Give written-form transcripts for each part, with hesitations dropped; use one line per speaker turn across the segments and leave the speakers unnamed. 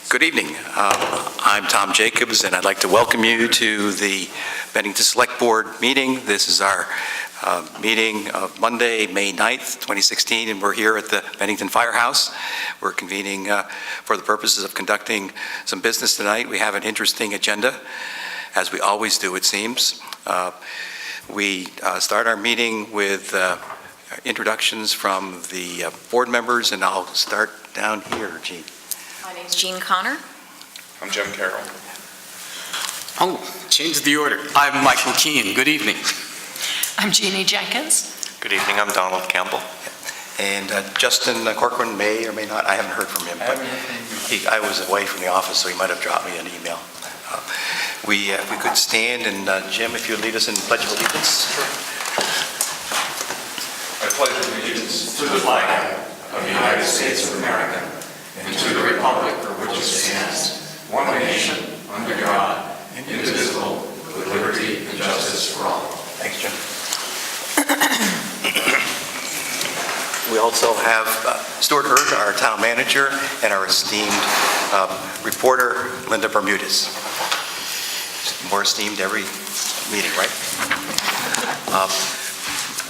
Good evening. I'm Tom Jacobs, and I'd like to welcome you to the Bennington Select Board meeting. This is our meeting of Monday, May 9th, 2016, and we're here at the Bennington Firehouse. We're convening for the purposes of conducting some business tonight. We have an interesting agenda, as we always do, it seems. We start our meeting with introductions from the board members, and I'll start down here, Jean.
My name's Jean Connor.
I'm Jim Carroll.
Oh, change the order. I'm Michael Keane. Good evening.
I'm Jeannie Jenkins.
Good evening, I'm Donald Campbell.
And Justin Corcoran may or may not, I haven't heard from him, but I was away from the office, so he might have dropped me an email. If we could stand, and Jim, if you would lead us in Pledge of Allegiance.
I pledge allegiance to the flag of the United States of America and to the republic for which it stands, one nation, under God, indivisible, with liberty and justice for all.
Thanks, Jim. We also have Stuart Hurd, our town manager, and our esteemed reporter, Linda Bermudez. More esteemed every meeting, right?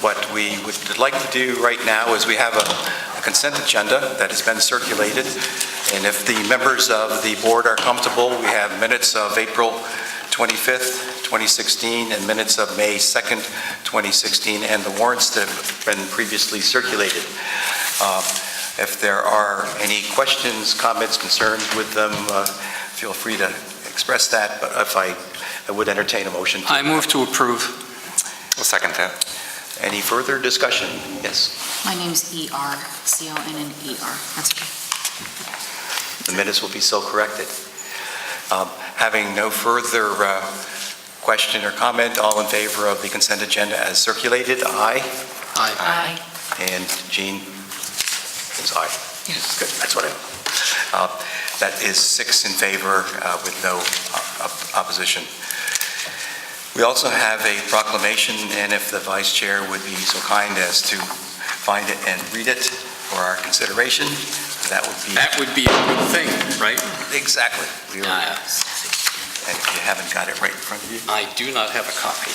What we would like to do right now is we have a consent agenda that has been circulated, and if the members of the board are comfortable, we have minutes of April 25th, 2016, and minutes of May 2nd, 2016, and the warrants that have been previously circulated. If there are any questions, comments, concerns with them, feel free to express that, but if I would entertain a motion.
I move to approve.
I'll second that.
Any further discussion? Yes.
My name's E.R., C-O-N-N-E-R. That's okay.
The minutes will be so corrected. Having no further question or comment, all in favor of the consent agenda as circulated, aye.
Aye.
And Jean is aye.
Yes.
Good, that's what that is 6 in favor with no opposition. We also have a proclamation, and if the vice chair would be so kind as to find it and read it for our consideration, that would be
a good thing, right?
exactly. And if you haven't got it right in front of you,
I do not have a copy.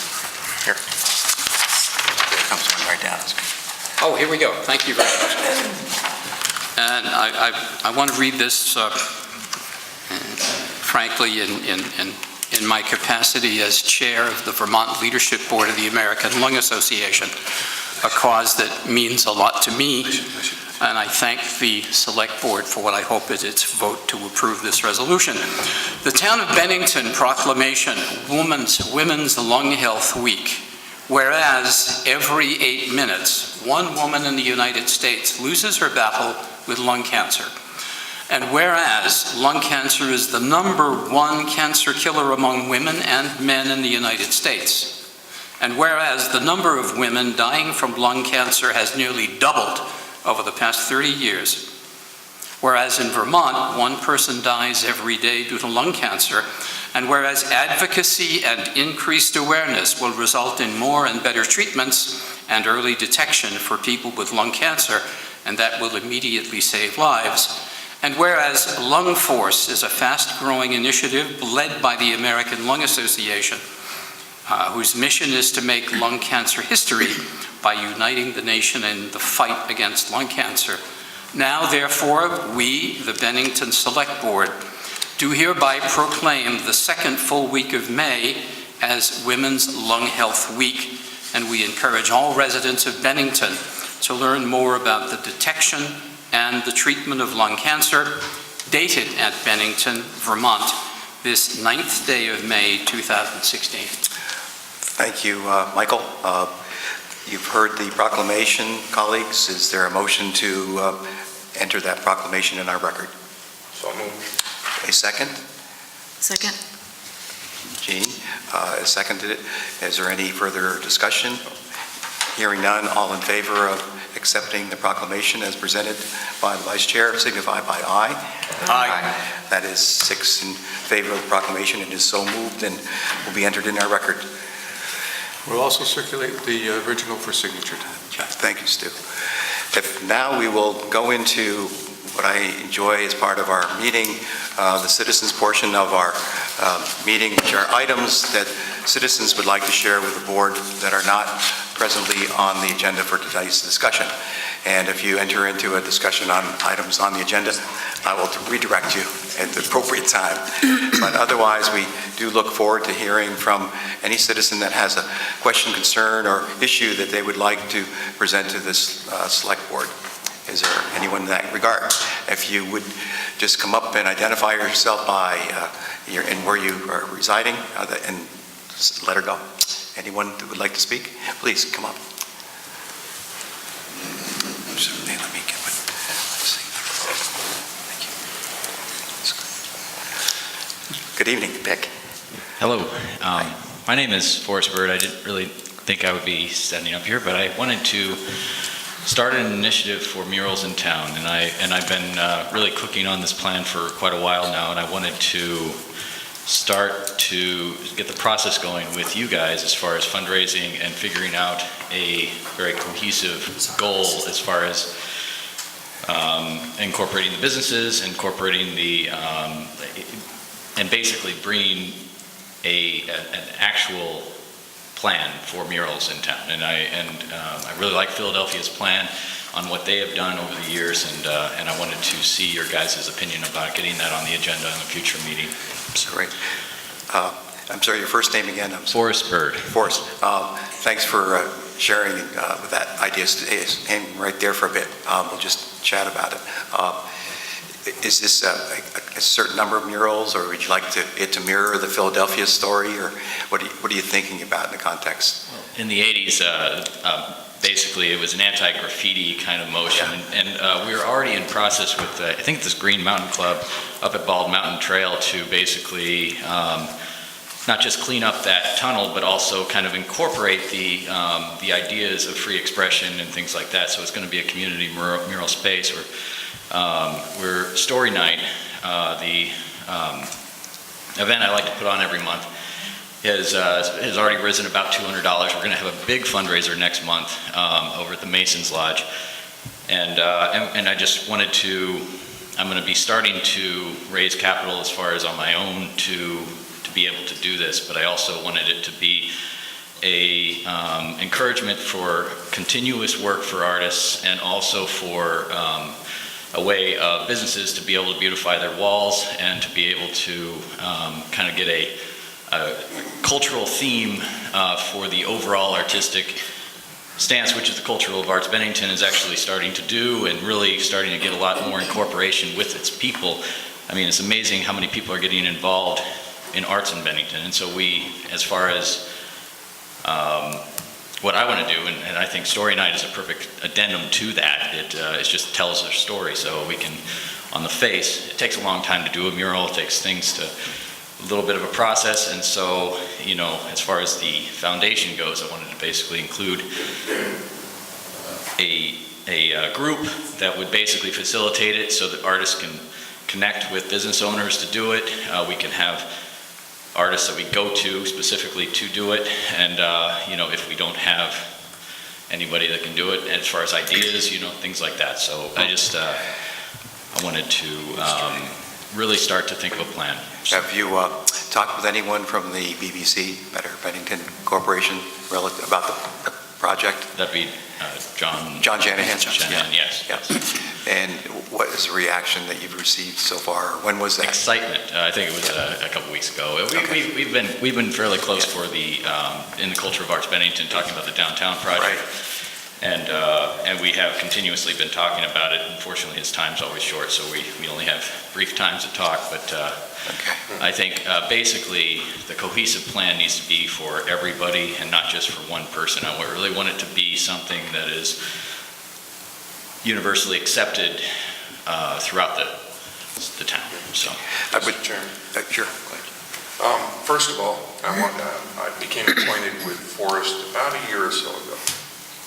here. There comes one right down.
Oh, here we go. Thank you very much. And I want to read this, frankly, in my capacity as chair of the Vermont Leadership Board of the American Lung Association, a cause that means a lot to me, and I thank the Select Board for what I hope is its vote to approve this resolution. The Town of Bennington Proclamation, Women's Lung Health Week. Whereas every 8 minutes, one woman in the United States loses her battle with lung cancer. And whereas lung cancer is the #1 cancer killer among women and men in the United States. And whereas the number of women dying from lung cancer has nearly doubled over the past 30 years. Whereas in Vermont, 1 person dies every day due to lung cancer. And whereas advocacy and increased awareness will result in more and better treatments and early detection for people with lung cancer, and that will immediately save lives. And whereas Lung Force is a fast-growing initiative led by the American Lung Association, whose mission is to make lung cancer history by uniting the nation in the fight against lung cancer. Now, therefore, we, the Bennington Select Board, do hereby proclaim the 2nd full week of May as Women's Lung Health Week, and we encourage all residents of Bennington to learn more about the detection and the treatment of lung cancer, dated at Bennington, Vermont, this 9th day of May, 2016.
Thank you, Michael. You've heard the proclamation, colleagues. Is there a motion to enter that proclamation in our record?
So moved.
A second?
Second.
Jean seconded it. Is there any further discussion? Hearing none, all in favor of accepting the proclamation as presented by the Vice Chair, signify by aye.
Aye.
That is 6 in favor of the proclamation and is so moved and will be entered in our record.
We'll also circulate the original for signature time.
Thank you, Stu. Now we will go into what I enjoy as part of our meeting, the citizens portion of our meeting, which are items that citizens would like to share with the board that are not presently on the agenda for today's discussion. And if you enter into a discussion on items on the agenda, I will redirect you at the appropriate time. But otherwise, we do look forward to hearing from any citizen that has a question, concern, or issue that they would like to present to this select board. Is there anyone in that regard? If you would just come up and identify yourself by and where you are residing, and just let her go. Anyone that would like to speak, please come up. Let me get one. Let's see. Thank you. Good evening, Vic.
Hello. My name is Forrest Bird. I didn't really think I would be standing up here, but I wanted to start an initiative for murals in town, and I've been really cooking on this plan for quite a while now, and I wanted to start to get the process going with you guys as far as fundraising and figuring out a very cohesive goal as far as incorporating the businesses, incorporating the, and basically bringing an actual plan for murals in town. And I really like Philadelphia's plan on what they have done over the years, and I wanted to see your guys' opinion about getting that on the agenda in a future meeting.
Great. I'm sorry, your first name again?
Forrest Bird.
Forrest. Thanks for sharing that idea. Hang right there for a bit. We'll just chat about it. Is this a certain number of murals, or would you like it to mirror the Philadelphia story, or what are you thinking about in the context?
In the 80s, basically it was an anti-graffiti kind of motion, and we were already in process with, I think, this Green Mountain Club up at Bald Mountain Trail to basically not just clean up that tunnel, but also kind of incorporate the ideas of free expression and things like that. So it's going to be a community mural space. We're Story Night, the event I like to put on every month, has already risen about $200. We're going to have a big fundraiser next month over at the Masons Lodge, and I just wanted to. I'm going to be starting to raise capital as far as on my own to be able to do this, but I also wanted it to be a encouragement for continuous work for artists, and also for a way of businesses to be able to beautify their walls and to be able to kind of get a cultural theme for the overall artistic stance, which is the Cultural of Arts Bennington is actually starting to do, and really starting to get a lot more incorporation with its people. I mean, it's amazing how many people are getting involved in arts in Bennington. And so we, as far as what I want to do, and I think Story Night is a perfect addendum to that. It just tells their story, so we can, on the face, it takes a long time to do a mural, it takes things to a little bit of a process, and so, you know, as far as the foundation goes, I wanted to basically include a group that would basically facilitate it so that artists can connect with business owners to do it. We can have artists that we go to specifically to do it, and you know, if we don't have anybody that can do it, as far as ideas, you know, things like that. So I just I wanted to really start to think of a plan.
Have you talked with anyone from the BBC, Better Bennington Corporation, relative about the project?
That'd be John
Shanahan.
Shanahan, yes.
And what is the reaction that you've received so far? When was that?
Excitement. I think it was a couple weeks ago. We've been fairly close for the in the Culture of Arts Bennington, talking about the downtown project.
Right.
And we have continuously been talking about it. Unfortunately, his time's always short, so we only have brief times to talk. But I think basically the cohesive plan needs to be for everybody and not just for one person. I really want it to be something that is universally accepted throughout the town. So,
Mr. Chairman.
Sure.
First of all, I became acquainted with Forrest about a year or so ago.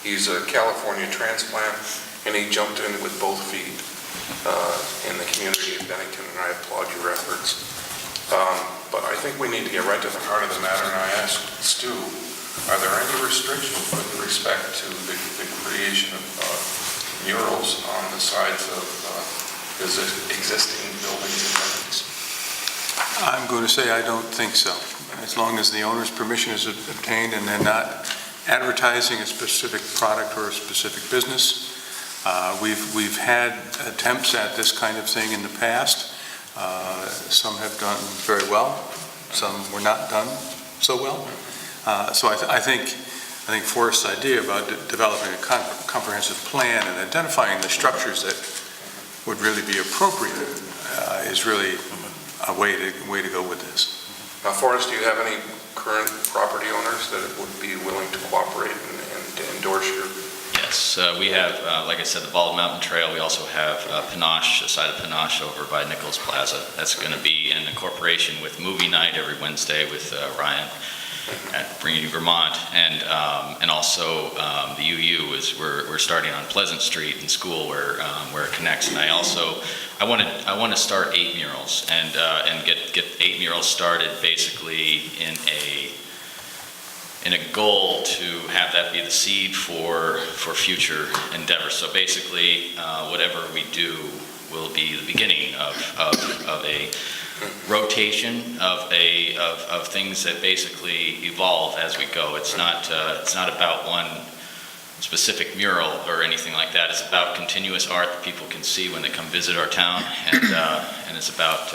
He's a California transplant, and he jumped in with both feet in the community of Bennington, and I applaud your efforts. But I think we need to get right to the heart of the matter, and I asked Stu, are there any restrictions with respect to the creation of murals on the sides of his existing buildings and buildings?
I'm going to say I don't think so. As long as the owner's permission is obtained and they're not advertising a specific product or a specific business. We've had attempts at this kind of thing in the past. Some have done very well, some were not done so well. So I think Forrest's idea about developing a comprehensive plan and identifying the structures that would really be appropriate is really a way to go with this.
Now, Forrest, do you have any current property owners that would be willing to cooperate and to endorse your?
Yes, we have, like I said, the Bald Mountain Trail. We also have Panache, the side of Panache over by Nichols Plaza. That's going to be in incorporation with movie night every Wednesday with Ryan at Bringing Vermont, and also the UU is we're starting on Pleasant Street in school where it connects. And I want to start 8 murals and get 8 murals started basically in a goal to have that be the seed for future endeavors. So basically, whatever we do will be the beginning of a rotation of things that basically evolve as we go. It's not about one specific mural or anything like that. It's about continuous art that people can see when they come visit our town, and it's about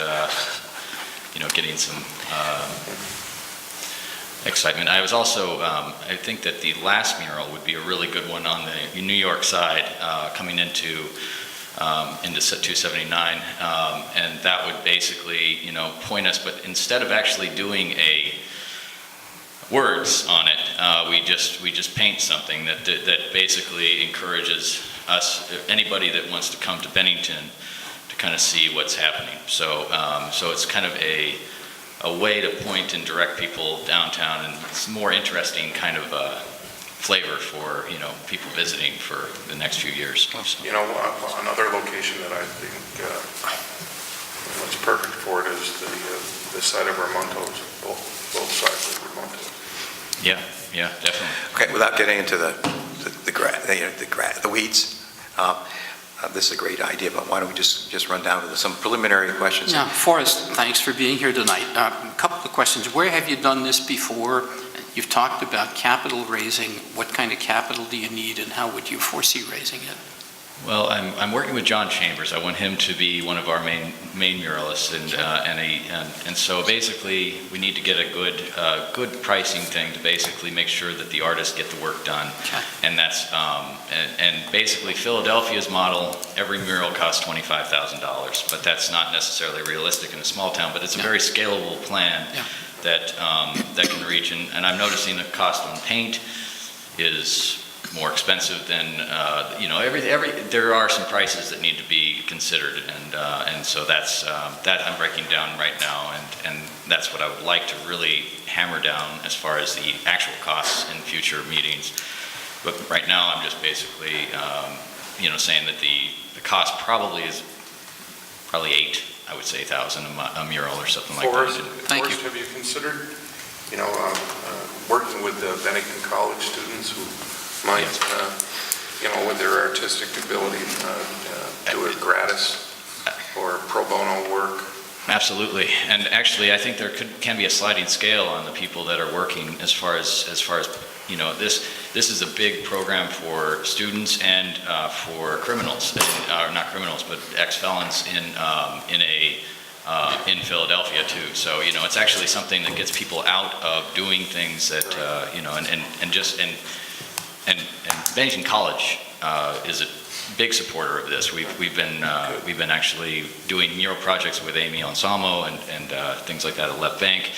getting some excitement. I was also, I think that the last mural would be a really good one on the New York side, coming into 279, and that would basically, point us, but instead of actually doing words on it, we just paint something that basically encourages us, anybody that wants to come to Bennington, to kind of see what's happening. So it's kind of a way to point and direct people downtown, and it's a more interesting kind of flavor for people visiting for the next few years. So.
Another location that I think is perfect for it is the side of Ramontos, both sides of Ramontos.
Yeah, definitely.
Okay, without getting into the weeds, this is a great idea, but why don't we just run down to some preliminary questions?
Now, Forrest, thanks for being here tonight. A couple of questions. Where have you done this before? You've talked about capital raising. What kind of capital do you need, and how would you foresee raising it?
Well, I'm working with John Chambers. I want him to be one of our main muralists, and so basically we need to get a good pricing thing to basically make sure that the artists get the work done.
Okay.
And that's and basically Philadelphia's model. Every mural costs $25,000, but that's not necessarily realistic in a small town. But it's a very scalable plan.
Yeah.
That can reach, and I'm noticing the cost on paint is more expensive than there are some prices that need to be considered, and so that's that I'm breaking down right now, and that's what I would like to really hammer down as far as the actual costs in future meetings. But right now I'm just basically saying that the cost probably is I would say $8,000 a mural or something like that.
Thank you.
Have you considered, working with the Bennington College students who might, with their artistic ability, do it gratis or pro bono work?
Absolutely, and actually, I think there can be a sliding scale on the people that are working as far as this is a big program for students and for criminals, not criminals, but ex-felons in Philadelphia too. So it's actually something that gets people out of doing things that and Bennington College is a big supporter of this. We've been actually doing mural projects with Amy Anselmo and things like that at Left Bank.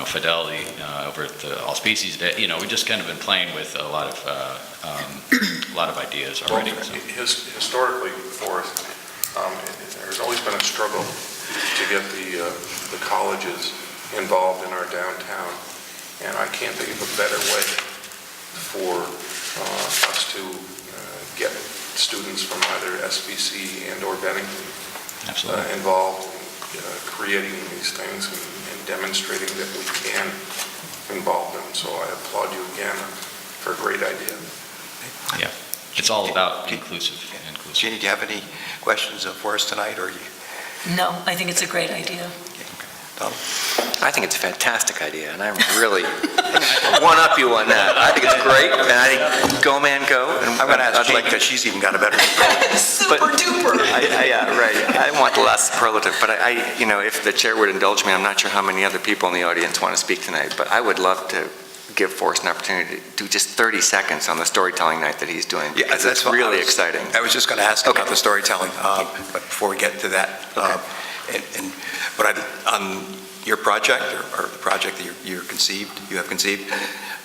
Fidelity over at the All Species Day. We just kind of been playing with a lot of ideas already.
Well, historically, Forrest, there's always been a struggle to get the colleges involved in our downtown, and I can't think of a better way for us to get students from either SBC and or Bennington involved in creating these things and demonstrating that we can involve them. So I applaud you again for a great idea.
Yeah. it's all about inclusive.
Jeannie, do you have any questions for us tonight, or you?
No, I think it's a great idea.
Tom?
I think it's a fantastic idea, and I'm really one-up you on that. I think it's great, and I think go, man, go. And
I'm going to ask
I'd
Jeannie
like-
because she's even got a better.
Super duper.
Yeah, right. I want the last superlative, but if the chair would indulge me, I'm not sure how many other people in the audience want to speak tonight, but I would love to give Forrest an opportunity to do just 30 seconds on the storytelling night that he's doing.
Yeah,
because
that's
it's
what
really exciting.
I was just going to ask about the storytelling, but before we get to that, but on your project or the project that you have conceived,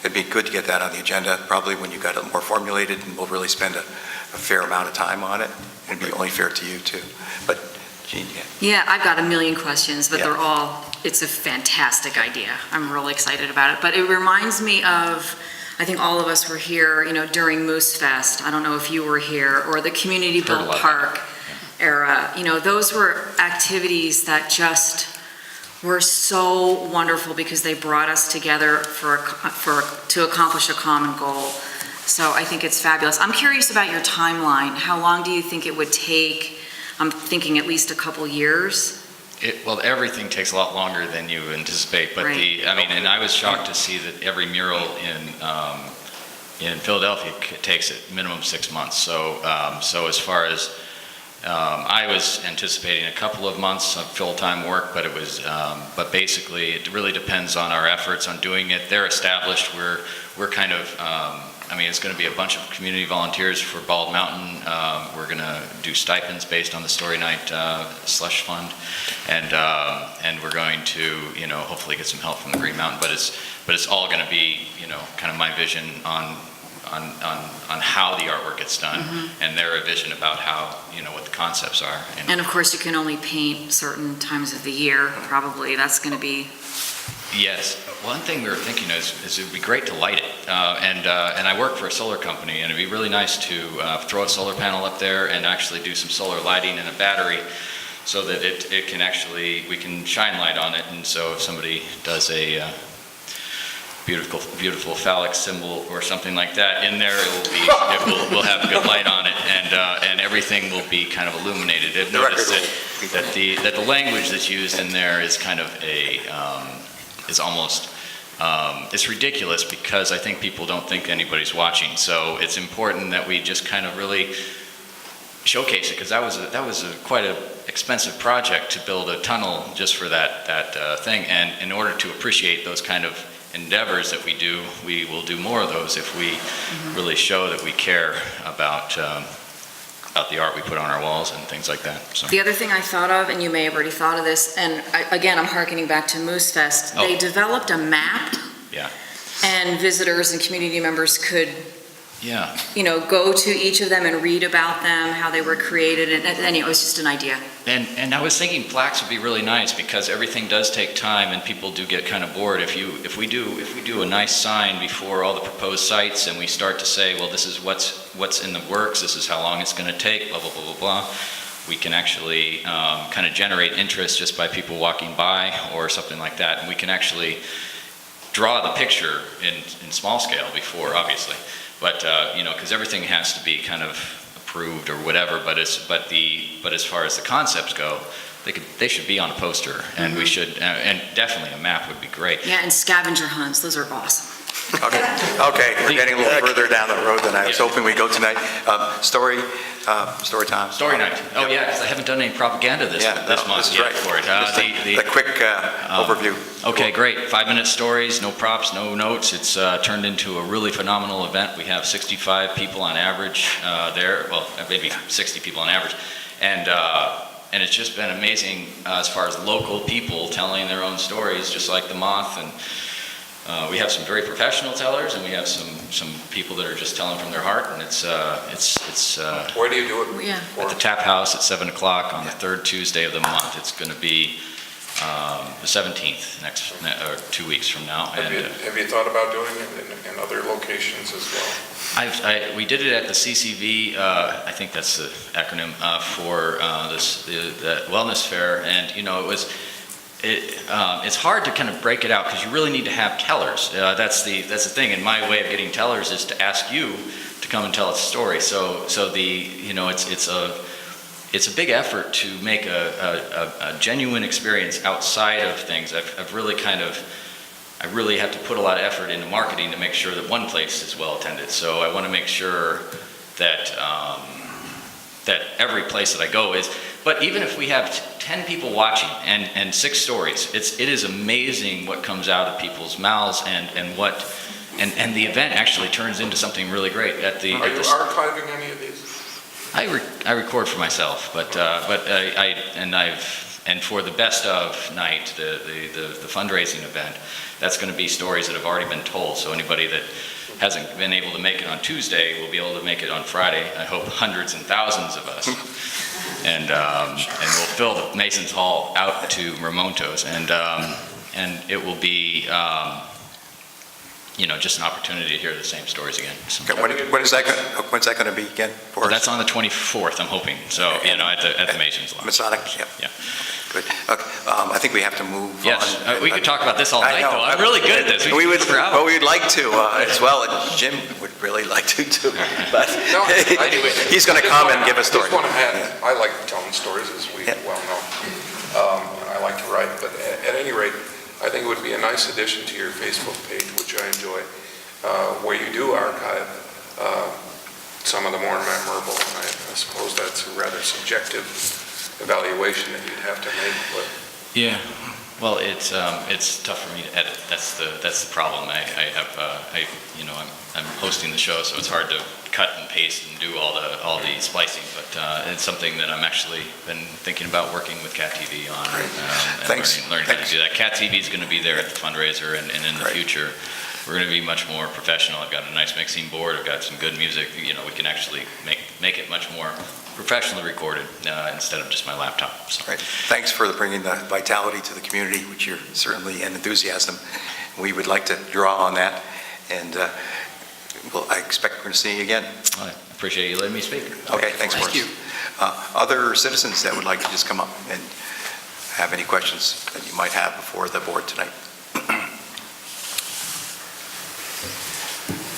it'd be good to get that on the agenda, probably when you got it more formulated, and we'll really spend a fair amount of time on it. It'd be only fair to you too. But Jean,
Yeah, I've got a million questions, but it's a fantastic idea. I'm really excited about it. But it reminds me of, I think all of us were here, during Moose Fest. I don't know if you were here, or the Community
Heard a
Built
lot.
Park era. Those were activities that just were so wonderful because they brought us together to accomplish a common goal. So I think it's fabulous. I'm curious about your timeline. How long do you think it would take? I'm thinking at least a couple years.
Well, everything takes a lot longer than you anticipate, but
Right.
and I was shocked to see that every mural in Philadelphia takes it minimum 6 months. So as far as I was anticipating a couple of months of full-time work, but basically it really depends on our efforts on doing it. They're established. We're kind of. It's going to be a bunch of community volunteers for Bald Mountain. We're going to do stipends based on the Story Night slush fund, and we're going to, hopefully get some help from the Green Mountain. But it's all going to be, kind of my vision on how the artwork gets done, and their vision about how, what the concepts are.
And of course, you can only paint certain times of the year, probably. That's going to be...
Yes. One thing we were thinking is it would be great to light it. And I work for a solar company, and it'd be really nice to throw a solar panel up there and actually do some solar lighting and a battery so that it can actually, we can shine light on it. And so if somebody does a beautiful phallic symbol or something like that in there, we'll have good light on it, and everything will be kind of illuminated. I've noticed that the language that's used in there is kind of is almost, it's ridiculous because I think people don't think anybody's watching. So it's important that we just kind of really showcase it, because that was quite an expensive project to build a tunnel just for that thing. And in order to appreciate those kind of endeavors that we do, we will do more of those if we really show that we care about the art we put on our walls and things like that. So.
The other thing I thought of, and you may have already thought of this, and again, I'm hearkening back to Moose Fest.
Oh.
They developed a map.
Yeah.
And visitors and community members could,
Yeah.
go to each of them and read about them, how they were created, and anyway, it was just an idea.
And I was thinking plaques would be really nice, because everything does take time and people do get kind of bored. If we do a nice sign before all the proposed sites, and we start to say, well, this is what's in the works, this is how long it's going to take, blah, blah, blah, blah, blah, we can actually kind of generate interest just by people walking by or something like that. And we can actually draw the picture in small scale before, obviously. But, because everything has to be kind of approved or whatever, but as far as the concepts go, they should be on a poster, and we should, and definitely a map would be great.
Yeah, and scavenger hunts, those are awesome.
Okay, we're getting a little further down the road than I was hoping we'd go tonight. Story time.
Story night. Oh, yeah, because I haven't done any propaganda this month yet for it.
The quick overview.
Okay, great. 5-minute stories, no props, no notes. It's turned into a really phenomenal event. We have 65 people on average there, well, maybe 60 people on average. And it's just been amazing as far as local people telling their own stories, just like the Moth. And we have some very professional tellers, and we have some people that are just telling from their heart. And it's
Where do you do it?
Yeah.
at the Tap House at 7 o'clock on the third Tuesday of the month. It's going to be the 17th, next 2 weeks from now.
Have you thought about doing it in other locations as well?
We did it at the CCV, I think that's the acronym, for the Wellness Fair, and it's hard to kind of break it out because you really need to have tellers. That's the thing. And my way of getting tellers is to ask you to come and tell us a story. So it's a big effort to make a genuine experience outside of things. I've really I really have to put a lot of effort into marketing to make sure that one place is well attended. So I want to make sure that that every place that I go is. But even if we have 10 people watching and 6 stories, it is amazing what comes out of people's mouths and the event actually turns into something really great.
Are you archiving any of these?
I record for myself, but for the best of night, the fundraising event, that's going to be stories that have already been told. So anybody that hasn't been able to make it on Tuesday will be able to make it on Friday. I hope hundreds and thousands of us, and we'll fill the Masons Hall out to Ramontos, and it will be. Just an opportunity to hear the same stories again. So.
Okay, when's that going to be again?
Well, that's on the 24th, I'm hoping. So, at the Masons Lodge.
Masonic, yeah. Good. Okay, I think we have to move on.
Yes, we could talk about this all night, though. I'm really good at this.
We'd like to as well, and Jim would really like to too. But he's going to come and give a story.
I just want to add, I like telling stories, as we well know. And I like to write, but at any rate, I think it would be a nice addition to your Facebook page, which I enjoy, where you do archive some of the more memorable. I suppose that's a rather subjective evaluation that you'd have to make. But
yeah, well, it's tough for me to edit. That's the problem. I'm hosting the show, so it's hard to cut and paste and do all the splicing. But it's something that I'm actually been thinking about working with Cat TV on.
Thanks.
Learning how to do that. Cat TV is going to be there at the fundraiser, and in the future, we're going to be much more professional. I've got a nice mixing board. I've got some good music. We can actually make it much more professionally recorded instead of just my laptop. So.
Right. Thanks for bringing the vitality to the community, which you're certainly, and enthusiasm. We would like to draw on that, and I expect we're going to see you again.
I appreciate you letting me speak.
Okay, thanks, Forrest.
Thank you.
Other citizens that would like to just come up and have any questions that you might have before the board tonight?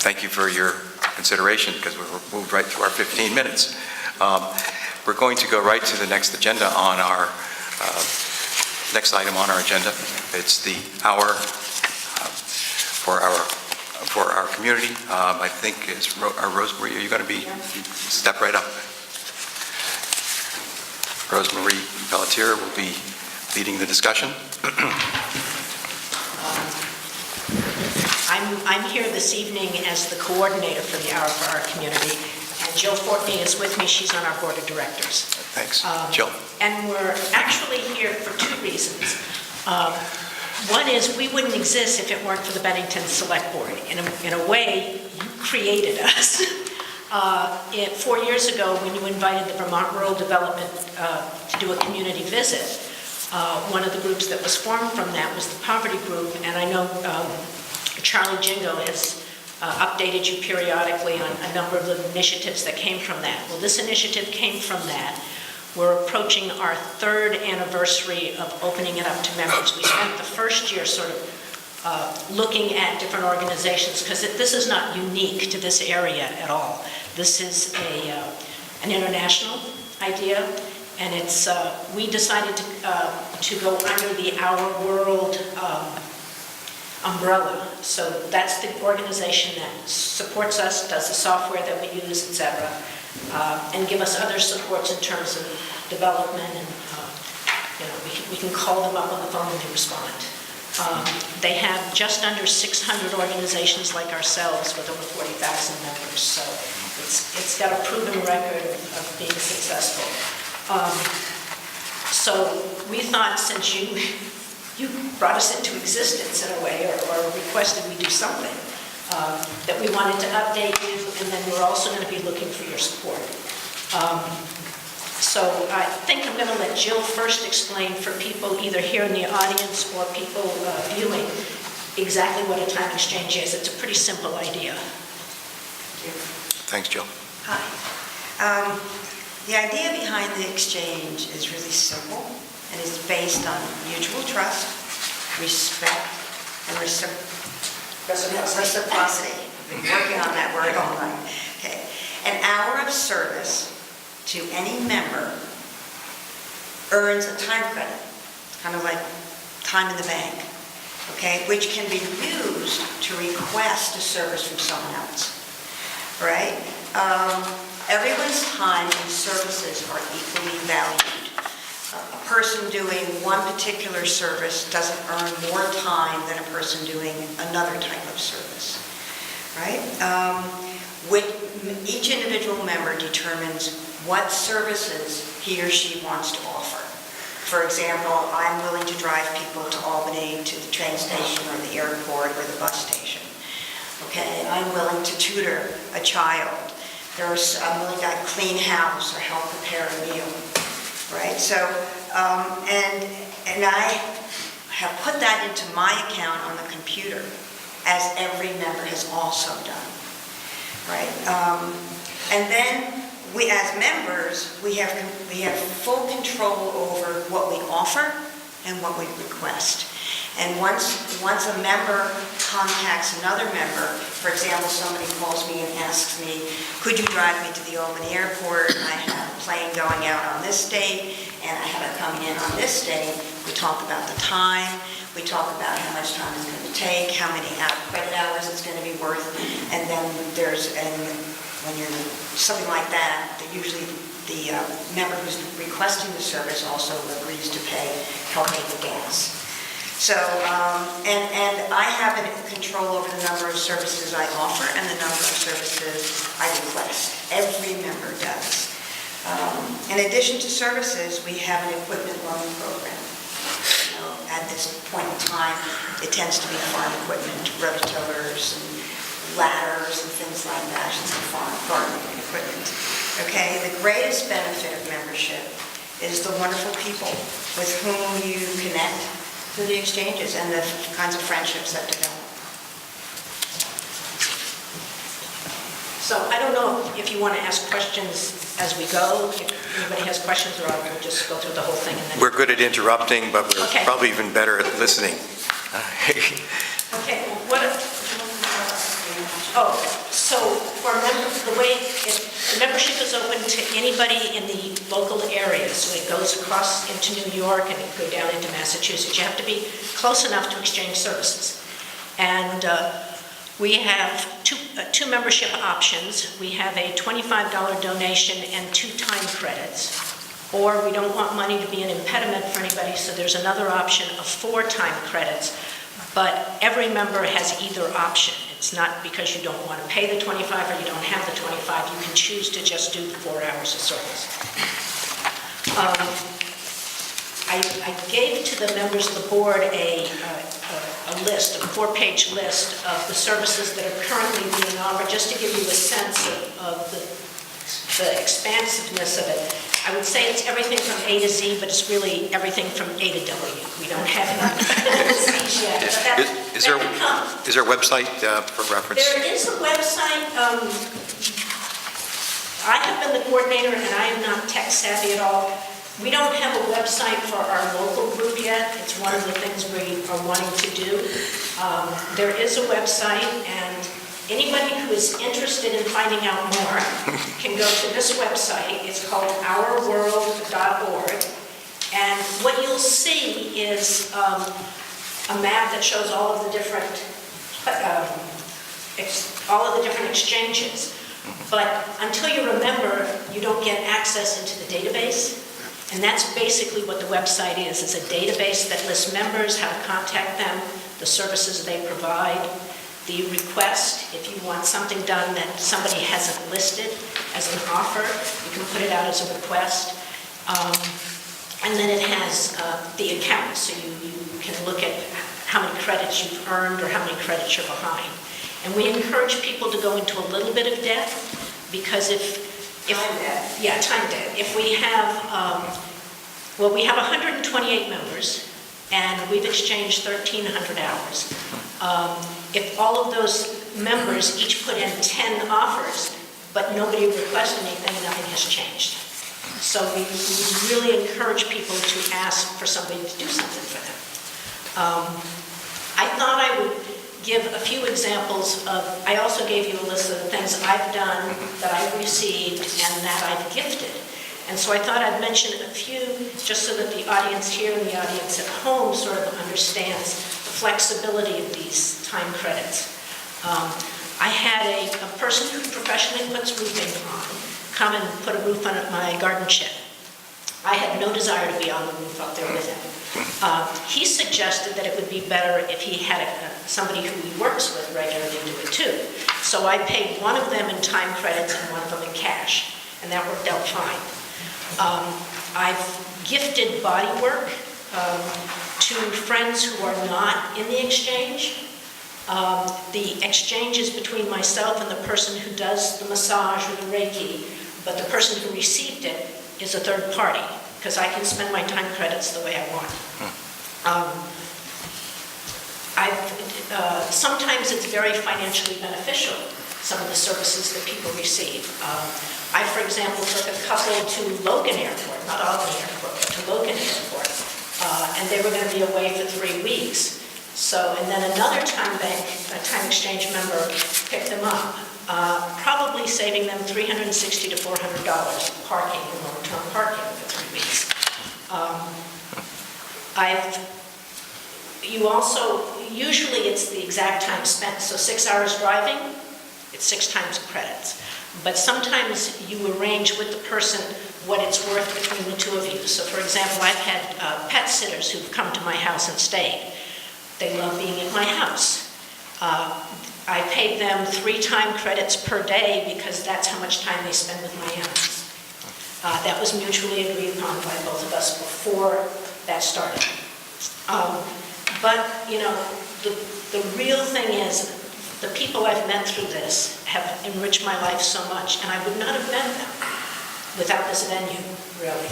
Thank you for your consideration, because we moved right through our 15 minutes. We're going to go right to the next agenda on our next item on our agenda. It's the hour for our community. I think is Rosemary. Are you going to be step right up? Rosemary Pelletier will be leading the discussion.
I'm here this evening as the coordinator for the Hour for Our Community, and Jill Fortney is with me. She's on our board of directors.
Thanks, Jill.
And we're actually here for 2 reasons. One is we wouldn't exist if it weren't for the Bennington Select Board. In a way, you created us. 4 years ago, when you invited the Vermont Rural Development to do a community visit, one of the groups that was formed from that was the poverty group, and I know Charlie Jingo has updated you periodically on a number of the initiatives that came from that. Well, this initiative came from that. We're approaching our 3rd anniversary of opening it up to members. We spent the first year sort of looking at different organizations, because this is not unique to this area at all. This is an international idea, and it's we decided to go under the Our World umbrella. So that's the organization that supports us, does the software that we use, etc., and give us other supports in terms of development, and we can call them up on the phone and they respond. They have just under 600 organizations like ourselves with over 40,000 members, so it's got a proven record of being successful. So we thought, since you brought us into existence in a way, or requested we do something, that we wanted to update you, and then we're also going to be looking for your support. So I think I'm going to let Jill first explain for people either here in the audience or people viewing exactly what a time exchange is. It's a pretty simple idea.
Thanks, Jill.
Hi. The idea behind the exchange is really simple. and is based on mutual trust, respect, and reciprocity. Been working on that word all night. Okay. An hour of service to any member earns a time credit, kind of like time in the bank, okay, which can be used to request a service from someone else, right? Everyone's time and services are equally valued. A person doing one particular service doesn't earn more time than a person doing another type of service, right? Each individual member determines what services he or she wants to offer. For example, I'm willing to drive people to Albany, to the train station or the airport or the bus station. Okay, I'm willing to tutor a child. I'm willing to clean house or help prepare a meal, right? So, and I have put that into my account on the computer, as every member has also done, right? And then we, as members, we have full control over what we offer and what we request. And once a member contacts another member, for example, somebody calls me and asks me, could you drive me to the Albany airport? I have a plane going out on this date, and I have it coming in on this date. We talk about the time. We talk about how much time it's going to take, how many credit hours it's going to be worth. And then when you're something like that, usually the member who's requesting the service also agrees to help pay the gas. So, and I have control over the number of services I offer and the number of services I request. Every member does. In addition to services, we have an equipment loan program. You know, at this point in time, it tends to be farm equipment, rototillers and ladders and things like that, some farming equipment. Okay, the greatest benefit of membership is the wonderful people with whom you connect through the exchanges and the kinds of friendships that develop.
So I don't know if you want to ask questions as we go, if anybody has questions, or I'll just go through the whole thing and then...
We're good at interrupting, but we're probably even better at listening.
Okay, so for members, the membership is open to anybody in the local area, so it goes across into New York and it go down into Massachusetts. You have to be close enough to exchange services. And we have two membership options. We have a $25 donation and 2 time credits, or we don't want money to be an impediment for anybody, so there's another option of 4 time credits, but every member has either option. It's not because you don't want to pay the 25 or you don't have the 25. You can choose to just do the 4 hours of service. I gave to the members of the board a list, a 4-page list of the services that are currently being offered, just to give you a sense of the expansiveness of it. I would say it's everything from A to Z, but it's really everything from A to W. We don't have any speech yet.
Is there a website for reference?
There is a website. I have been the coordinator, and I am not tech savvy at all. We don't have a website for our local group yet. It's one of the things we are wanting to do. There is a website, and anybody who is interested in finding out more can go to this website. It's called ourworld.org. And what you'll see is a map that shows all of the different exchanges. But until you remember, you don't get access into the database. And that's basically what the website is. It's a database that lists members, how to contact them, the services they provide, the request. If you want something done that somebody hasn't listed as an offer, you can put it out as a request. And then it has the account, so you can look at how many credits you've earned or how many credits you're behind. And we encourage people to go into a little bit of debt, because time debt. If we have, we have 128 members, and we've exchanged 1,300 hours. If all of those members each put in 10 offers, but nobody requested anything, nothing has changed. So we really encourage people to ask for somebody to do something for them. I thought I would give a few examples of, I also gave you a list of the things I've done, that I've received, and that I've gifted. And so I thought I'd mention a few, just so that the audience here and the audience at home sort of understands the flexibility of these time credits. I had a person who professionally puts roofing on come and put a roof on my garden shed. I had no desire to be on the roof up there with him. He suggested that it would be better if he had somebody who he works with regularly do it too. So I paid one of them in time credits and one of them in cash, and that worked out fine. I've gifted body work to friends who are not in the exchange. The exchange is between myself and the person who does the massage or the Reiki, but the person who received it is a third party, because I can spend my time credits the way I want. Sometimes it's very financially beneficial, some of the services that people receive. I, for example, took a couple to Logan Airport, not Albany Airport, but to Logan Airport, and they were going to be away for 3 weeks. So, and then another time exchange member picked them up, probably saving them $360 to $400 parking, long-term parking for 3 weeks. Usually it's the exact time spent, so 6 hours driving, it's 6 times credits. But sometimes you arrange with the person what it's worth between the two of you. So for example, I've had pet sitters who've come to my house and stayed. They love being in my house. I paid them 3 time credits per day because that's how much time they spend with my animals. That was mutually agreed upon by both of us before that started. But, you know, the real thing is, the people I've met through this have enriched my life so much, and I would not have met them without this venue, really.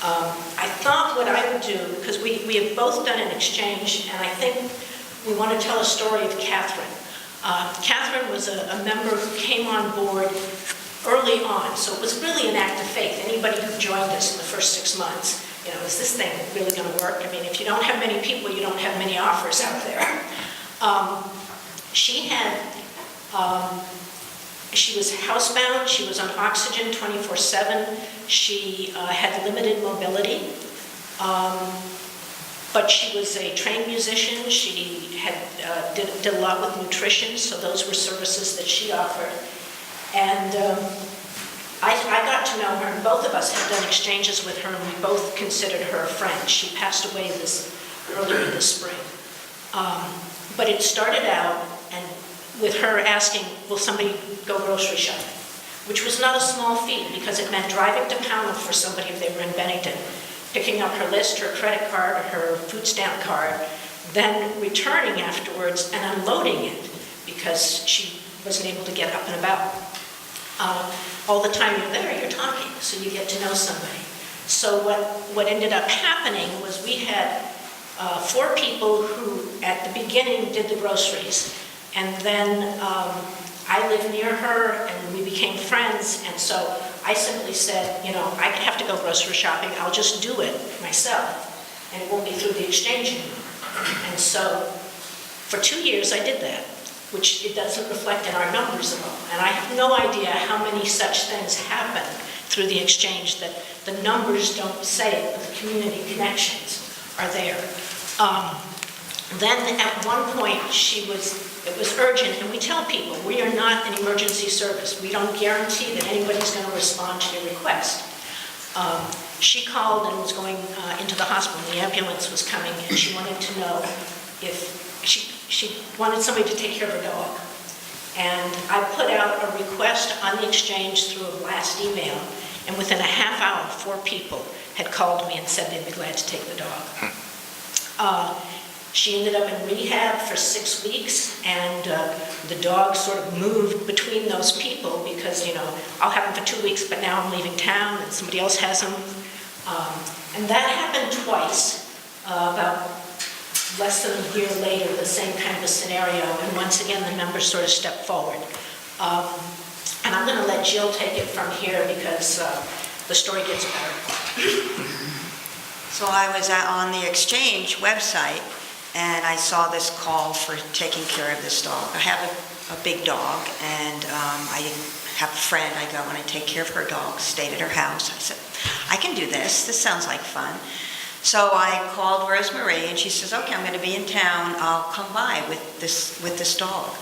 I thought what I would do, because we have both done an exchange, and I think we want to tell a story of Catherine. Catherine was a member who came on board early on, so it was really an act of faith. Anybody who joined us in the first 6 months, you know, is this thing really going to work? I mean, if you don't have many people, you don't have many offers out there. She was housebound, she was on oxygen 24/7, she had limited mobility, but she was a trained musician, she had did a lot with nutrition, so those were services that she offered. And I got to know her, and both of us had done exchanges with her, and we both considered her a friend. She passed away earlier this spring. But it started out with her asking, will somebody go grocery shopping? Which was not a small feat, because it meant driving to Pownell for somebody if they were in Bennington, picking up her list, her credit card, or her food stamp card, then returning afterwards and unloading it, because she wasn't able to get up and about. All the time you're there, you're talking, so you get to know somebody. So what ended up happening was we had 4 people who, at the beginning, did the groceries. And then I live near her, and we became friends, and so I simply said, you know, I have to go grocery shopping, I'll just do it myself, and it won't be through the exchange anymore. And so, for 2 years I did that, which it doesn't reflect in our numbers at all. And I have no idea how many such things happen through the exchange that the numbers don't say it, but the community connections are there. Then at one point, it was urgent, and we tell people, we are not an emergency service. We don't guarantee that anybody's going to respond to your request. She called and was going into the hospital. The ambulance was coming, and she wanted to know if she wanted somebody to take care of her dog. And I put out a request on the exchange through a blast email, and within a half hour, 4 people had called me and said they'd be glad to take the dog. She ended up in rehab for 6 weeks, and the dog sort of moved between those people because, you know, I'll have him for 2 weeks, but now I'm leaving town and somebody else has him. And that happened twice, about less than a year later, the same kind of a scenario, and once again the members sort of stepped forward. And I'm going to let Jill take it from here because the story gets better.
So I was on the Exchange website, and I saw this call for taking care of this dog. I have a big dog, and I have a friend I go and I take care of her dog, stayed at her house. I said, I can do this. This sounds like fun. So I called Rosemary, and she says, okay, I'm going to be in town. I'll come by with this dog.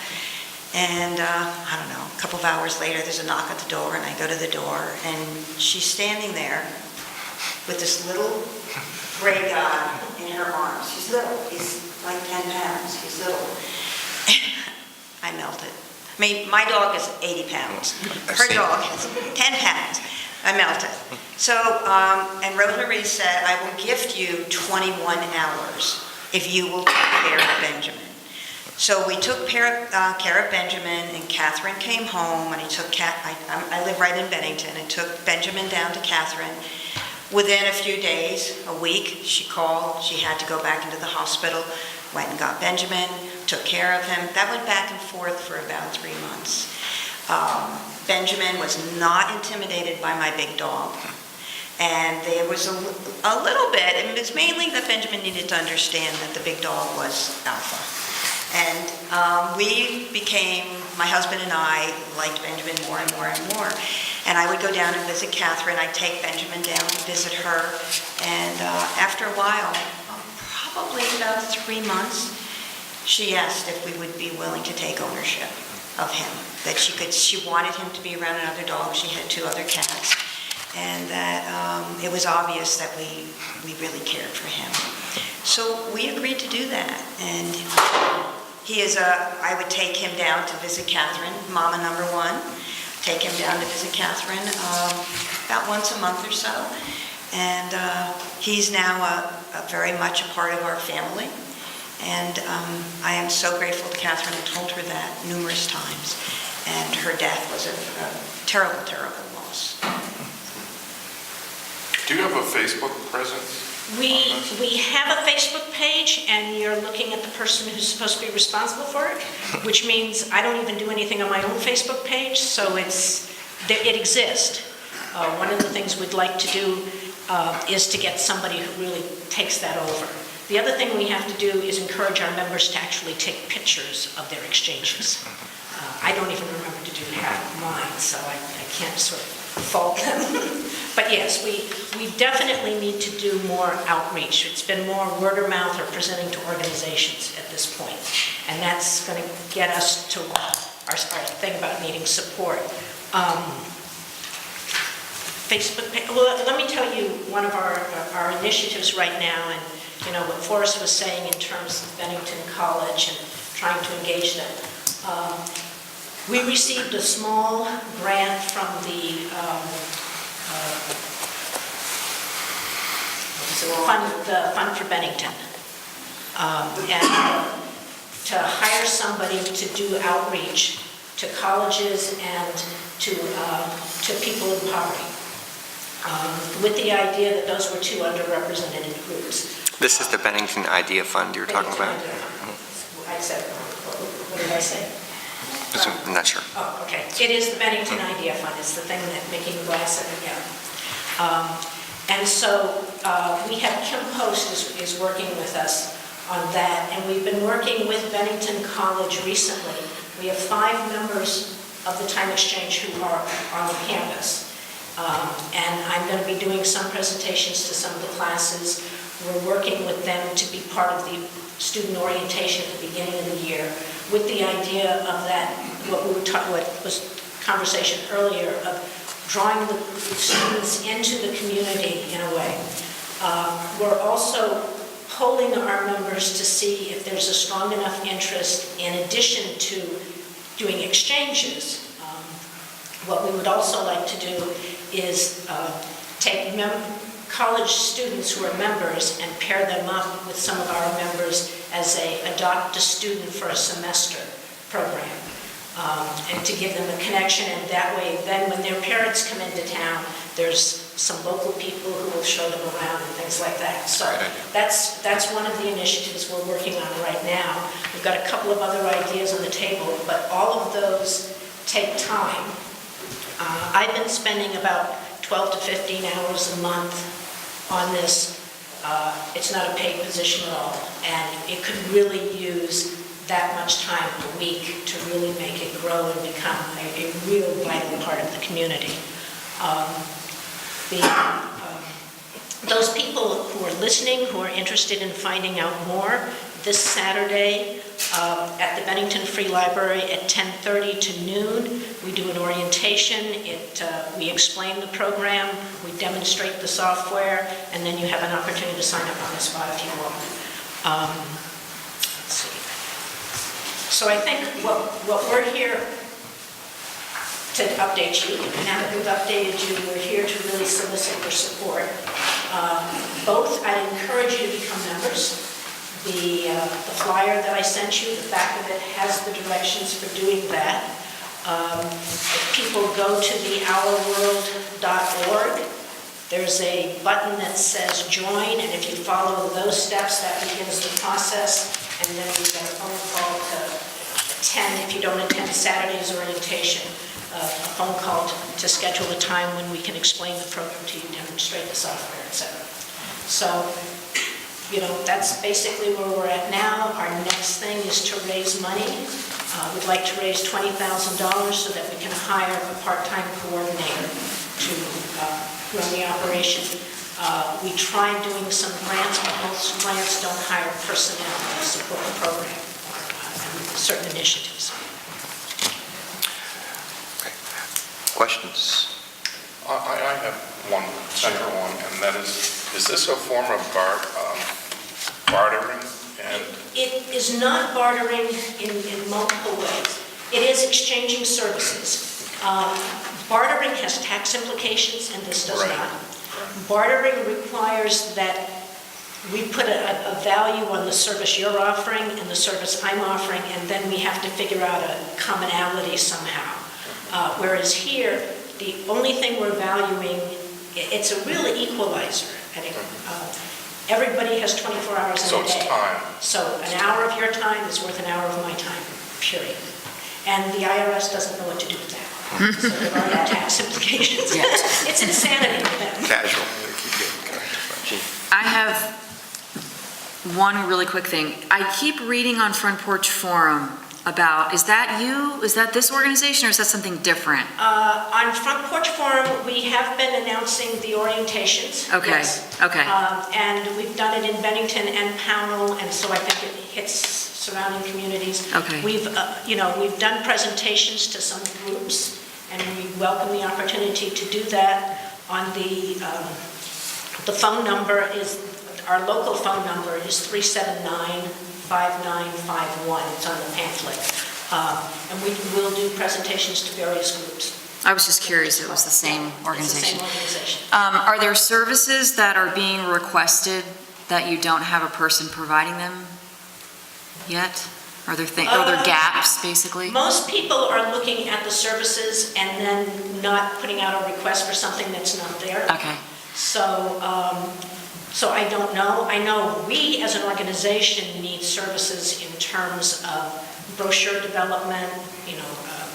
And I don't know, a couple of hours later, there's a knock at the door, and I go to the door, and she's standing there with this little gray guy in her arms. He's little. He's like 10 pounds. He's little. I melted. I mean, my dog is 80 pounds. Her dog is 10 pounds. I melted. So, and Rosemary said, I will gift you 21 hours if you will take care of Benjamin. So we took care of Benjamin, and Catherine came home, and I live right in Bennington, and took Benjamin down to Catherine. Within a few days, a week, she called. She had to go back into the hospital, went and got Benjamin, took care of him. That went back and forth for about 3 months. Benjamin was not intimidated by my big dog. And there was a little bit, and it was mainly that Benjamin needed to understand that the big dog was alpha. And my husband and I liked Benjamin more and more and more. And I would go down and visit Catherine. I'd take Benjamin down to visit her. And after a while, probably about 3 months, she asked if we would be willing to take ownership of him. That she wanted him to be around another dog. She had 2 other cats. And that it was obvious that we really cared for him. So we agreed to do that. And I would take him down to visit Catherine, mama number 1. Take him down to visit Catherine about once a month or so. And he's now very much a part of our family. And I am so grateful to Catherine. I told her that numerous times. And her death was a terrible, terrible loss.
Do you have a Facebook presence?
We have a Facebook page, and you're looking at the person who's supposed to be responsible for it, which means I don't even do anything on my own Facebook page, so it exists. One of the things we'd like to do is to get somebody who really takes that over. The other thing we have to do is encourage our members to actually take pictures of their exchanges. I don't even remember to do half of mine, so I can't sort of fault them. But yes, we definitely need to do more outreach. It's been more word of mouth or presenting to organizations at this point. And that's going to get us to our thing about needing support. Facebook page, well, let me tell you one of our initiatives right now, and what Forrest was saying in terms of Bennington College and trying to engage them. We received a small grant from the Fund for Bennington, and to hire somebody to do outreach to colleges and to people in poverty, with the idea that those were 2 underrepresented groups.
This is the Bennington Idea Fund you're talking about?
I said, what did I say?
I'm not sure.
Oh, okay. It is the Bennington Idea Fund. It's the thing that Mickey McGuire said again. And so we have Kim Post is working with us on that, and we've been working with Bennington College recently. We have 5 members of the Time Exchange who are on the campus. And I'm going to be doing some presentations to some of the classes. We're working with them to be part of the student orientation at the beginning of the year, with the idea of that, what was conversation earlier, of drawing the students into the community in a way. We're also polling our members to see if there's a strong enough interest in addition to doing exchanges. What we would also like to do is take college students who are members and pair them up with some of our members as a adopt a student for a semester program, and to give them a connection, and that way then when their parents come into town, there's some local people who will show them around and things like that. So that's one of the initiatives we're working on right now. We've got a couple of other ideas on the table, but all of those take time. I've been spending about 12 to 15 hours a month on this. It's not a paid position at all, and it could really use that much time a week to really make it grow and become a real vital part of the community. Those people who are listening, who are interested in finding out more, this Saturday at the Bennington Free Library at 10:30 to noon, we do an orientation. We explain the program, we demonstrate the software, and then you have an opportunity to sign up on the spot if you want. Let's see. So I think what we're here to update you, and now that we've updated you, we're here to really solicit your support. Both, I'd encourage you to become members. The flyer that I sent you, the back of it has the directions for doing that. If people go to the ourworld.org, there's a button that says join, and if you follow those steps, that begins the process. And then we get a phone call to attend, if you don't attend Saturday's orientation, a phone call to schedule a time when we can explain the program to you, demonstrate the software, etc. So, that's basically where we're at now. Our next thing is to raise money. We'd like to raise $20,000 so that we can hire a part-time coordinator to run the operation. We tried doing some grants, but most grants don't hire personnel to support the program and certain initiatives.
Questions?
I have one central one, and that is this a form of bartering? And
It is not bartering in multiple ways. It is exchanging services. Bartering has tax implications, and this does not. Bartering requires that we put a value on the service you're offering and the service I'm offering, and then we have to figure out a commonality somehow. Whereas here, the only thing we're valuing, it's a real equalizer. Everybody has 24 hours in a day.
so it's time.
So an hour of your time is worth an hour of my time, period. And the IRS doesn't know what to do with that. So there are tax implications. It's insanity for them.
Casual.
I have one really quick thing. I keep reading on Front Porch Forum about, is that you? Is that this organization, or is that something different?
On Front Porch Forum, we have been announcing the orientations.
Okay,
Yes.
okay.
And we've done it in Bennington and Pownell, and so I think it hits surrounding communities.
Okay.
We've done presentations to some groups, and we welcome the opportunity to do that. On the phone number is, our local phone number is 379-5951. It's on the pamphlet. And we will do presentations to various groups.
I was just curious, it was the same organization.
It's the same organization.
Are there services that are being requested that you don't have a person providing them yet? Are there gaps, basically?
Most people are looking at the services and then not putting out a request for something that's not there.
Okay.
So I don't know. I know we as an organization need services in terms of brochure development,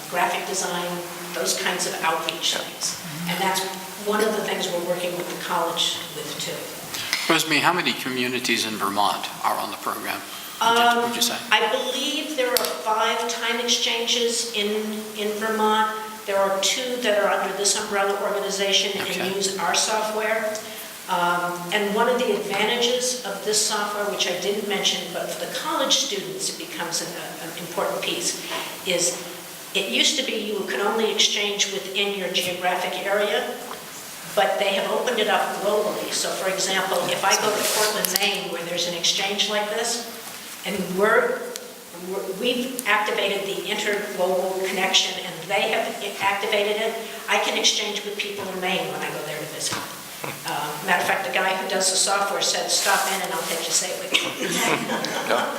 graphic design, those kinds of outreach things. And that's one of the things we're working with the college with too.
Rosemary, how many communities in Vermont are on the program? Would you say?
I believe there are 5 time exchanges in Vermont. There are 2 that are under this umbrella organization and use our software. And one of the advantages of this software, which I didn't mention, but for the college students it becomes an important piece, is it used to be you could only exchange within your geographic area, but they have opened it up globally. So for example, if I go to Portland, Maine, where there's an exchange like this, and we've activated the interglobal connection and they have activated it, I can exchange with people in Maine when I go there to visit. Matter of fact, the guy who does the software said, stop in and I'll take you safely.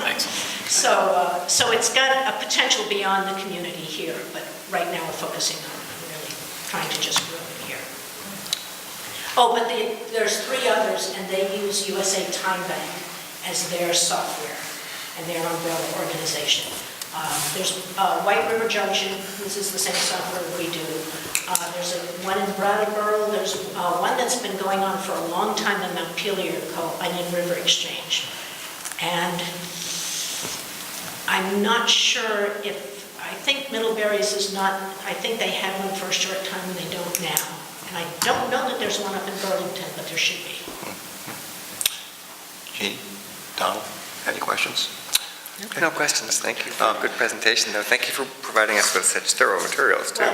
Thanks.
So it's got a potential beyond the community here, but right now we're focusing on really trying to just grow it here. Oh, but there's 3 others, and they use USA Time Bank as their software and their umbrella organization. There's White River Junction, this is the same software we do. There's one in Brattleboro, there's one that's been going on for a long time in Montpelier called Onion River Exchange. And I'm not sure if, I think Middlebury's is not, I think they had one for a short time and they don't now. And I don't know that there's one up in Burlington, but there should be.
Jean, Donald, any questions?
No questions, thank you. Good presentation, though. Thank you for providing us with such thorough materials, too.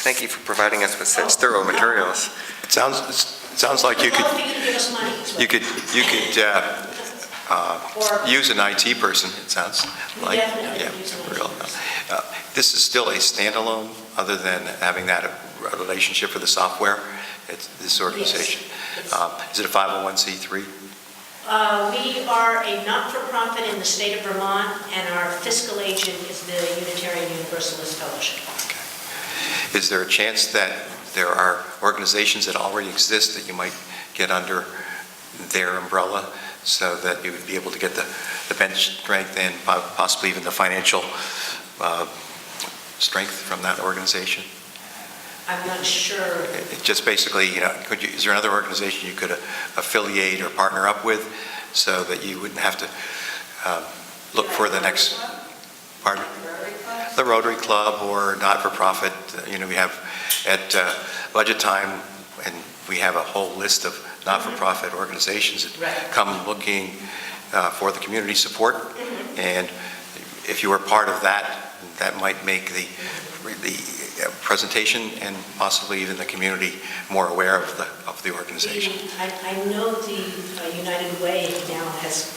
Thank you for providing us with such thorough materials.
It sounds like you could,
Well, if you can give us money, it's
you could use an IT person, it sounds like.
Definitely
Yeah,
use an
real.
IT
This is still a standalone, other than having that relationship for the software, it's this organization. Is it a 501c3?
We are a not-for-profit in the state of Vermont, and our fiscal agent is the Unitarian Universalist Fellowship.
Is there a chance that there are organizations that already exist that you might get under their umbrella so that you would be able to get the bench strength and possibly even the financial strength from that organization?
I'm not sure.
It just basically, is there another organization you could affiliate or partner up with so that you wouldn't have to look for the next, pardon? The Rotary Club or not-for-profit. We have at budget time, and we have a whole list of not-for-profit organizations that come looking for the community support. And if you were part of that, that might make the presentation and possibly even the community more aware of the organization.
I know the United Way now has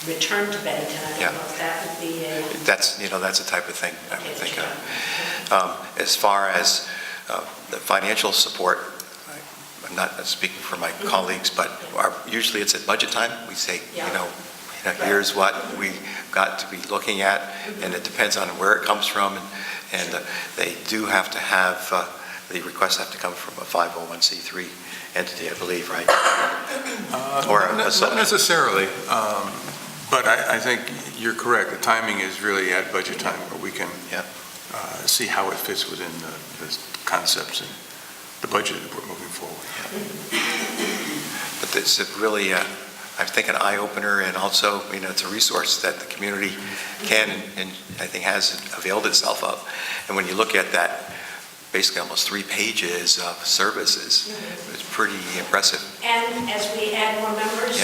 returned to Bennington. I don't know if that would be a...
That's a type of thing I would think of. As far as the financial support, I'm not speaking for my colleagues, but usually it's at budget time. We say, here's what we got to be looking at, and it depends on where it comes from, and they do have to have, the requests have to come from a 501c3 entity, I believe, right?
Not necessarily, but I think you're correct. The timing is really at budget time where we can see how it fits within the concepts and the budget that we're moving forward.
But it's really, I think, an eye-opener, and also, it's a resource that the community can and I think has availed itself of. And when you look at that, basically almost 3 pages of services, it's pretty impressive.
And as we add more members,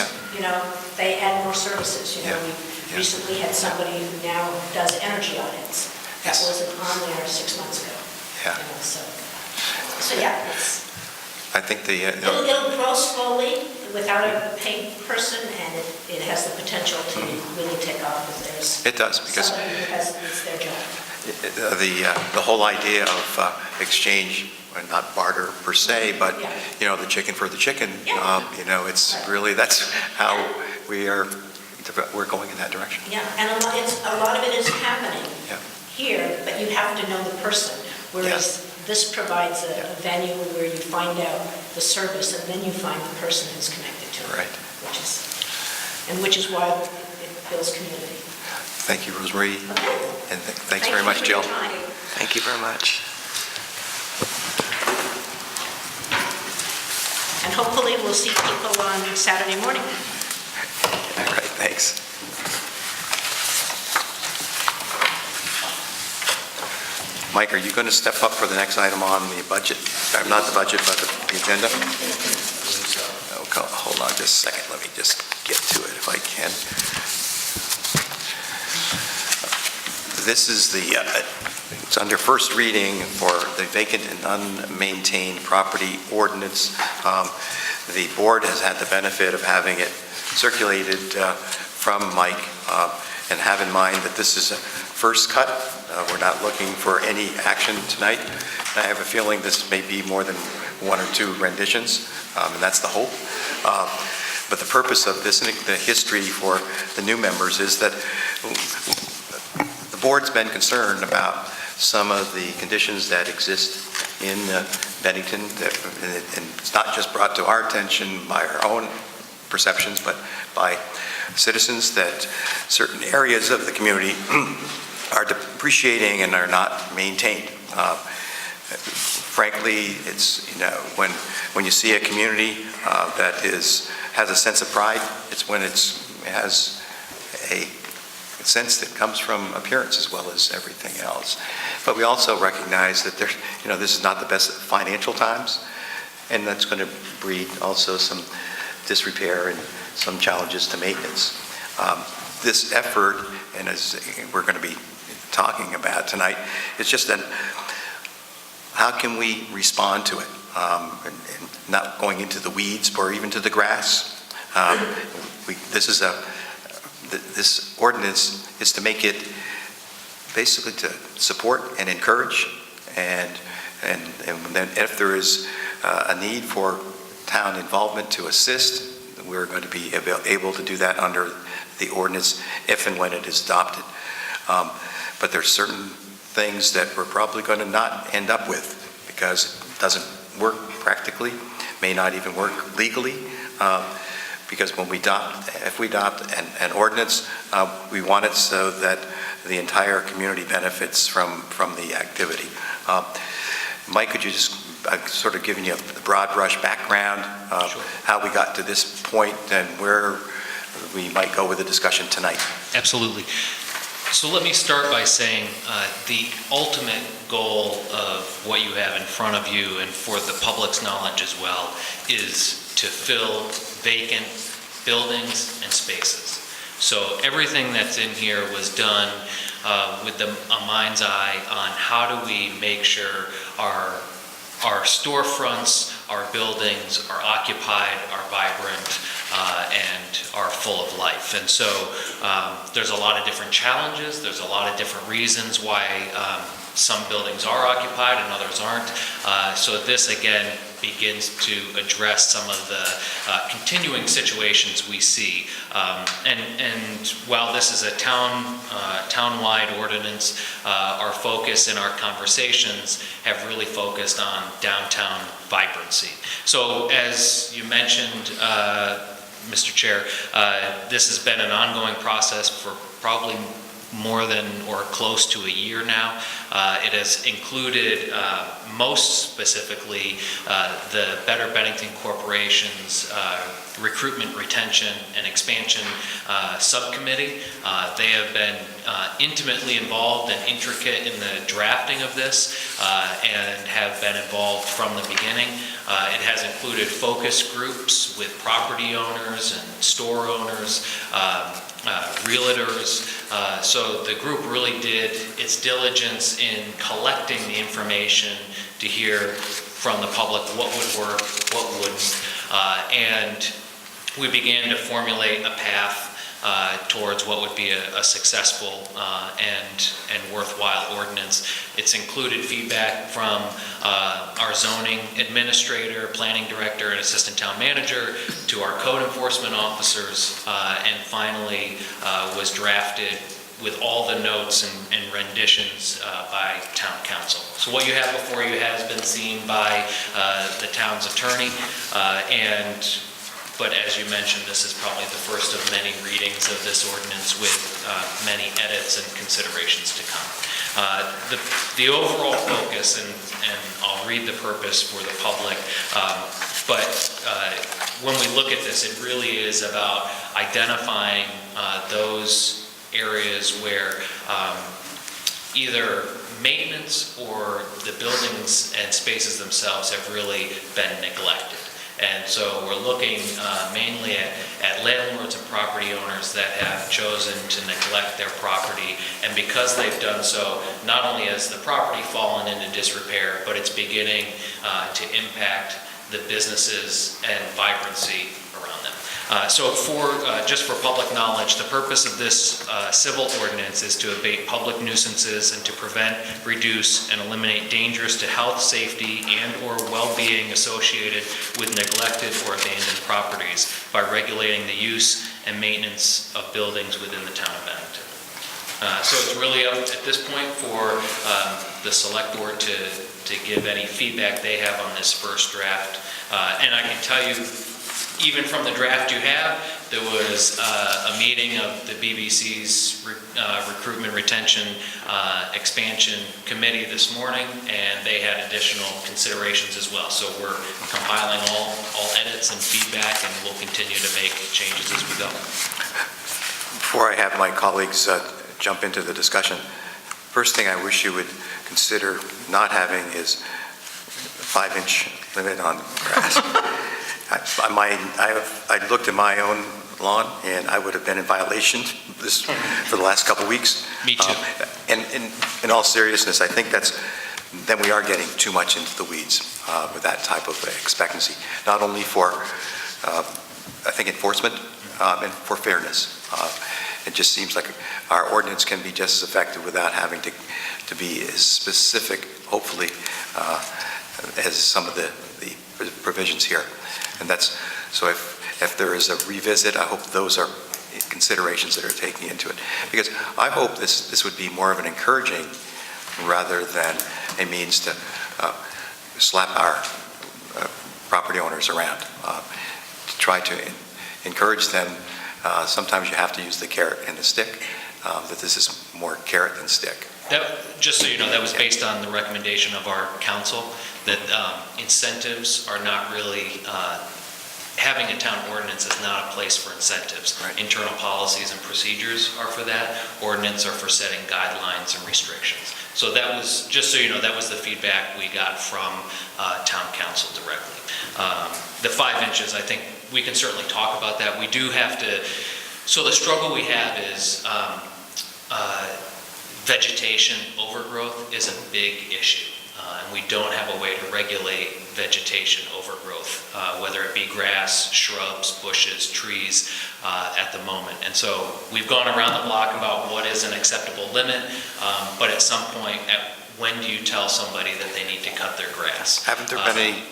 they add more services. We recently had somebody who now does energy audits. That wasn't on there 6 months ago. So it's...
I think
It'll grow slowly without a paid person, and it has the potential to really take off if there's...
It does, because...
somebody who it's their job.
The whole idea of exchange, not barter per se, but, the chicken for the chicken, it's really, that's how we're going in that direction.
Yeah, and a lot of it is happening here, but you have to know the person, whereas this provides a venue where you find out the service, and then you find the person who's connected to it.
Right.
Which is why it builds community.
Thank you, Rosemary.
Okay.
And thanks very much, Jill.
Thank you very much.
And hopefully we'll see people on Saturday morning.
All right, thanks. Mike, are you going to step up for the next item on the budget? Not the budget, but the agenda? Okay, hold on just a second. Let me just get to it if I can. This is it's under first reading for the vacant and unmaintained property ordinance. The board has had the benefit of having it circulated from Mike, and have in mind that this is a first cut. We're not looking for any action tonight. I have a feeling this may be more than 1 or 2 renditions, and that's the hope. But the purpose of this, and the history for the new members, is that the board's been concerned about some of the conditions that exist in Bennington, and it's not just brought to our attention by our own perceptions, but by citizens, that certain areas of the community are depreciating and are not maintained. Frankly, it's, when you see a community that has a sense of pride, it's when it has a sense that comes from appearance as well as everything else. But we also recognize that this is not the best financial times, and that's going to breed also some disrepair and some challenges to maintenance. This effort, and as we're going to be talking about tonight, is just that how can we respond to it? And not going into the weeds or even to the grass. This ordinance is to make it basically to support and encourage, and then if there is a need for town involvement to assist, we're going to be able to do that under the ordinance if and when it is adopted. But there's certain things that we're probably going to not end up with because it doesn't work practically, may not even work legally, because if we adopt an ordinance, we want it so that the entire community benefits from the activity. Mike, could you just sort of giving you the broad brush background of
Sure.
how we got to this point and where we might go with the discussion tonight?
Absolutely. So let me start by saying the ultimate goal of what you have in front of you, and for the public's knowledge as well, is to fill vacant buildings and spaces. So everything that's in here was done with a mind's eye on how do we make sure our storefronts, our buildings are occupied, are vibrant, and are full of life. And so there's a lot of different challenges, there's a lot of different reasons why some buildings are occupied and others aren't. So this again begins to address some of the continuing situations we see. And while this is a town-wide ordinance, our focus in our conversations have really focused on downtown vibrancy. So as you mentioned, Mr. Chair, this has been an ongoing process for probably more than or close to a year now. It has included most specifically the Better Bennington Corporation's Recruitment, Retention, and Expansion Subcommittee. They have been intimately involved and intricate in the drafting of this and have been involved from the beginning. It has included focus groups with property owners and store owners, realtors. So the group really did its diligence in collecting the information to hear from the public what would work, what wouldn't, and we began to formulate a path towards what would be a successful and worthwhile ordinance. It's included feedback from our zoning administrator, planning director, and assistant town manager to our code enforcement officers, and finally was drafted with all the notes and renditions by town council. So what you have before you has been seen by the town's attorney, but as you mentioned, this is probably the first of many readings of this ordinance with many edits and considerations to come. The overall focus, and I'll read the purpose for the public, but when we look at this, it really is about identifying those areas where either maintenance or the buildings and spaces themselves have really been neglected. And so we're looking mainly at landlords and property owners that have chosen to neglect their property. And because they've done so, not only has the property fallen into disrepair, but it's beginning to impact the businesses and vibrancy around them. So just for public knowledge, the purpose of this civil ordinance is to abate public nuisances and to prevent, reduce, and eliminate dangers to health, safety, and/or well-being associated with neglected or abandoned properties by regulating the use and maintenance of buildings within the town of Bennington. So it's really up at this point for the select board to give any feedback they have on this first draft. And I can tell you, even from the draft you have, There was a meeting of the BBC's Recruitment Retention Expansion Committee this morning, and they had additional considerations as well. So we're compiling all edits and feedback, and we'll continue to make changes as we go.
Before I have my colleagues jump into the discussion, first thing I wish you would consider not having is a 5-inch limit on grass. I looked at my own lawn, and I would have been in violation for the last couple of weeks.
Me too.
And in all seriousness, I think then we are getting too much into the weeds with that type of expectancy, not only for, I think, enforcement and for fairness. It just seems like our ordinance can be just as effective without having to be as specific, hopefully, as some of the provisions here. And so if there is a revisit, I hope those are considerations that are taking into it. Because I hope this would be more of an encouraging rather than a means to slap our property owners around. To try to encourage them, sometimes you have to use the carrot and the stick, that this is more carrot than stick.
Just so you know, that was based on the recommendation of our council, that incentives are not really, having a town ordinance is not a place for incentives.
Right.
Internal policies and procedures are for that. Ordinance are for setting guidelines and restrictions. So that was, just so you know, that was the feedback we got from town council directly. The 5 inches, I think we can certainly talk about that. We do have to, so the struggle we have is vegetation overgrowth is a big issue. And we don't have a way to regulate vegetation overgrowth, whether it be grass, shrubs, bushes, trees at the moment. And so we've gone around the block about what is an acceptable limit, but at some point, when do you tell somebody that they need to cut their grass?
Haven't there been any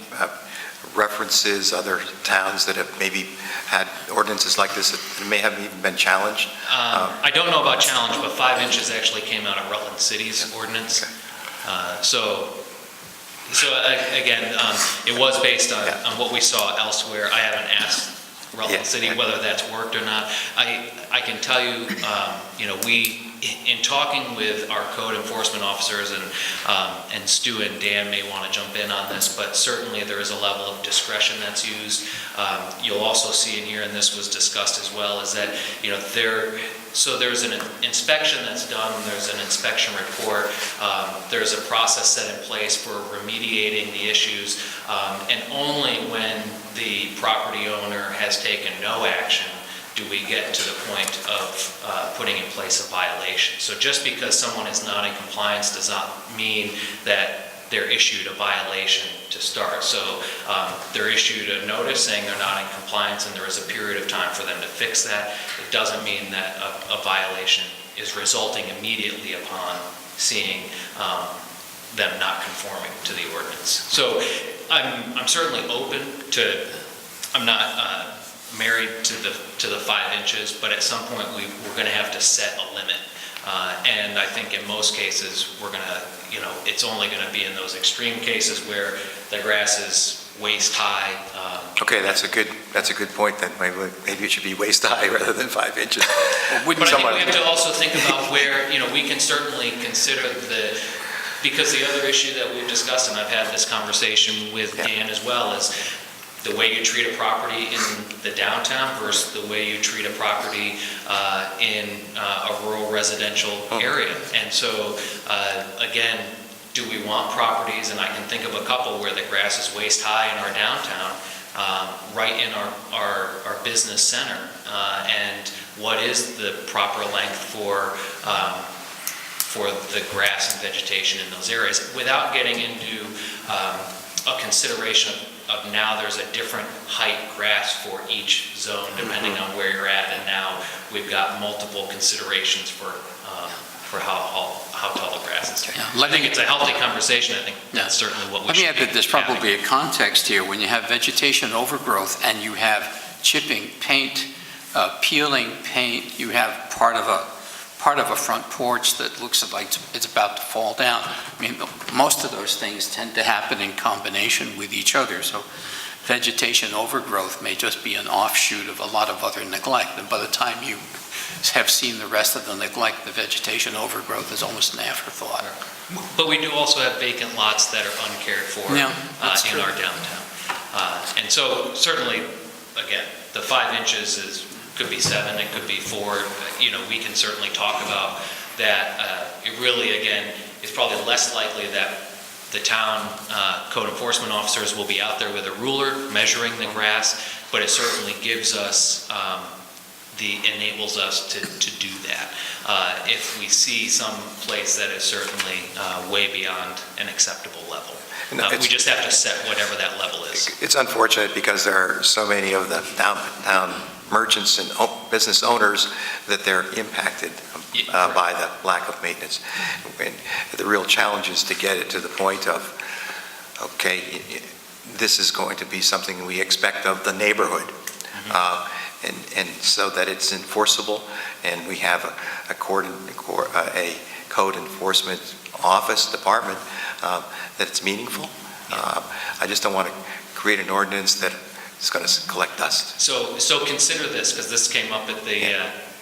references, other towns that have maybe had ordinances like this that may have even been challenged?
I don't know about challenge, but 5 inches actually came out of Rutland City's ordinance. Okay. So again, it was based on what we saw elsewhere. I haven't asked Rutland City whether that's worked or not. I can tell you, we, in talking with our code enforcement officers, and Stu and Dan may want to jump in on this, but certainly there is a level of discretion that's used. You'll also see in here, and this was discussed as well, is that, there's an inspection that's done, there's an inspection report, there's a process set in place for remediating the issues, and only when the property owner has taken no action do we get to the point of putting in place a violation. So just because someone is not in compliance does not mean that they're issued a violation to start. So they're issued a notice saying they're not in compliance, and there is a period of time for them to fix that. It doesn't mean that a violation is resulting immediately upon seeing them not conforming to the ordinance. So I'm certainly open to, I'm not married to the 5 inches, but at some point we're going to have to set a limit. And I think in most cases we're going to, it's only going to be in those extreme cases where the grass is waist high.
Okay, that's a good point. Then maybe it should be waist high rather than 5 inches.
But I think we have to also think about where, we can certainly consider because the other issue that we've discussed, and I've had this conversation with Dan as well, is the way you treat a property in the downtown versus the way you treat a property in a rural residential area. And so, again, do we want properties, and I can think of a couple where the grass is waist high in our downtown, right in our business center, and what is the proper length for the grass and vegetation in those areas, without getting into a consideration of now there's a different height grass for each zone depending on where you're at, and now we've got multiple considerations for how tall the grass is.
Yeah,
I think it's a healthy conversation. I think that's certainly what we should be
Let me add that there's probably a context here. When you have vegetation overgrowth and you have chipping paint, peeling paint, you have part of a front porch that looks like it's about to fall down. I mean, most of those things tend to happen in combination with each other. So vegetation overgrowth may just be an offshoot of a lot of other neglect, and by the time you have seen the rest of the neglect, the vegetation overgrowth is almost an afterthought.
But we do also have vacant lots that are uncared for
Yeah, that's
in
true.
our downtown. And so certainly, again, the 5 inches could be 7, it could be 4. You know, we can certainly talk about that. It really, again, is probably less likely that the town code enforcement officers will be out there with a ruler measuring the grass, but it certainly gives us, enables us to do that. If we see some place that is certainly way beyond an acceptable level. We just have to set whatever that level is.
It's unfortunate because there are so many of the downtown merchants and business owners that they're impacted by the lack of maintenance. And the real challenge is to get it to the point of, okay, this is going to be something we expect of the neighborhood. And so that it's enforceable, and we have a code enforcement office, department, that it's meaningful. I just don't want to create an ordinance that is going to collect dust.
So consider this, because this came up at the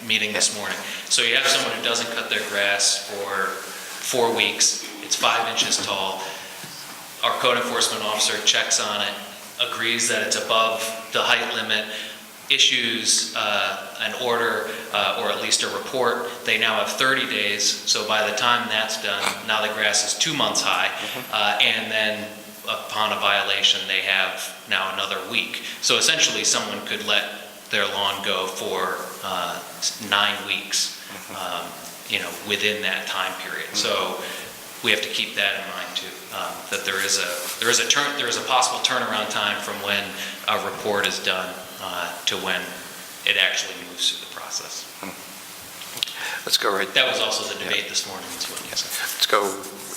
meeting this morning. So you have someone who doesn't cut their grass for 4 weeks, it's 5 inches tall. Our code enforcement officer checks on it, agrees that it's above the height limit, issues an order or at least a report. They now have 30 days, so by the time that's done, now the grass is 2 months high, and then upon a violation, they have now another week. So essentially, someone could let their lawn go for 9 weeks, within that time period. So we have to keep that in mind too, that there is a possible turnaround time from when a report is done to when it actually moves through the process.
Let's go right.
That was also the debate this morning as well.
Yes. Let's go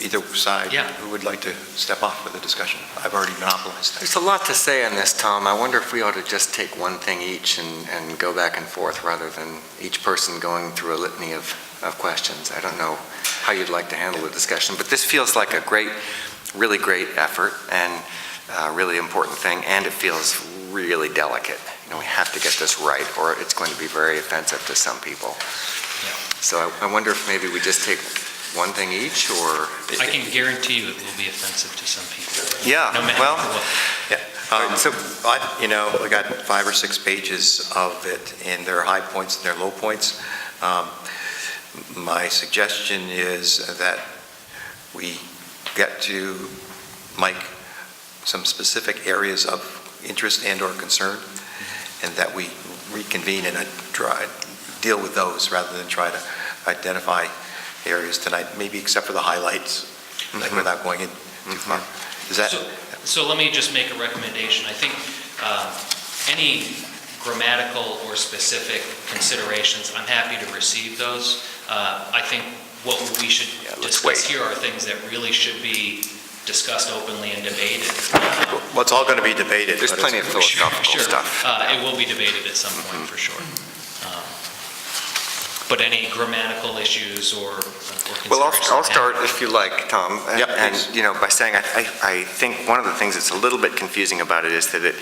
either side.
Yeah.
Who would like to step off with the discussion? I've already monopolized that.
There's a lot to say on this, Tom. I wonder if we ought to just take one thing each and go back and forth rather than each person going through a litany of questions. I don't know how you'd like to handle the discussion, but this feels like a really great effort and a really important thing, and it feels really delicate. We have to get this right, or it's going to be very offensive to some people.
Yeah.
So I wonder if maybe we just take one thing each, or...
I can guarantee you it will be offensive to some people.
Yeah,
No matter
well,
what.
we got 5 or 6 pages of it, and there are high points and there are low points. My suggestion is that we get to, Mike, some specific areas of interest and or concern, and that we reconvene and deal with those rather than try to identify areas tonight, maybe except for the highlights, like without going in too far. Is that?
So let me just make a recommendation. I think any grammatical or specific considerations, I'm happy to receive those. I think what we should discuss here are things that really should be discussed openly and debated.
Well, it's all going to be debated.
There's plenty of philosophical stuff.
It will be debated at some point, for sure. But any grammatical issues or considerations?
Well, I'll start, if you like, Tom.
Yep,
And,
please.
by saying, I think one of the things that's a little bit confusing about it is that it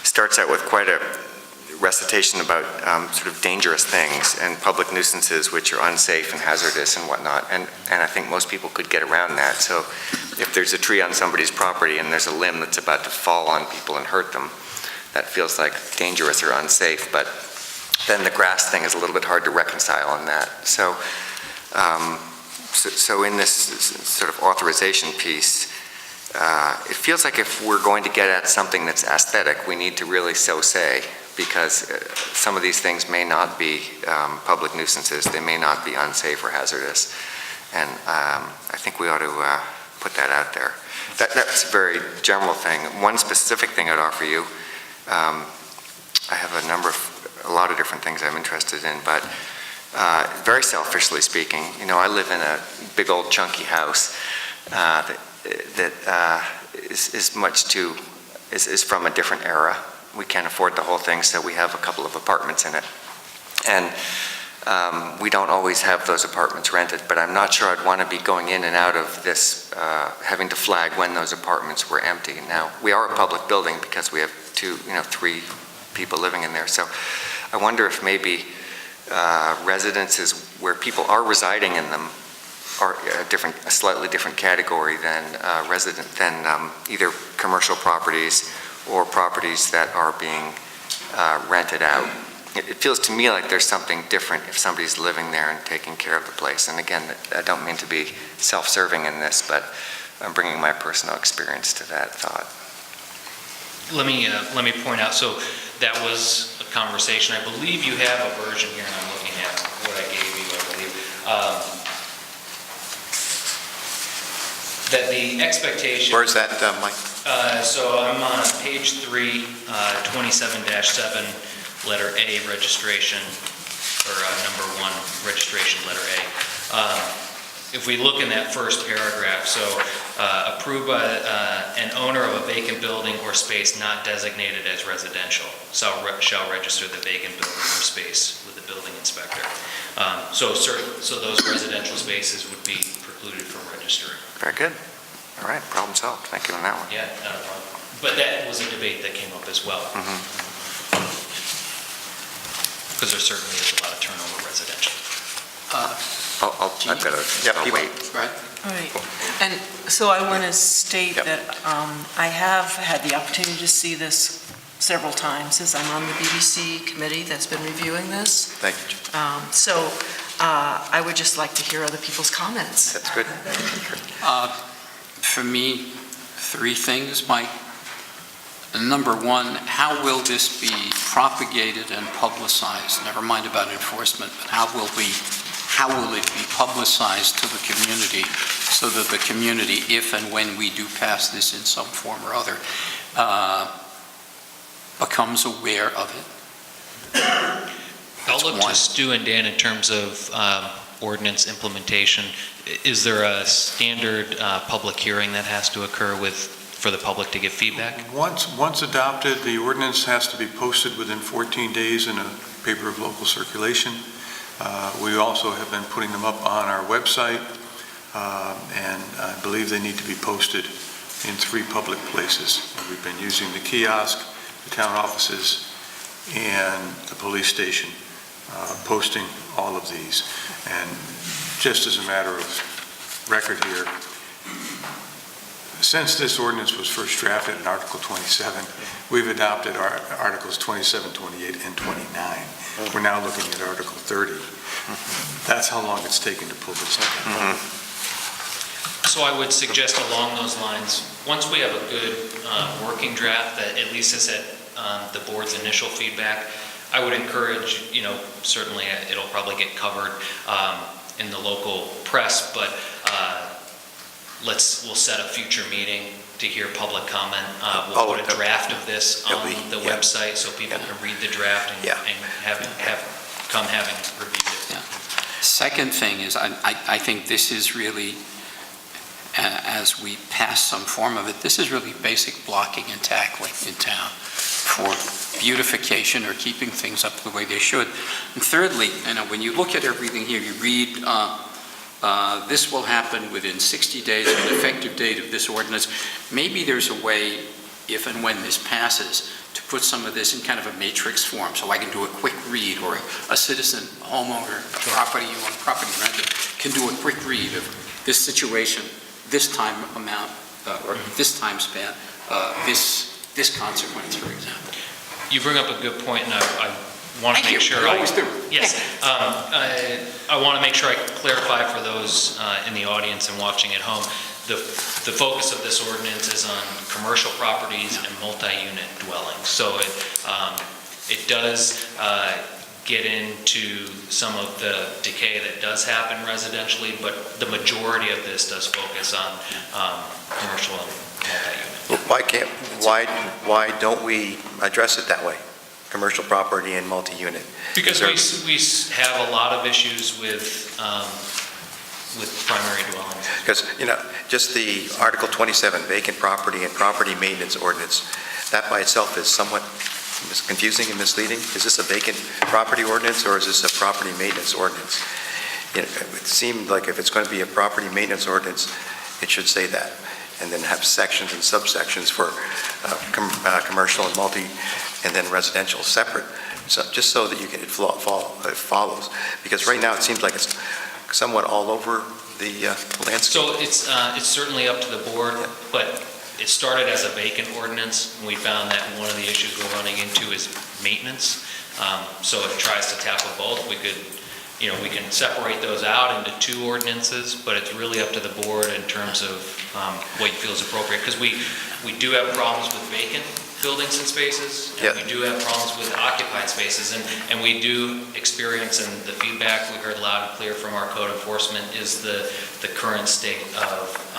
starts out with quite a recitation about sort of dangerous things and public nuisances which are unsafe and hazardous and whatnot. And I think most people could get around that. So if there's a tree on somebody's property and there's a limb that's about to fall on people and hurt them, that feels like dangerous or unsafe. But then the grass thing is a little bit hard to reconcile on that. So, so in this sort of authorization piece, it feels like if we're going to get at something that's aesthetic, we need to really so say, because some of these things may not be public nuisances, they may not be unsafe or hazardous. And I think we ought to put that out there. That's a very general thing. One specific thing I'd offer you, I have a lot of different things I'm interested in, but very selfishly speaking, I live in a big old chunky house that is from a different era. We can't afford the whole thing, so we have a couple of apartments in it. And we don't always have those apartments rented, but I'm not sure I'd want to be going in and out of this, having to flag when those apartments were empty. Now, we are a public building because we have 3 people living in there. So I wonder if maybe residences where people are residing in them are a slightly different category than either commercial properties or properties that are being rented out. It feels to me like there's something different if somebody's living there and taking care of the place. And again, I don't mean to be self-serving in this, but I'm bringing my personal experience to that thought.
Let me point out, so that was a conversation. I believe you have a version here, and I'm looking at what I gave you, I believe. That the expectation...
Where's that, Mike?
So I'm on page 3, 27-7, letter A, registration, or number 1, registration, letter A. If we look in that first paragraph, so approved by an owner of a vacant building or space not designated as residential shall register the vacant building or space with the building inspector. So those residential spaces would be precluded from registering.
Very good. All right, problem solved. Thank you on that one.
Yeah, not a problem. But that was a debate that came up as well. Because there certainly is a lot of turnover residential.
I've got to wait.
Right. And so I want to state that I have had the opportunity to see this several times as I'm on the BBC committee that's been reviewing this.
Thank you.
So I would just like to hear other people's comments.
That's good.
For me, 3 things, Mike. Number 1, how will this be propagated and publicized? Never mind about enforcement, but how will it be publicized to the community so that the community, if and when we do pass this in some form or other, becomes aware of it?
I'll look to Stu and Dan in terms of ordinance implementation. Is there a standard public hearing that has to occur for the public to give feedback?
Once adopted, the ordinance has to be posted within 14 days in a paper of local circulation. We also have been putting them up on our website, and I believe they need to be posted in 3 public places. And we've been using the kiosk, the town offices, and the police station, posting all of these. And just as a matter of record here, since this ordinance was first drafted in Article 27, we've adopted our Articles 27, 28, and 29. We're now looking at Article 30. That's how long it's taken to pull this together.
So I would suggest along those lines, once we have a good working draft that at least has had the board's initial feedback, I would encourage, certainly it'll probably get covered in the local press, but we'll set a future meeting to hear public comment. We'll put a draft of this on the website so people can read the draft and having reviewed it.
Yeah. Second thing is, I think this is really, as we pass some form of it, this is really basic blocking and tackling in town for beautification or keeping things up the way they should. And thirdly, when you look at everything here, you read, this will happen within 60 days of an effective date of this ordinance. Maybe there's a way, if and when this passes, to put some of this in kind of a matrix form, so I can do a quick read, or a citizen, homeowner, property renter, can do a quick read of this situation, this time amount, or this time span, this consequence, for example.
You bring up a good point, and I want to make sure
always do.
Yes. I want to make sure I clarify for those in the audience and watching at home, the focus of this ordinance is on commercial properties and multi-unit dwellings. So it does get into some of the decay that does happen residentially, but the majority of this does focus on commercial and multi-unit.
Why don't we address it that way? Commercial property and multi-unit?
Because we have a lot of issues with primary dwellings.
Because, just the Article 27, vacant property and property maintenance ordinance, that by itself is somewhat confusing and misleading. Is this a vacant property ordinance, or is this a property maintenance ordinance? It seemed like if it's going to be a property maintenance ordinance, it should say that. and then have sections and subsections for commercial and multi, and then residential separate, so, just so that you can, it follows. Because right now, it seems like it's somewhat all over the landscape.
So it's certainly up to the board, but it started as a vacant ordinance, and we found that one of the issues we're running into is maintenance. So it tries to tackle both. We could, we can separate those out into two ordinances, but it's really up to the board in terms of what you feel is appropriate. Because we do have problems with vacant buildings and spaces, and we do have problems with occupied spaces, and we do experience, and the feedback we heard loud and clear from our code enforcement is the current state of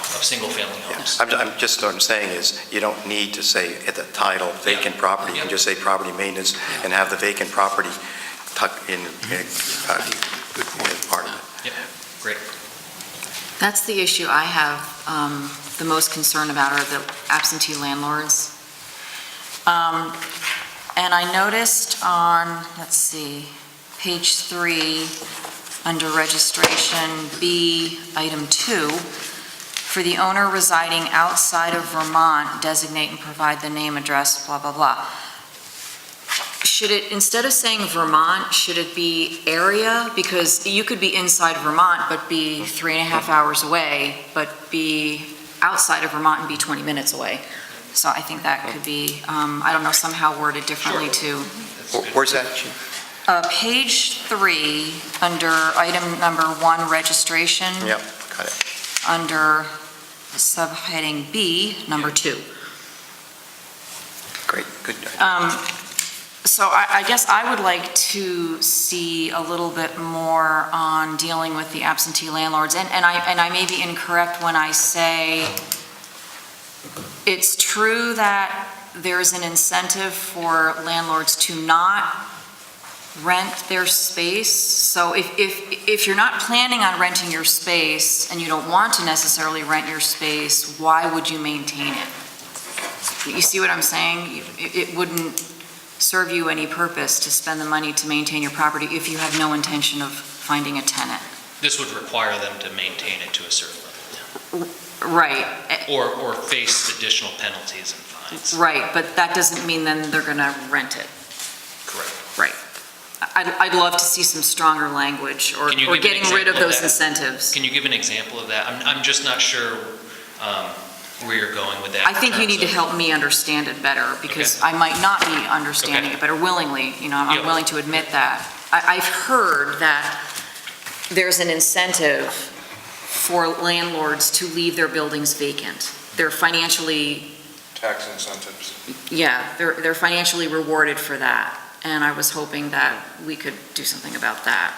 single-family homes.
I'm just, what I'm saying is, you don't need to say at the title, vacant property, you can just say property maintenance, and have the vacant property tucked in, part of it.
Yep, great.
That's the issue I have the most concern about are the absentee landlords. And I noticed on, let's see, page 3, under registration B, item 2, for the owner residing outside of Vermont, designate and provide the name, address, blah, blah, blah. Should it, instead of saying Vermont, should it be area? Because you could be inside Vermont, but be 3.5 hours away, but be outside of Vermont and be 20 minutes away. So I think that could be, I don't know, somehow worded differently too.
Where's that?
Page 3, under item number 1, registration.
Yep, got it.
Under subheading B, number 2.
Great, good.
So I guess I would like to see a little bit more on dealing with the absentee landlords. And I may be incorrect when I say it's true that there's an incentive for landlords to not rent their space. So if you're not planning on renting your space and you don't want to necessarily rent your space, why would you maintain it? You see what I'm saying? It wouldn't serve you any purpose to spend the money to maintain your property if you have no intention of finding a tenant.
This would require them to maintain it to a certain level.
Right.
Or face additional penalties and fines.
Right, but that doesn't mean then they're going to rent it.
Correct.
Right. I'd love to see some stronger language or
Can you give an
getting rid of
example of
those
that?
incentives.
Can you give an example of that? I'm just not sure where you're going with that.
I think you
in
need to
terms
help me understand it better because I might not be understanding it better willingly. I'm willing to admit that. I've heard that there's an incentive for landlords to leave their buildings vacant. They're financially,
Tax incentives.
they're financially rewarded for that. And I was hoping that we could do something about that.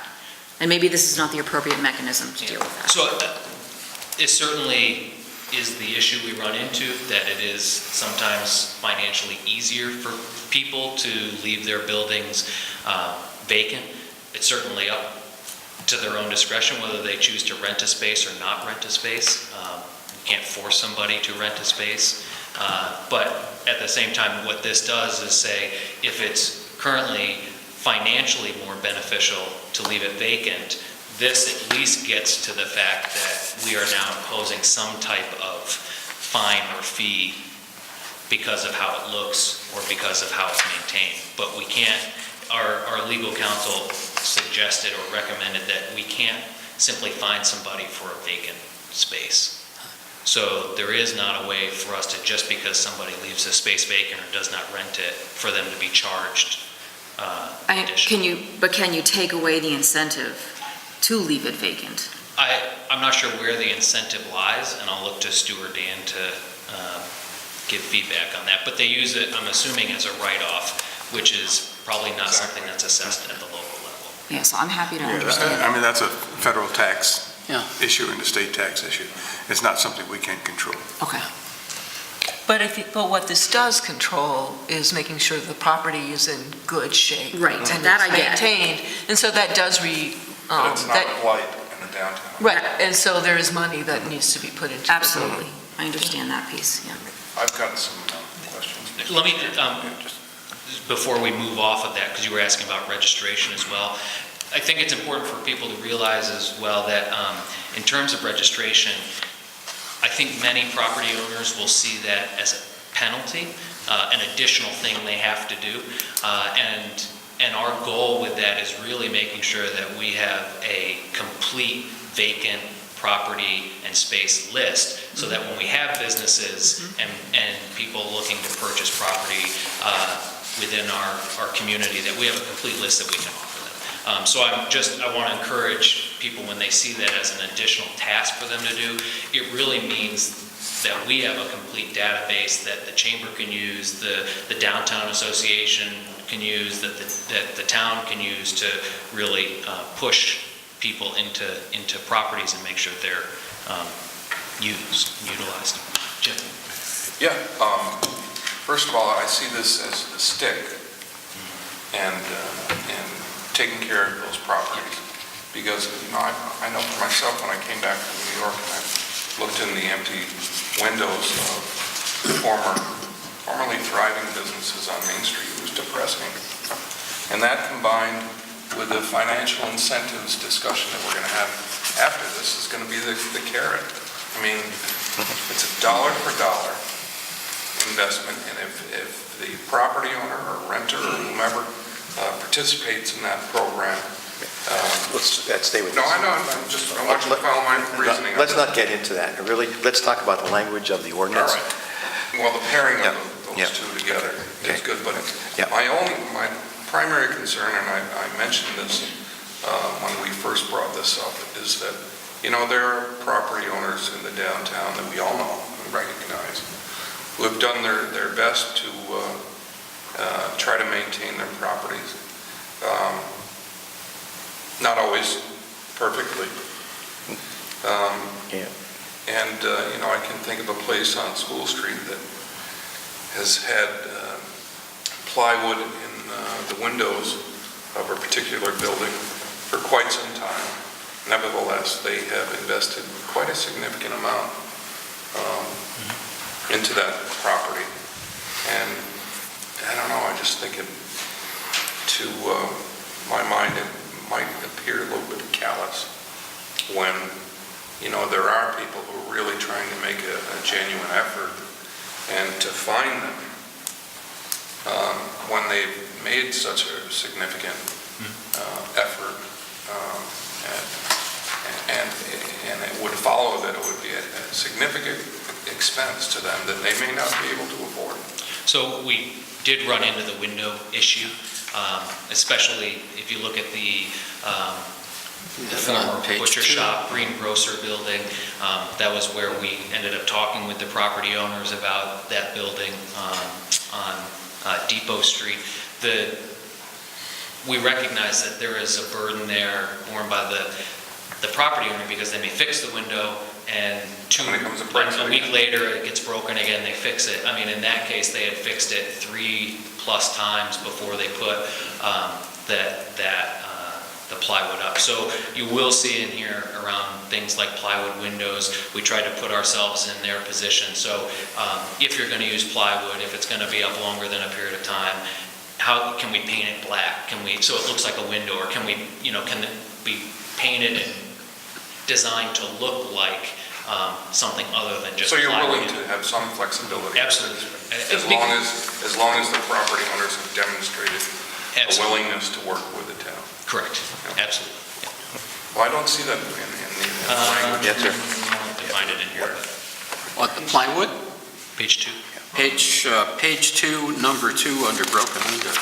And maybe this is not the appropriate mechanism to deal with that.
So it certainly is the issue we run into, that it is sometimes financially easier for people to leave their buildings vacant. It's certainly up to their own discretion whether they choose to rent a space or not rent a space. You can't force somebody to rent a space. But at the same time, what this does is say, if it's currently financially more beneficial to leave it vacant, this at least gets to the fact that we are now imposing some type of fine or fee because of how it looks or because of how it's maintained. But we can't, our legal counsel suggested or recommended that we can't simply fine somebody for a vacant space. So there is not a way for us to, just because somebody leaves a space vacant or does not rent it, for them to be charged additionally.
Can you take away the incentive to leave it vacant?
I'm not sure where the incentive lies, and I'll look to Stuart Dan to give feedback on that. But they use it, I'm assuming, as a write-off, which is probably not something that's assessed at the local level.
Yeah, so I'm happy to understand.
I mean, that's a federal tax
Yeah.
issue and a state tax issue. It's not something we can control.
Okay.
But what this does control is making sure the property is in good shape.
Right,
And
that
it's
I get.
maintained. And so that does
But it's not
that-
a blight in the downtown.
right, and so there is money that needs to be put into it.
Absolutely. I understand that piece, yeah.
I've got some questions.
Let me, before we move off of that, because you were asking about registration as well, I think it's important for people to realize as well that in terms of registration, I think many property owners will see that as a penalty, an additional thing they have to do. And our goal with that is really making sure that we have a complete vacant property and space list, so that when we have businesses and people looking to purchase property within our community, that we have a complete list that we can offer them. So I want to encourage people, when they see that as an additional task for them to do, it really means that we have a complete database that the chamber can use, the downtown association can use, that the town can use to really push people into properties and make sure they're utilized. Jim?
Yeah, first of all, I see this as a stick and taking care of those properties. Because, I know for myself, when I came back from New York and I looked in the empty windows of formerly thriving businesses on Main Street, it was depressing. And that combined with the financial incentives discussion that we're going to have after this is going to be the carrot. I mean, it's a dollar for dollar investment, and if the property owner or renter or whomever participates in that program.
Let's stay with
No,
this.
I know, I want you to follow my reasoning.
Let's not get into that. Really, let's talk about the language of the
All
ordinance.
right. Well, the pairing of those two together is good, but my primary concern, and I mentioned this when we first brought this up, is that, there are property owners in the downtown that we all know and recognize who have done their best to try to maintain their properties. Not always perfectly. And, I can think of a place on School Street that has had plywood in the windows of a particular building for quite some time. Nevertheless, they have invested quite a significant amount into that property. And I don't know, I just think to my mind, it might appear a little bit callous when, there are people who are really trying to make a genuine effort, and to find them when they've made such a significant effort, and it would follow that it would be a significant expense to them that they may not be able to afford.
So we did run into the window issue, especially if you look at the former butcher shop, greengrocer building. That was where we ended up talking with the property owners about that building on Depot Street. We recognize that there is a burden there borne by the property owner, because they may fix the window and a week later it gets broken again, they fix it. I mean, in that case, they had fixed it 3+ times before they put the plywood up. So you will see in here around things like plywood windows, we try to put ourselves in their position. So if you're going to use plywood, if it's going to be up longer than a period of time, how can we paint it black? So it looks like a window, or can it be painted and designed to look like something other than just
So you're
plywood?
willing to have some flexibility?
Absolutely.
As long as the property owners have demonstrated a willingness to work with the town.
Correct. Absolutely.
Well, I don't see that in the language.
Yes, sir.
Find it in here.
What, the plywood?
Page 2.
Page 2, number 2, under broken windows.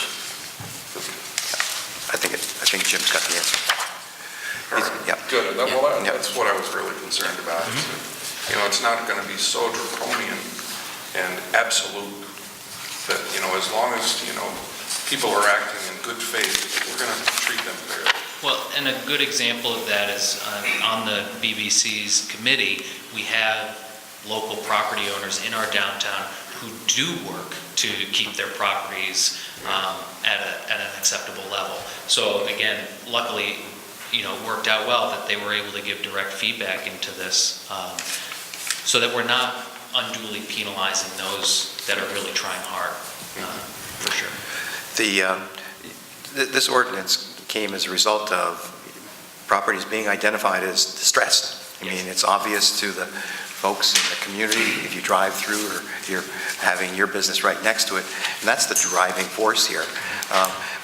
I think Jim's got the answer.
All right.
Yeah.
Good. Well, that's what I was really concerned about. It's not going to be so draconian and absolute that, as long as, people are acting in good faith, we're going to treat them fairly.
Well, and a good example of that is on the BBC's committee, we have local property owners in our downtown who do work to keep their properties at an acceptable level. So again, luckily, it worked out well that they were able to give direct feedback into this, so that we're not unduly penalizing those that are really trying hard, for sure.
This ordinance came as a result of properties being identified as distressed. I mean, it's obvious to the folks in the community, if you drive through, or you're having your business right next to it, and that's the driving force here.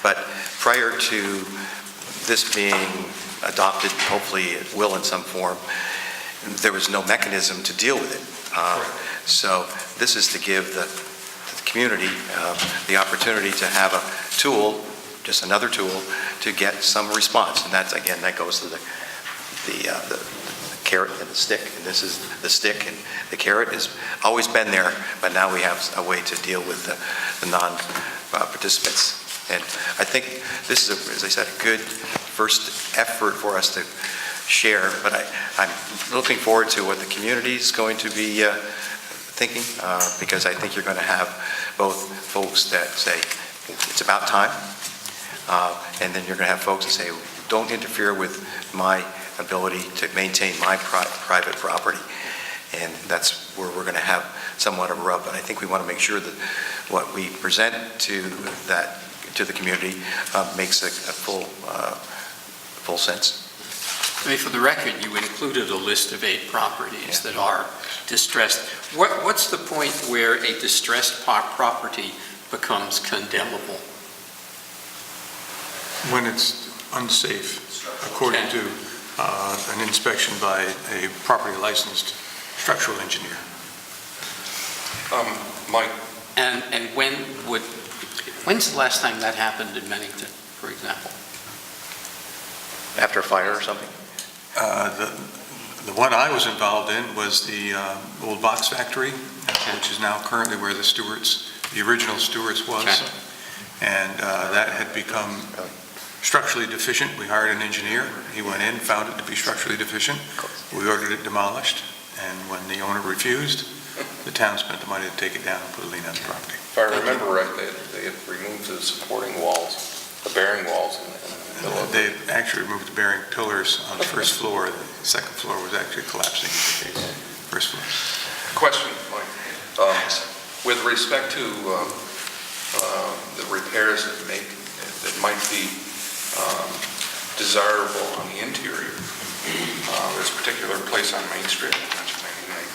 But prior to this being adopted, hopefully it will in some form, there was no mechanism to deal with it. So this is to give the community the opportunity to have a tool, just another tool, to get some response. And that's, again, that goes to the carrot and the stick. And this is the stick, and the carrot has always been there, but now we have a way to deal with the non-participants. And I think this is, as I said, a good first effort for us to share, but I'm looking forward to what the community is going to be thinking, because I think you're going to have both folks that say, it's about time, and then you're going to have folks that say, don't interfere with my ability to maintain my private property. And that's where we're going to have somewhat of a rub. But I think we want to make sure that what we present to the community makes a full sense.
I mean, for the record, you included a list of 8 properties that are distressed. What's the point where a distressed property becomes condemnable?
When it's unsafe, according to an inspection by a properly licensed structural engineer.
Mike?
And when's the last time that happened in Bennington, for example?
After a fire or something?
The one I was involved in was the old box factory, which is now currently where the original Stewart's was.
Okay.
And that had become structurally deficient. We hired an engineer. He went in, found it to be structurally deficient. We ordered it demolished. And when the owner refused, the town spent the money to take it down and put a lien on the property.
If I remember right, they had removed the supporting walls, the bearing walls.
They actually removed the bearing pillars on the first floor. The second floor was actually collapsing. First floor.
Question, Mike. With respect to the repairs that might be desirable on the interior, there's a particular place on Main Street, I mentioned many names,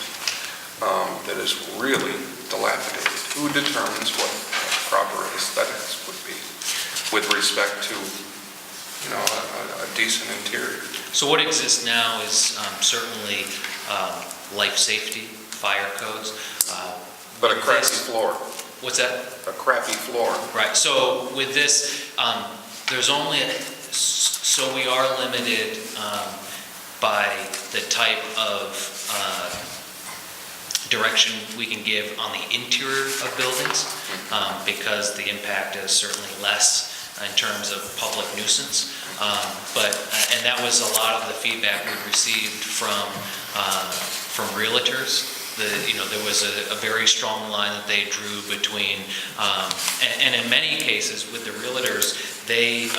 that is really dilapidated. Who determines what proper aesthetics would be with respect to a decent interior?
So what exists now is certainly life safety, fire codes.
But a crappy floor.
What's that?
A crappy floor.
Right, so with this, there's only, so we are limited by the type of direction we can give on the interior of buildings, because the impact is certainly less in terms of public nuisance. And that was a lot of the feedback we received from realtors. There was a very strong line that they drew between, and in many cases with the realtors, they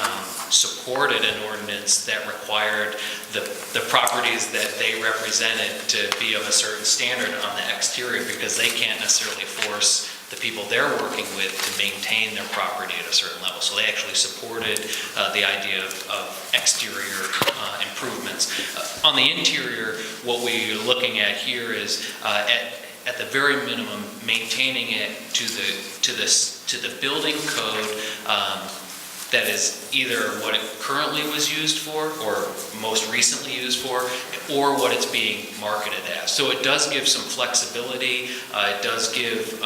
supported an ordinance that required the properties that they represented to be of a certain standard on the exterior, because they can't necessarily force the people they're working with to maintain their property at a certain level. So they actually supported the idea of exterior improvements. On the interior, what we're looking at here is at the very minimum, maintaining it to the building code that is either what it currently was used for or most recently used for, or what it's being marketed as. So it does give some flexibility. It does give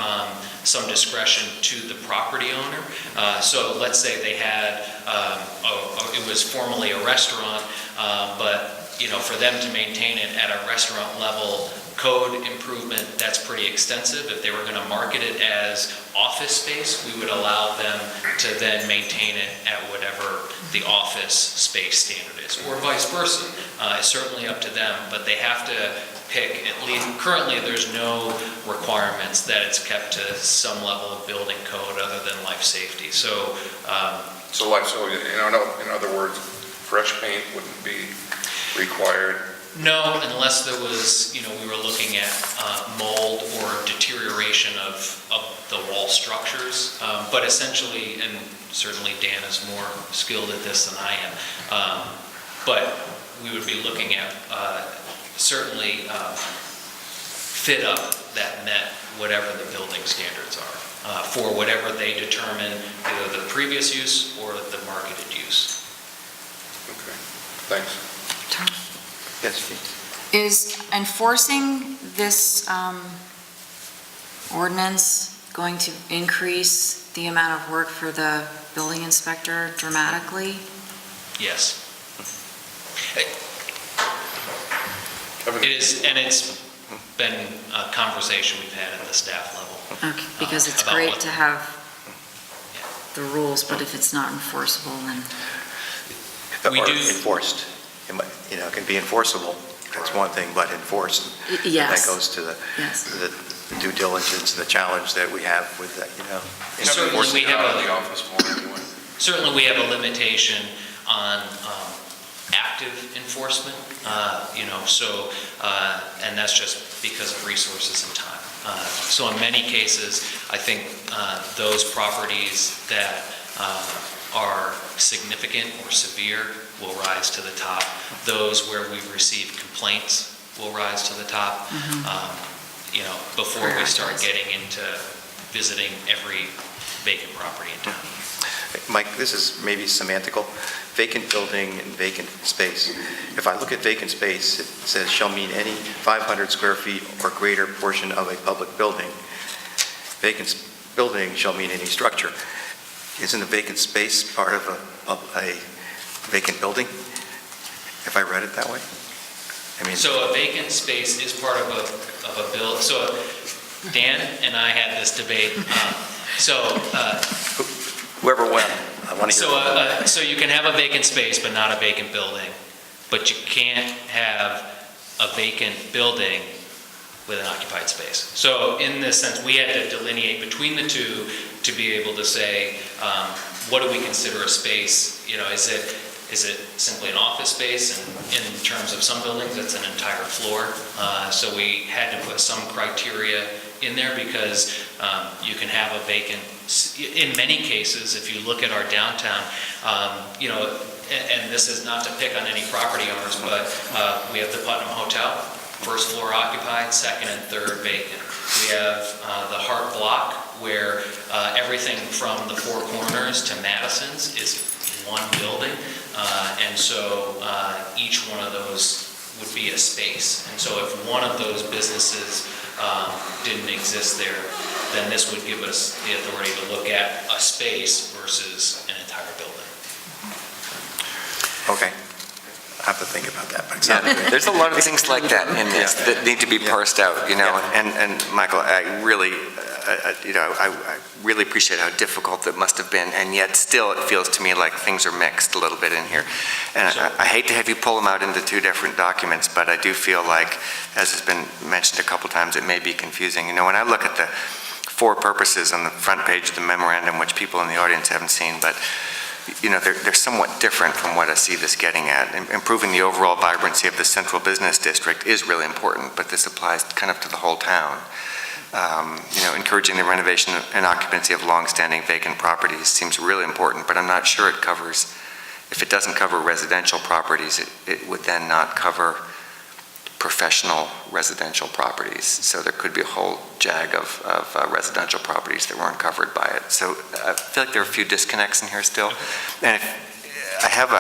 some discretion to the property owner. So let's say they had, it was formerly a restaurant, but for them to maintain it at a restaurant level code improvement, that's pretty extensive. If they were going to market it as office space, we would allow them to then maintain it at whatever the office space standard is, or vice versa. It's certainly up to them, but they have to pick, at least currently there's no requirements that it's kept to some level of building code other than life safety. So
in other words, fresh paint wouldn't be required.
No, unless there was, we were looking at mold or deterioration of the wall structures. But essentially, and certainly Dan is more skilled at this than I am, but we would be looking at certainly fit up that met whatever the building standards are, for whatever they determine, either the previous use or the marketed use.
Okay, thanks.
Yes, Keith.
Is enforcing this ordinance going to increase the amount of work for the building inspector dramatically?
Yes. It is, and it's been a conversation we've had at the staff level.
Okay, because it's
About
great
what-
to have the rules, but if it's not enforceable, then...
We
Or
do-
enforced. It can be enforceable, that's one thing, but enforced,
Yes.
that goes to the
Yes.
due diligence, the challenge that we have with that, in
Certainly
enforcing
we have
Out of
a-
the office more anyway.
Certainly, we have a limitation on active enforcement, and that's just because of resources and time. So in many cases, I think those properties that are significant or severe will rise to the top. Those where we've received complaints will rise to the top, before we start getting into visiting every vacant property in town.
Mike, this is maybe semantical, vacant building and vacant space. If I look at vacant space, it says shall mean any 500 square feet or greater portion of a public building. Vacant building shall mean any structure. Isn't a vacant space part of a vacant building? If I read it that way?
So a vacant space is part of a build, so Dan and I had this debate,
Whoever won, I want to hear.
So you can have a vacant space, but not a vacant building, but you can't have a vacant building with an occupied space. So in this sense, we had to delineate between the two to be able to say, what do we consider a space? Is it simply an office space? And in terms of some buildings, it's an entire floor. So we had to put some criteria in there because you can have a vacant, in many cases, if you look at our downtown, and this is not to pick on any property owners, but we have the Putnam Hotel, first floor occupied, second and third vacant. We have the Hart Block, where everything from the Four Corners to Madison's is one building, and so each one of those would be a space. And so if one of those businesses didn't exist there, then this would give us the authority to look at a space versus an entire building.
Okay. I have to think about that, but it sounded good.
There's a lot of things like that in this that need to be parsed out, and Michael, I really appreciate how difficult it must have been, and yet still it feels to me like things are mixed a little bit in here. And I hate to have you pull them out into two different documents, but I do feel like, as has been mentioned a couple times, it may be confusing. When I look at the four purposes on the front page of the memorandum, which people in the audience haven't seen, but they're somewhat different from what I see this getting at. Improving the overall vibrancy of the central business district is really important, but this applies kind of to the whole town. Encouraging the renovation and occupancy of long-standing vacant properties seems really important, but I'm not sure it covers, if it doesn't cover residential properties, it would then not cover professional residential properties. So there could be a whole jag of residential properties that weren't covered by it. So I feel like there are a few disconnects in here still. And I have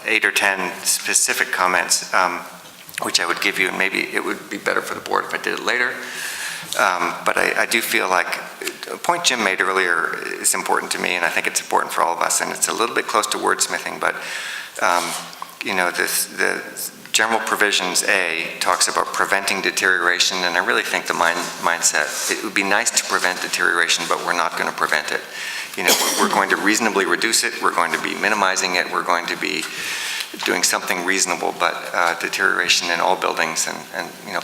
8 or 10 specific comments, which I would give you, and maybe it would be better for the board if I did it later. But I do feel like a point Jim made earlier is important to me, and I think it's important for all of us, and it's a little bit close to wordsmithing, but the general provisions A talks about preventing deterioration, and I really think the mindset, it would be nice to prevent deterioration, but we're not going to prevent it. We're going to reasonably reduce it, we're going to be minimizing it, we're going to be doing something reasonable, but deterioration in all buildings and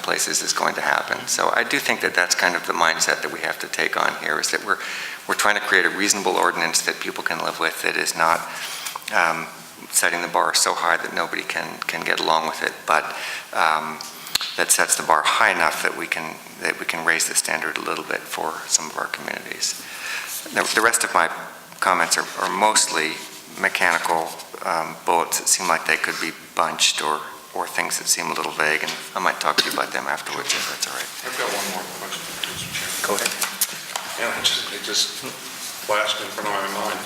places is going to happen. So I do think that that's kind of the mindset that we have to take on here, is that we're trying to create a reasonable ordinance that people can live with, that is not setting the bar so high that nobody can get along with it, but that sets the bar high enough that we can raise the standard a little bit for some of our communities. The rest of my comments are mostly mechanical bullets that seem like they could be bunched or or things that seem a little vague, and I might talk to you about them afterwards, if that's all right.
I've got one more question, Mr. Chairman.
Go ahead.
Yeah, it just flashed in front of my mind.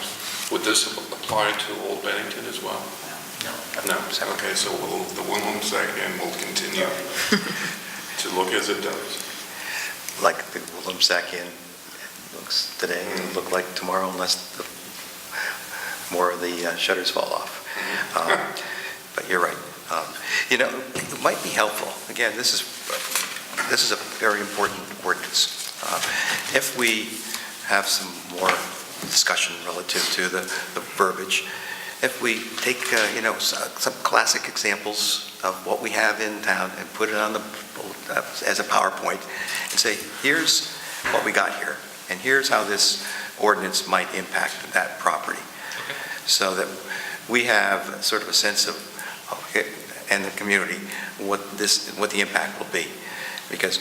Would this apply to Old Bennington as well? No. Okay, so the Willemsack Inn will continue to look as it does.
Like the Willemsack Inn looks today, and look like tomorrow unless more of the shutters fall off. But you're right. You know, it might be helpful, again, this is a very important ordinance. If we have some more discussion relative to the verbiage, if we take, some classic examples of what we have in town and put it on as a PowerPoint and say, here's what we got here, and here's how this ordinance might impact that property. So that we have sort of a sense of it and the community, what the impact will be. Because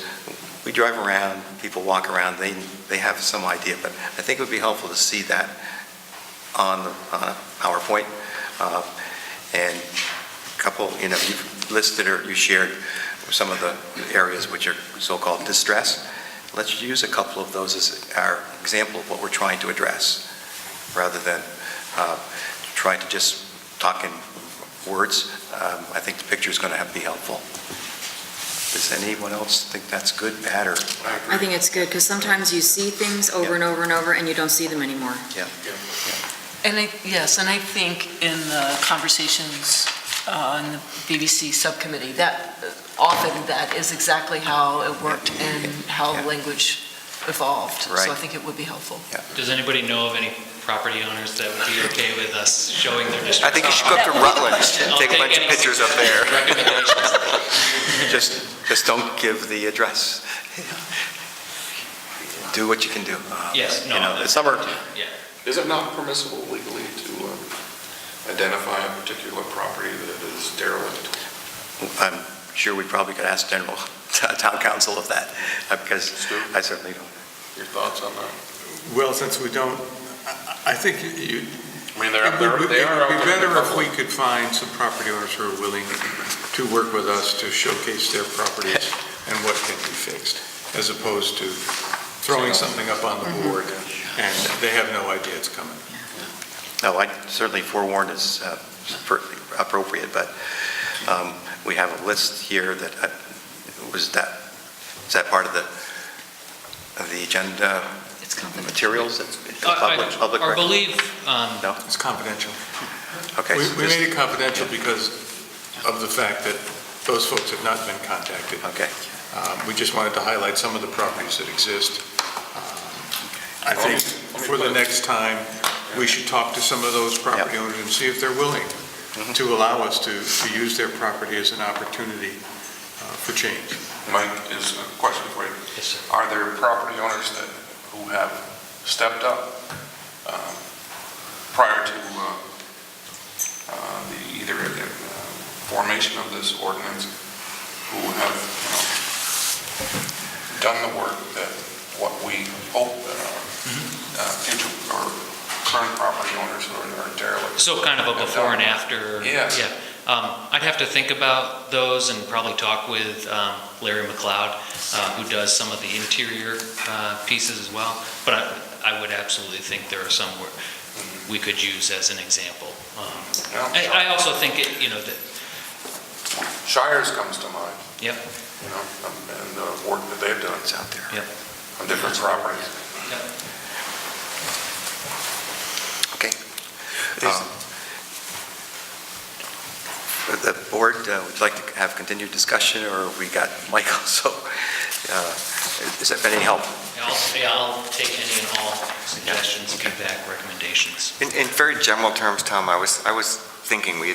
we drive around, people walk around, they have some idea, but I think it would be helpful to see that on a PowerPoint. And a couple, you've listed or you shared some of the areas which are so-called distress. Let's use a couple of those as our example of what we're trying to address, rather than trying to just talk in words. I think the picture is going to be helpful. Does anyone else think that's good, bad, or?
I think it's good, because sometimes you see things over and over and over, and you don't see them anymore.
Yeah.
And I think in the conversations in the BBC subcommittee, that often that is exactly how it worked and how the language evolved.
Right.
So I think it would be helpful.
Does anybody know of any property owners that would be okay with us showing their district?
I think you should go up to Rutland and take a bunch of pictures up there.
Just don't give the address. Do what you can do.
Yes, no.
Some are,
Yeah.
Is it not permissible legally to identify a particular property that is derelict?
I'm sure we probably could ask general town council of that, because
Stu?
I certainly don't.
Your thoughts on that?
Well, since we don't, I think you,
I mean,
it would be
out in the
better if we
public.
could find some property owners who are willing to work with us to showcase their properties and what can be fixed, as opposed to throwing something up on the board and they have no idea it's coming.
No, I certainly forewarned is appropriate, but we have a list here that is that part of the agenda
It's confidential.
materials? It's public
I
record?
believe,
No?
It's confidential.
Okay.
We
so
made
this-
it confidential because of the fact that those folks have not been contacted.
Okay.
We just wanted to highlight some of the properties that exist. I think for the next time, we should talk to some of those property owners and see if they're willing to allow us to use their property as an opportunity for change.
Mike, is a question for you.
Yes, sir.
Are there property owners who have stepped up prior to either the formation of this ordinance, who have done the work that what we hope that our future or current property owners who are derelict?
so kind of a before and after.
Yeah.
I'd have to think about those and probably talk with Larry McLeod, who does some of the interior pieces as well. But I would absolutely think there are some where we could use as an example. I also think that.
Shires comes to mind.
Yep.
And the work that they've done.
It's out there.
Yep.
On different properties.
Okay. The board would like to have continued discussion, or we got Michael, so has that been any help?
I'll take any and all suggestions, feedback, recommendations.
In very general terms, Tom, I was thinking we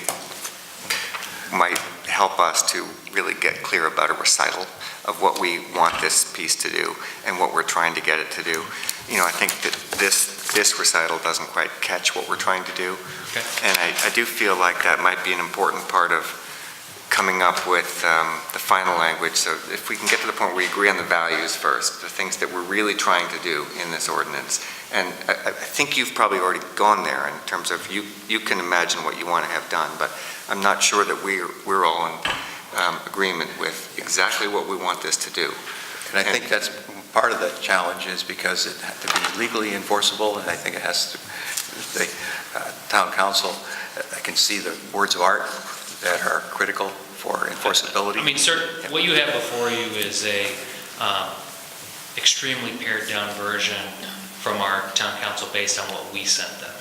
might help us to really get clear about a recital of what we want this piece to do and what we're trying to get it to do. I think that this recital doesn't quite catch what we're trying to do.
Okay.
And I do feel like that might be an important part of coming up with the final language. So if we can get to the point where we agree on the values first, the things that we're really trying to do in this ordinance. And I think you've probably already gone there in terms of you can imagine what you want to have done, but I'm not sure that we're all in agreement with exactly what we want this to do.
And I think that's part of the challenge is because it had to be legally enforceable, and I think it has to, the town council, I can see the words of art that are critical for enforceability.
I mean, what you have before you is a extremely pared down version from our town council based on what we sent them.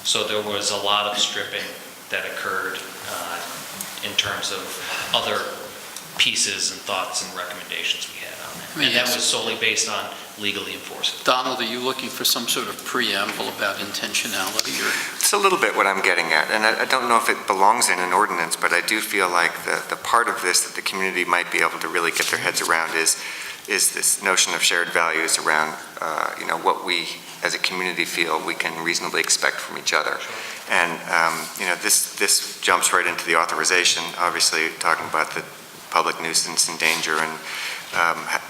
So there was a lot of stripping that occurred in terms of other pieces and thoughts and recommendations we had on that. And that was solely based on legally enforceable.
Donald, are you looking for some sort of preamble about intentionality, or?
It's a little bit what I'm getting at, and I don't know if it belongs in an ordinance, but I do feel like the part of this that the community might be able to really get their heads around is this notion of shared values around, what we as a community feel we can reasonably expect from each other. And, this jumps right into the authorization, obviously talking about the public nuisance and danger and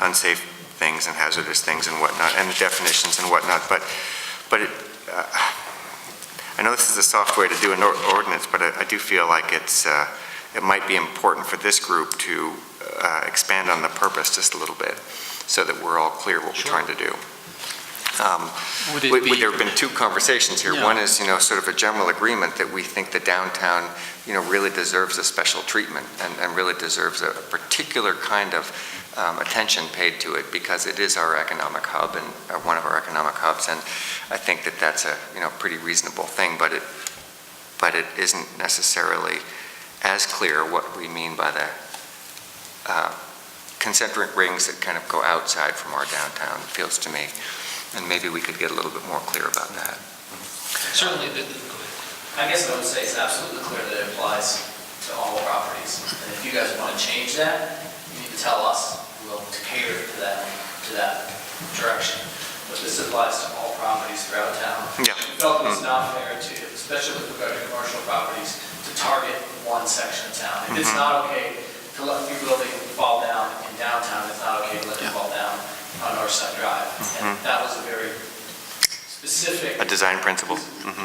unsafe things and hazardous things and whatnot, and the definitions and whatnot. But I know this is a soft way to do an ordinance, but I do feel like it might be important for this group to expand on the purpose just a little bit, so that we're all clear what we're trying to do. There have been two conversations here.
Yeah.
One is, sort of a general agreement that we think the downtown, really deserves a special treatment and really deserves a particular kind of attention paid to it, because it is our economic hub and one of our economic hubs. And I think that that's a, pretty reasonable thing, but it isn't necessarily as clear what we mean by the concentric rings that kind of go outside from our downtown, it feels to me. And maybe we could get a little bit more clear about that.
Certainly,
I guess I would say it's absolutely clear that it applies to all properties. And if you guys want to change that, you need to tell us. We'll cater to that direction. But this applies to all properties throughout town.
Yeah.
We felt it was not fair to, especially with regard to commercial properties, to target one section of town. If it's not okay to let your building fall down in downtown, it's not okay to let it fall down on Northside Drive. And that was a very specific
A design principle.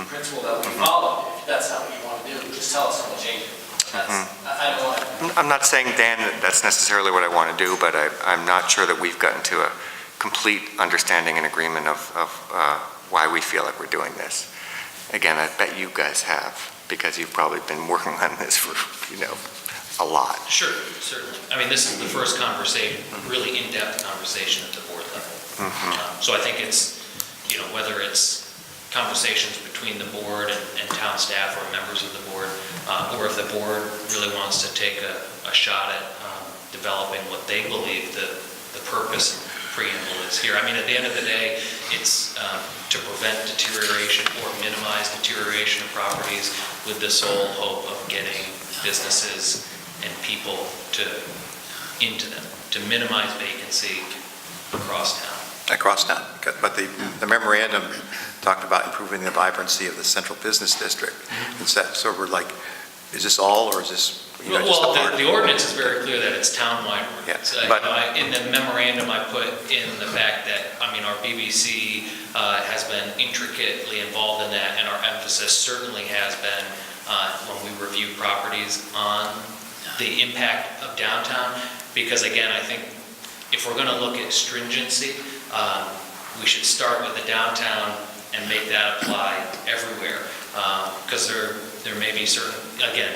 principle that we follow. If that's not what you want to do, just tell us and we'll change it. I don't want to.
I'm not saying, Dan, that that's necessarily what I want to do, but I'm not sure that we've gotten to a complete understanding and agreement of why we feel like we're doing this. Again, I bet you guys have, because you've probably been working on this for, a lot.
Sure, certainly. I mean, this is the first conversation, really in-depth conversation at the board level. So I think it's, whether it's conversations between the board and town staff or members of the board, or if the board really wants to take a shot at developing what they believe the purpose and preamble is here. I mean, at the end of the day, it's to prevent deterioration or minimize deterioration of properties with the sole hope of getting businesses and people into them, to minimize vacancy across town.
Across town, but the memorandum talked about improving the vibrancy of the central business district. So we're like, is this all, or is this, just a part?
The ordinance is very clear that it's townwide ordinance.
Yeah, but
in the memorandum, I put in the fact that, our BBC has been intricately involved in that, and our emphasis certainly has been when we review properties on the impact of downtown, because again, I think if we're going to look at stringency, we should start with the downtown and make that apply everywhere, because there may be certain, again,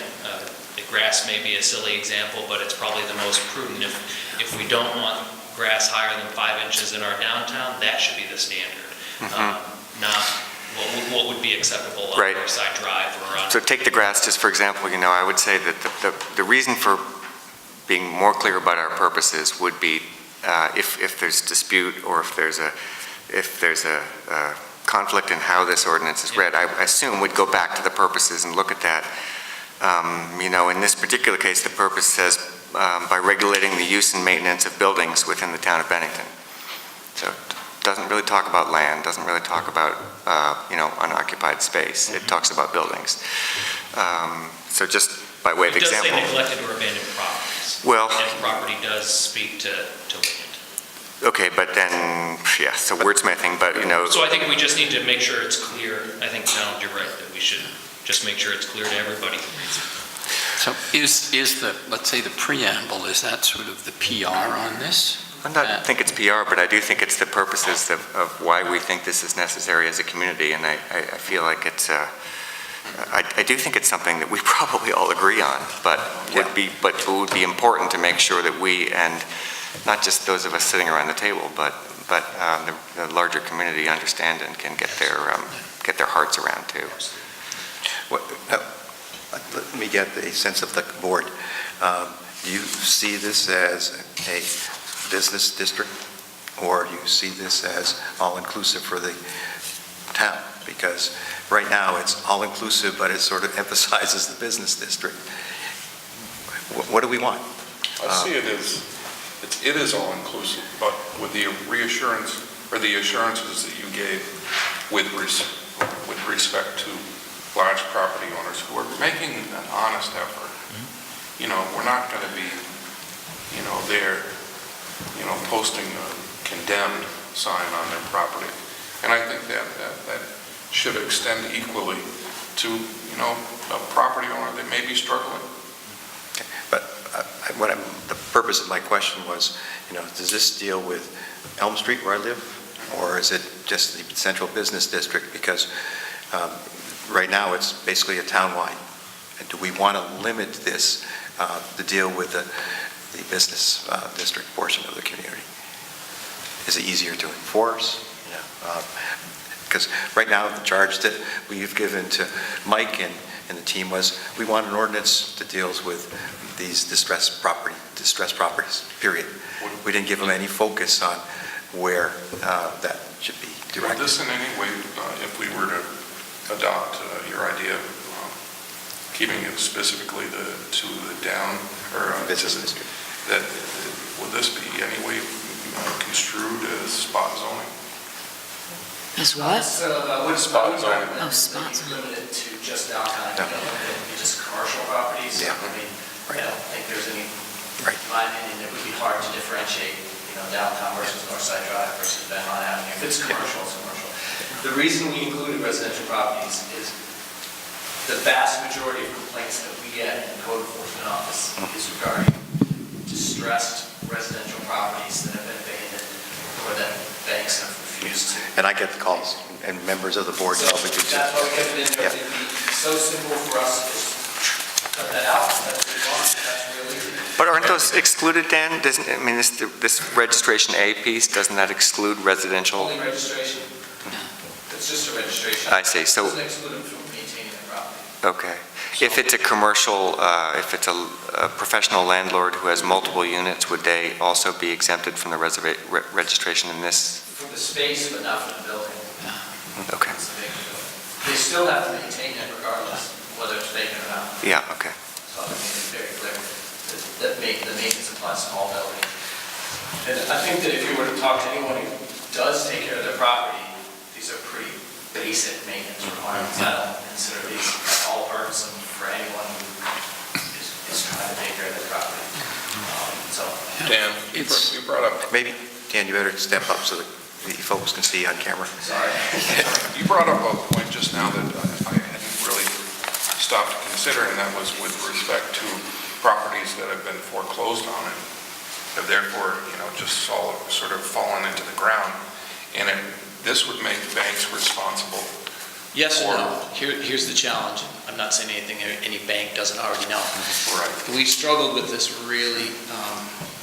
the grass may be a silly example, but it's probably the most prudent. If we don't want grass higher than 5 inches in our downtown, that should be the standard, not what would be acceptable on
Right.
Northside Drive or on.
So take the grass, just for example, I would say that the reason for being more clear about our purposes would be if there's dispute, or if there's a conflict in how this ordinance is read, I assume we'd go back to the purposes and look at that. In this particular case, the purpose says by regulating the use and maintenance of buildings within the town of Bennington. So it doesn't really talk about land, doesn't really talk about unoccupied space. It talks about buildings. So just by way of example.
It does say neglected or abandoned properties.
Well,
and property does speak to land.
Okay, but then, so wordsmithing, but
So I think we just need to make sure it's clear. I think, Donald, you're right, that we should just make sure it's clear to everybody.
So is the, let's say the preamble, is that sort of the PR on this?
I don't think it's PR, but I do think it's the purposes of why we think this is necessary as a community, and I feel like it's, I do think it's something that we probably all agree on, but it would be important to make sure that we, and not just those of us sitting around the table, but the larger community understand and can get their hearts around too.
Let me get a sense of the board. Do you see this as a business district, or do you see this as all-inclusive for the town? Because right now, it's all-inclusive, but it sort of emphasizes the business district. What do we want?
I see it is all-inclusive, but with the reassurance, or the assurances that you gave with respect to large property owners who are making an honest effort. You know, we're not going to be, there, posting a condemned sign on their property. And I think that should extend equally to, a property owner that may be struggling.
Okay. But the purpose of my question was, does this deal with Elm Street where I live, or is it just the central business district? Because right now, it's basically a townwide. And do we want to limit this to deal with the business district portion of the community? Is it easier to enforce? Because right now, the charge that we've given to Mike and the team was, we want an ordinance that deals with these distressed properties, period. We didn't give them any focus on where that should be directed.
Would this in any way, if we were to adopt your idea of keeping it specifically to the down, or
business district,
that would this be any way construed as spot zoning?
As what?
Spot zoning.
Oh, spot zoning.
Limited to just downtown, just commercial properties.
Yeah.
I mean, I don't think there's any,
Right.
in my opinion, it would be hard to differentiate, downtown versus Northside Drive versus Van Lyon Avenue. If it's commercial, it's commercial. The reason we included residential properties is the vast majority of complaints that we get in the code enforcement office is regarding distressed residential properties that have been abandoned or that banks have refused to.
And I get the calls, and members of the board
So
probably do too.
that's why we kept it in there.
Yeah.
It'd be so simple for us to just cut that out. That's what we want. That's real easy.
But aren't those excluded, Dan? This registration A piece, doesn't that exclude residential?
Only registration. It's just a registration.
I see. So,
Doesn't exclude them from maintaining the property.
okay. If it's a commercial, if it's a professional landlord who has multiple units, would they also be exempted from the registration in this?
For the space, but not for the building.
Okay.
It's the vacant building. They still have to maintain it regardless, whether it's vacant or not.
Yeah, okay.
So I mean, it's very clear that the maintenance applies to all buildings. And I think that if you were to talk to anyone who does take care of their property, these are pretty basic maintenance requirements. I don't consider these at all burdensome for anyone who is trying to take care of their property.
Dan, you brought up
Maybe, Dan, you better step up so that the folks can see on camera.
Sorry.
You brought up a point just now that I hadn't really stopped to consider, and that was with respect to properties that have been foreclosed on and have therefore, just sort of fallen into the ground. And this would make banks responsible.
Yes or no? Here's the challenge. I'm not saying anything any bank doesn't already know.
Right.
We struggled with this really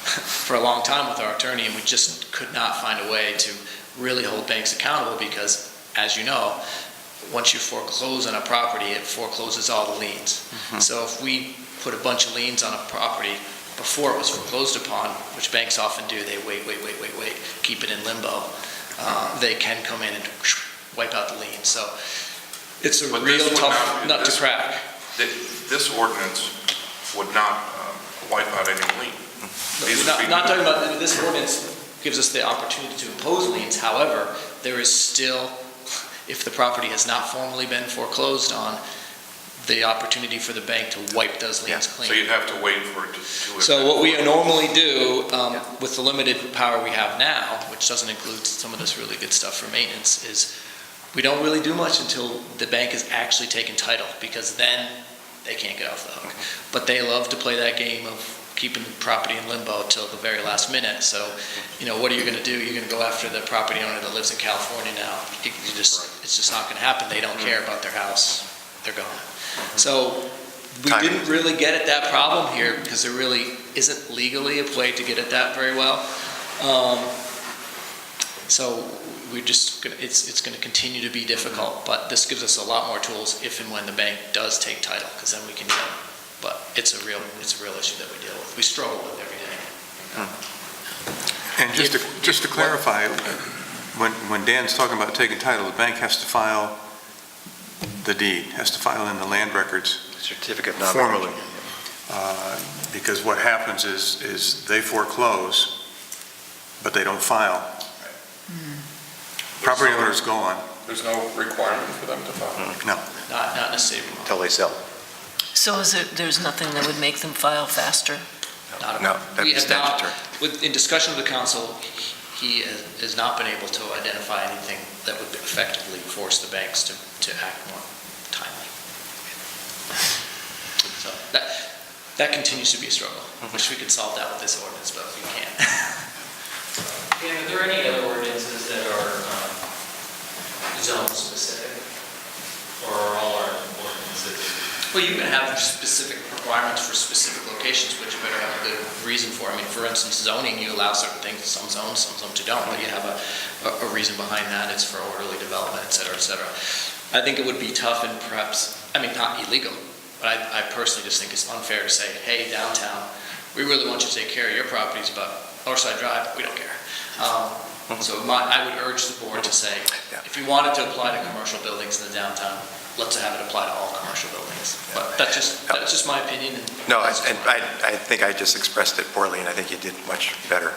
for a long time with our attorney, and we just could not find a way to really hold banks accountable because, as you know, once you foreclose on a property, it forecloses all the liens. So if we put a bunch of liens on a property before it was foreclosed upon, which banks often do, they wait, keep it in limbo, they can come in and wipe out the liens. So it's a real tough nut to crack.
This ordinance would not wipe out any lien.
Not talking about, this ordinance gives us the opportunity to impose liens. However, there is still, if the property has not formally been foreclosed on, the opportunity for the bank to wipe those liens clean.
So you'd have to wait for it to.
So what we normally do with the limited power we have now, which doesn't include some of this really good stuff for maintenance, is we don't really do much until the bank has actually taken title, because then they can't get off the hook. But they love to play that game of keeping the property in limbo till the very last minute. So, what are you going to do? You're going to go after the property owner that lives in California now. It's just not going to happen. They don't care about their house. They're gone. So we didn't really get at that problem here because there really isn't legally a way to get at that very well. So we're just going to, it's going to continue to be difficult, but this gives us a lot more tools if and when the bank does take title, because then we can get it. But it's a real issue that we deal with. We struggle with every day.
And just to clarify, when Dan's talking about taking title, the bank has to file the deed, has to file in the land records
Certificate
formally. Because what happens is they foreclose, but they don't file. Property owner's gone.
There's no requirement for them to file?
No.
Not necessarily.
Until they sell.
So there's nothing that would make them file faster?
No, that'd be statutory.
In discussion with the council, he has not been able to identify anything that would effectively force the banks to act more timely. So that continues to be a struggle. Wish we could solve that with this ordinance, but we can't.
Dan, are there any other ordinances that are zone specific? Or are all our ordinances?
Well, you can have specific requirements for specific locations, but you better have a good reason for it. I mean, for instance, zoning, you allow certain things in some zones, some zones you don't, but you have a reason behind that. It's for orderly development, et cetera, et cetera. I think it would be tough and perhaps, not illegal, but I personally just think it's unfair to say, hey, downtown, we really want you to take care of your properties, but Northside Drive, we don't care. So I would urge the board to say, if you wanted to apply to commercial buildings in the downtown, let's have it apply to all commercial buildings. But that's just my opinion.
No, I think I just expressed it poorly, and I think you did much better.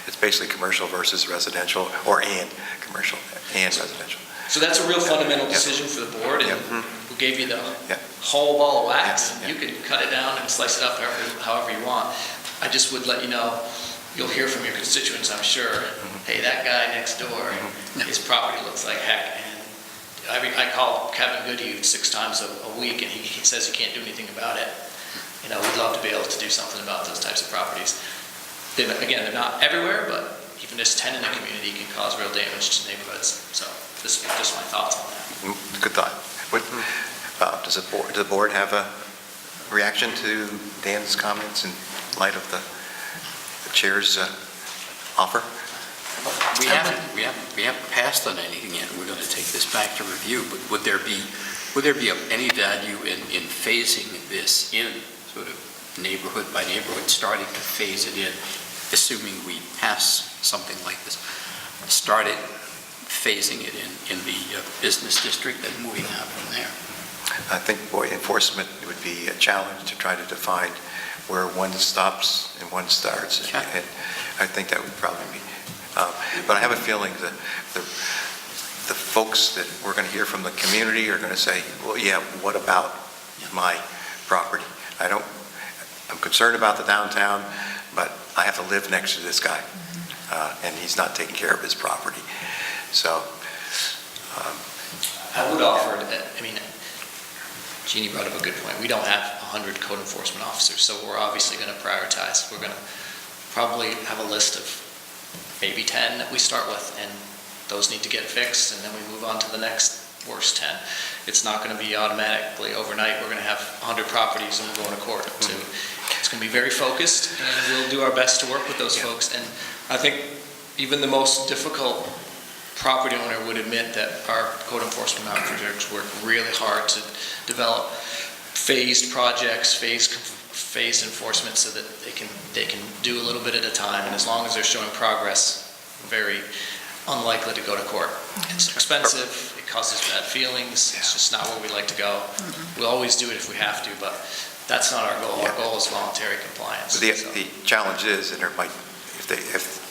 It's basically commercial versus residential, and commercial and residential.
So that's a real fundamental decision for the board, and we gave you the whole ball of wax. You can cut it down and slice it up however you want. I just would let you know, you'll hear from your constituents, I'm sure, hey, that guy next door, his property looks like heck. I call Kevin Goodhue 6 times a week, and he says he can't do anything about it. We'd love to be able to do something about those types of properties. Again, they're not everywhere, but even just 10 in the community can cause real damage to neighborhoods. So just my thoughts on that.
Good thought. Does the board have a reaction to Dan's comments in light of the chair's offer?
We haven't passed on anything yet. We're going to take this back to review, but would there be of any value in phasing this in, sort of neighborhood by neighborhood, starting to phase it in, assuming we pass something like this, started phasing it in the business district and moving out from there?
I think, enforcement would be a challenge to try to define where one stops and one starts.
Okay.
And I think that would probably be, but I have a feeling that the folks that we're going to hear from the community are going to say, well, yeah, what about my property? I'm concerned about the downtown, but I have to live next to this guy, and he's not taking care of his property. So.
I would offer, Jeannie brought up a good point. We don't have 100 code enforcement officers, so we're obviously going to prioritize. We're going to probably have a list of maybe 10 that we start with, and those need to get fixed, and then we move on to the next worst 10. It's not going to be automatically overnight. We're going to have 100 properties and we're going to court. So it's going to be very focused, and we'll do our best to work with those folks. And I think even the most difficult property owner would admit that our code enforcement officers work really hard to develop phased projects, phased enforcement, so that they can do a little bit at a time, and as long as they're showing progress, very unlikely to go to court. It's expensive, it causes bad feelings, it's just not where we like to go. We'll always do it if we have to, but that's not our goal. Our goal is voluntary compliance.
The challenge is, and there might, if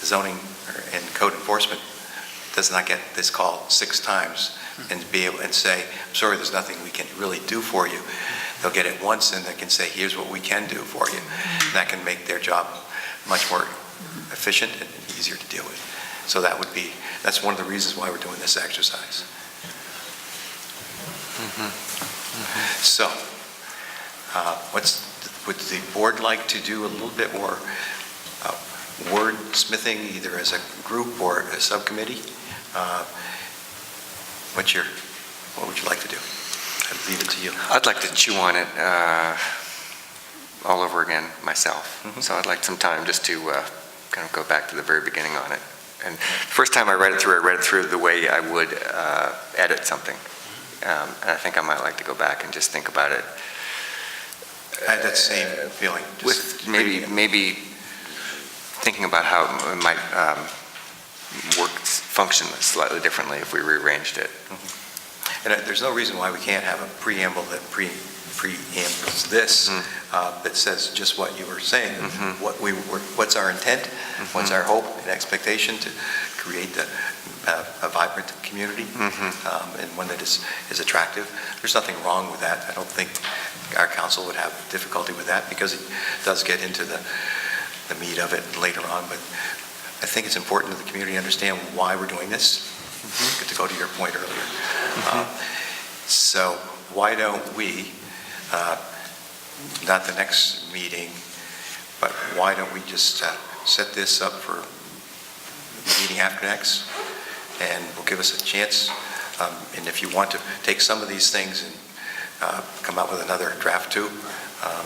zoning and code enforcement does not get this call 6 times and be able and say, I'm sorry, there's nothing we can really do for you. They'll get it once and they can say, here's what we can do for you. And that can make their job much more efficient and easier to deal with. So that's one of the reasons why we're doing this exercise. So, Would the board like to do a little bit more wordsmithing, either as a group or a subcommittee? What would you like to do? I'd leave it to you.
I'd like to chew on it all over again myself. So I'd like some time just to kind of go back to the very beginning on it. And the first time I read it through the way I would edit something. And I think I might like to go back and just think about it.
I had that same feeling.
With maybe thinking about how it might function slightly differently if we rearranged it.
And there's no reason why we can't have a preamble that preambles this, that says just what you were saying. What's our intent? What's our hope and expectation to create a vibrant community, and one that is attractive? There's nothing wrong with that. I don't think our council would have difficulty with that, because it does get into the meat of it later on. But I think it's important that the community understand why we're doing this, to go to your point earlier. So why don't we, not the next meeting, but why don't we just set this up for the meeting after next, and will give us a chance, and if you want to take some of these things and come up with another draft too,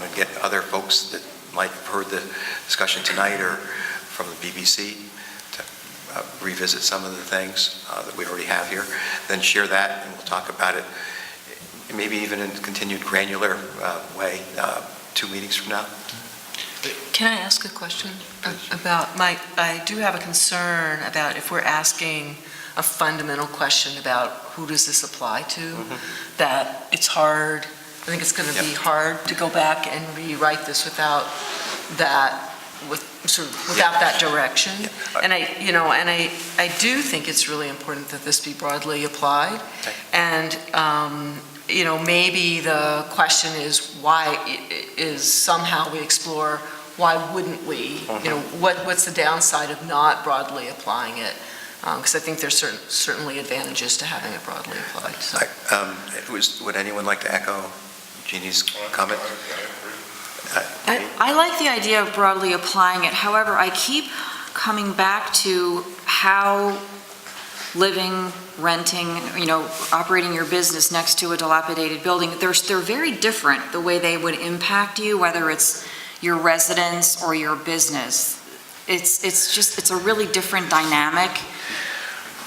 and get other folks that might have heard the discussion tonight or from the BBC to revisit some of the things that we already have here, then share that and we'll talk about it, maybe even in a continued granular way, 2 meetings from now.
Can I ask a question about I do have a concern about if we're asking a fundamental question about who does this apply to, that it's hard, I think it's going to be hard to go back and rewrite this without that, without that direction. And I do think it's really important that this be broadly applied. And, maybe the question is somehow we explore, why wouldn't we? What's the downside of not broadly applying it? Because I think there's certainly advantages to having it broadly applied. So.
Would anyone like to echo Jeannie's comment?
I like the idea of broadly applying it. However, I keep coming back to how living, renting, operating your business next to a dilapidated building, they're very different, the way they would impact you, whether it's your residence or your business. It's a really different dynamic.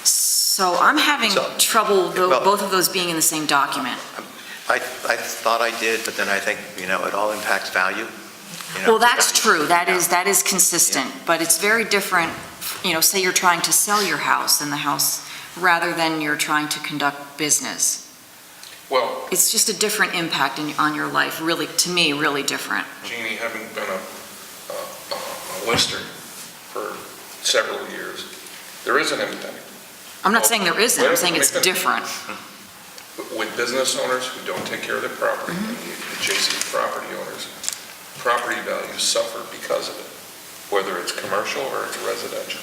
So I'm having trouble, both of those being in the same document.
I thought I did, but then I think, it all impacts value.
Well, that's true. That is consistent, but it's very different, say you're trying to sell your house in the house rather than you're trying to conduct business.
Well,
It's just a different impact on your life, really, to me, really different.
Jeannie, having been a lister for several years, there is an impact.
I'm not saying there isn't, I'm saying it's different.
With business owners who don't take care of their property, and the adjacent property owners, property values suffer because of it, whether it's commercial or it's residential.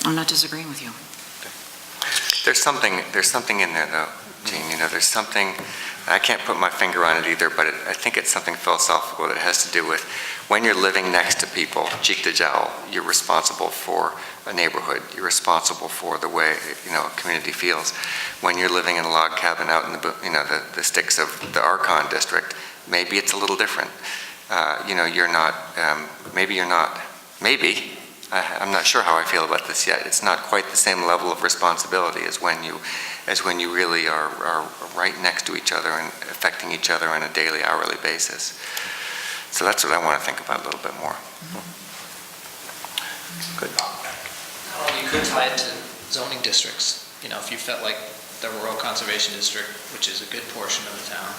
I'm not disagreeing with you.
There's something in there though, Gene, there's something, I can't put my finger on it either, but I think it's something philosophical that has to do with when you're living next to people, cheek to jowl, you're responsible for a neighborhood, you're responsible for the way, a community feels. When you're living in a log cabin out in the sticks of the Archon district, maybe it's a little different. You're not, I'm not sure how I feel about this yet. It's not quite the same level of responsibility as when you really are right next to each other and affecting each other on a daily, hourly basis. So that's what I want to think about a little bit more.
Good.
You could tie it to zoning districts. If you felt like the Rural Conservation District, which is a good portion of the town,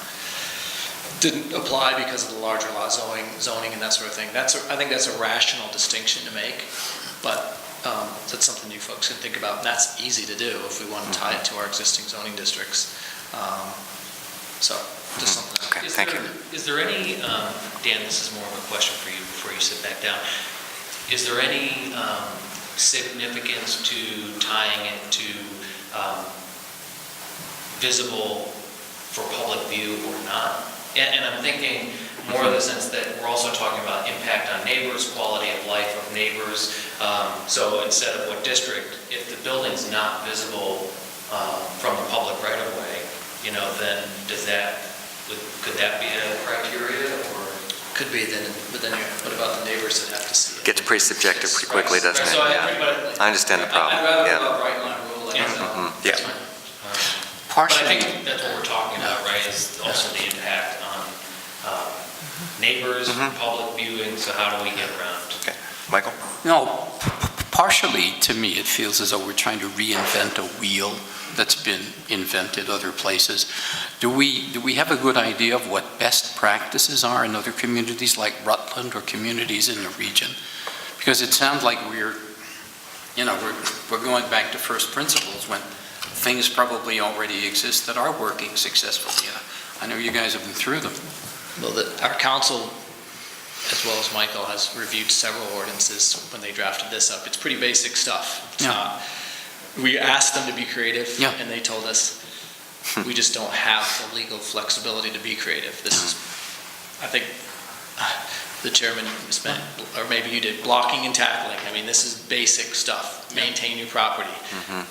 didn't apply because of the larger lot zoning and that sort of thing. I think that's a rational distinction to make, but that's something you folks can think about. And that's easy to do if we want to tie it to our existing zoning districts. Just something.
Okay, thank you.
Is there any, Dan, this is more of a question for you before you sit back down. Is there any significance to tying it to visible for public view or not? And I'm thinking more in the sense that we're also talking about impact on neighbors, quality of life of neighbors. So instead of what district, if the building's not visible from the public right of way, then could that be a criteria or?
Could be, but then what about the neighbors that have to see it?
Gets pretty subjective pretty quickly, doesn't it?
So
Yeah. I understand the problem.
I'd rather
Yeah.
have a bright line rule like that.
Yeah.
But I think that's what we're talking about, right, is also the impact on neighbors, public viewing, so how do we get around?
Okay. Michael?
No, partially, to me, it feels as though we're trying to reinvent a wheel that's been invented other places. Do we have a good idea of what best practices are in other communities like Rutland or communities in the region? Because it sounds like we're going back to first principles when things probably already exist that are working successfully. I know you guys have been through them.
Well, our council, as well as Michael, has reviewed several ordinances when they drafted this up. It's pretty basic stuff. We asked them to be creative, and they told us, we just don't have the legal flexibility to be creative. This is, I think, the chairman spent, or maybe you did, blocking and tackling. I mean, this is basic stuff. Maintain your property.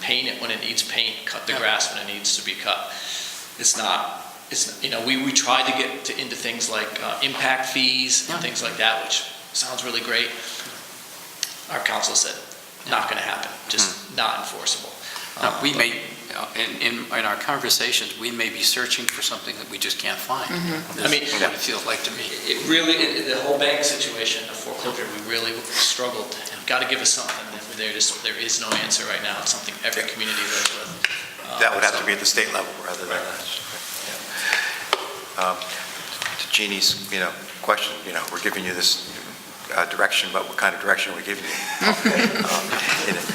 Paint it when it needs paint. Cut the grass when it needs to be cut. We tried to get into things like impact fees and things like that, which sounds really great. Our council said, not going to happen, just not enforceable.
We may, in our conversations, we may be searching for something that we just can't find.
I mean,
what it feels like to me.
It really, the whole bank situation, the foreclosure, we really struggled. Got to give us something. There is no answer right now. It's something every community lives with.
That would have to be at the state level rather than us. To Jeannie's, question, we're giving you this direction, but what kind of direction are we giving you?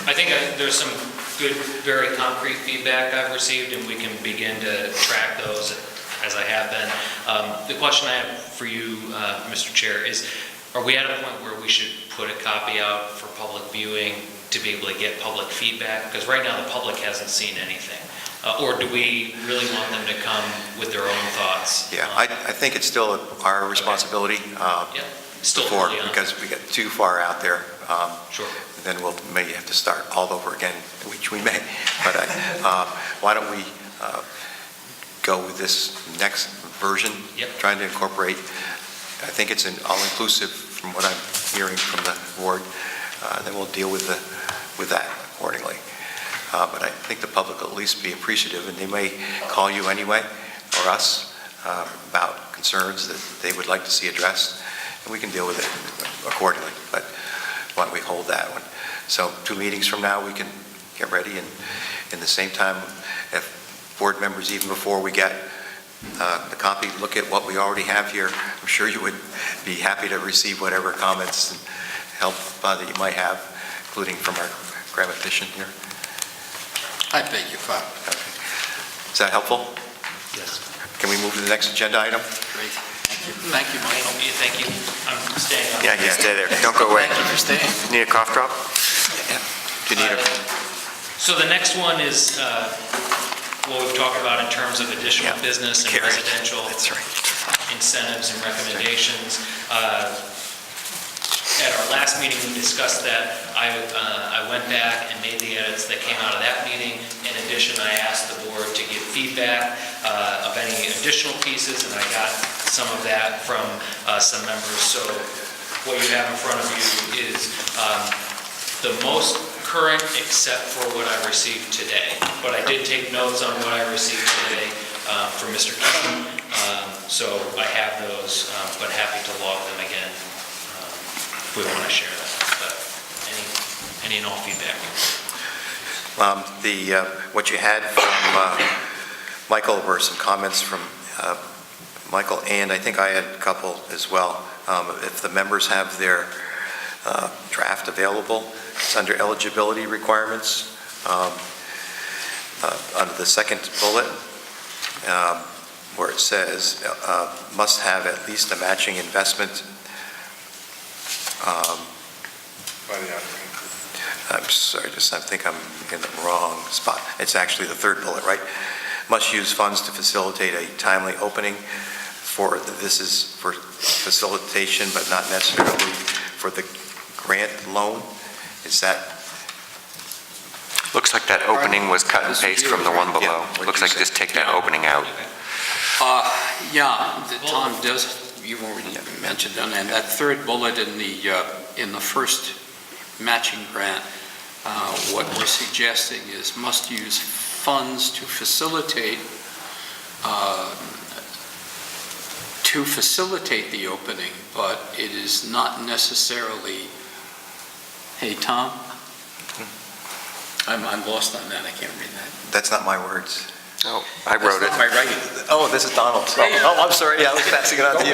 I think there's some good, very concrete feedback I've received, and we can begin to track those as I have been. The question I have for you, Mr. Chair, is are we at a point where we should put a copy out for public viewing to be able to get public feedback? Because right now the public hasn't seen anything. Or do we really want them to come with their own thoughts?
Yeah, I think it's still our responsibility.
Still
before,
early on.
because we get too far out there.
Sure.
Then we'll maybe have to start all over again, which we may. But why don't we go with this next version? Trying to incorporate, I think it's an all-inclusive from what I'm hearing from the board. Then we'll deal with that accordingly. But I think the public will at least be appreciative, and they may call you anyway, or us, about concerns that they would like to see addressed, and we can deal with it accordingly. But why don't we hold that one? So 2 meetings from now, we can get ready, and in the same time, if board members, even before we get the copy, look at what we already have here, I'm sure you would be happy to receive whatever comments and help that you might have, including from our grammatian here.
I beg your pardon.
Okay. Is that helpful?
Yes.
Can we move to the next agenda item?
Great. Thank you, Michael.
Thank you. I'm staying on.
Yeah, stay there. Don't go away.
Thank you for staying.
Need a cough drop?
Do you need a...
So the next one is what we've talked about in terms of additional business and residential incentives and recommendations. At our last meeting, we discussed that. I went back and made the edits that came out of that meeting. In addition, I asked the board to give feedback of any additional pieces, and I got some of that from some members. So what you have in front of you is the most current except for what I received today. But I did take notes on what I received today from Mr. Keaton. So I have those, but happy to log them again if we want to share that. But any and all feedback.
What you had from Michael were some comments from Michael, and I think I had a couple as well. If the members have their draft available, it's under eligibility requirements. Under the second bullet, where it says, must have at least a matching investment. I'm sorry, I think I'm in the wrong spot. It's actually the third bullet, right? Must use funds to facilitate a timely opening this is for facilitation, but not necessarily for the grant loan? Is that?
Looks like that opening was cut and paste from the one below.
Yeah.
Looks like just take that opening out.
Tom does, you've already mentioned that, and that third bullet in the first matching grant, what we're suggesting is must use funds to facilitate the opening, but it is not necessarily, hey, Tom? I'm lost on that, I can't read that.
That's not my words.
Oh, I wrote it.
That's not my writing.
Oh, this is Donald's. Oh, I'm sorry, I was passing it on to you.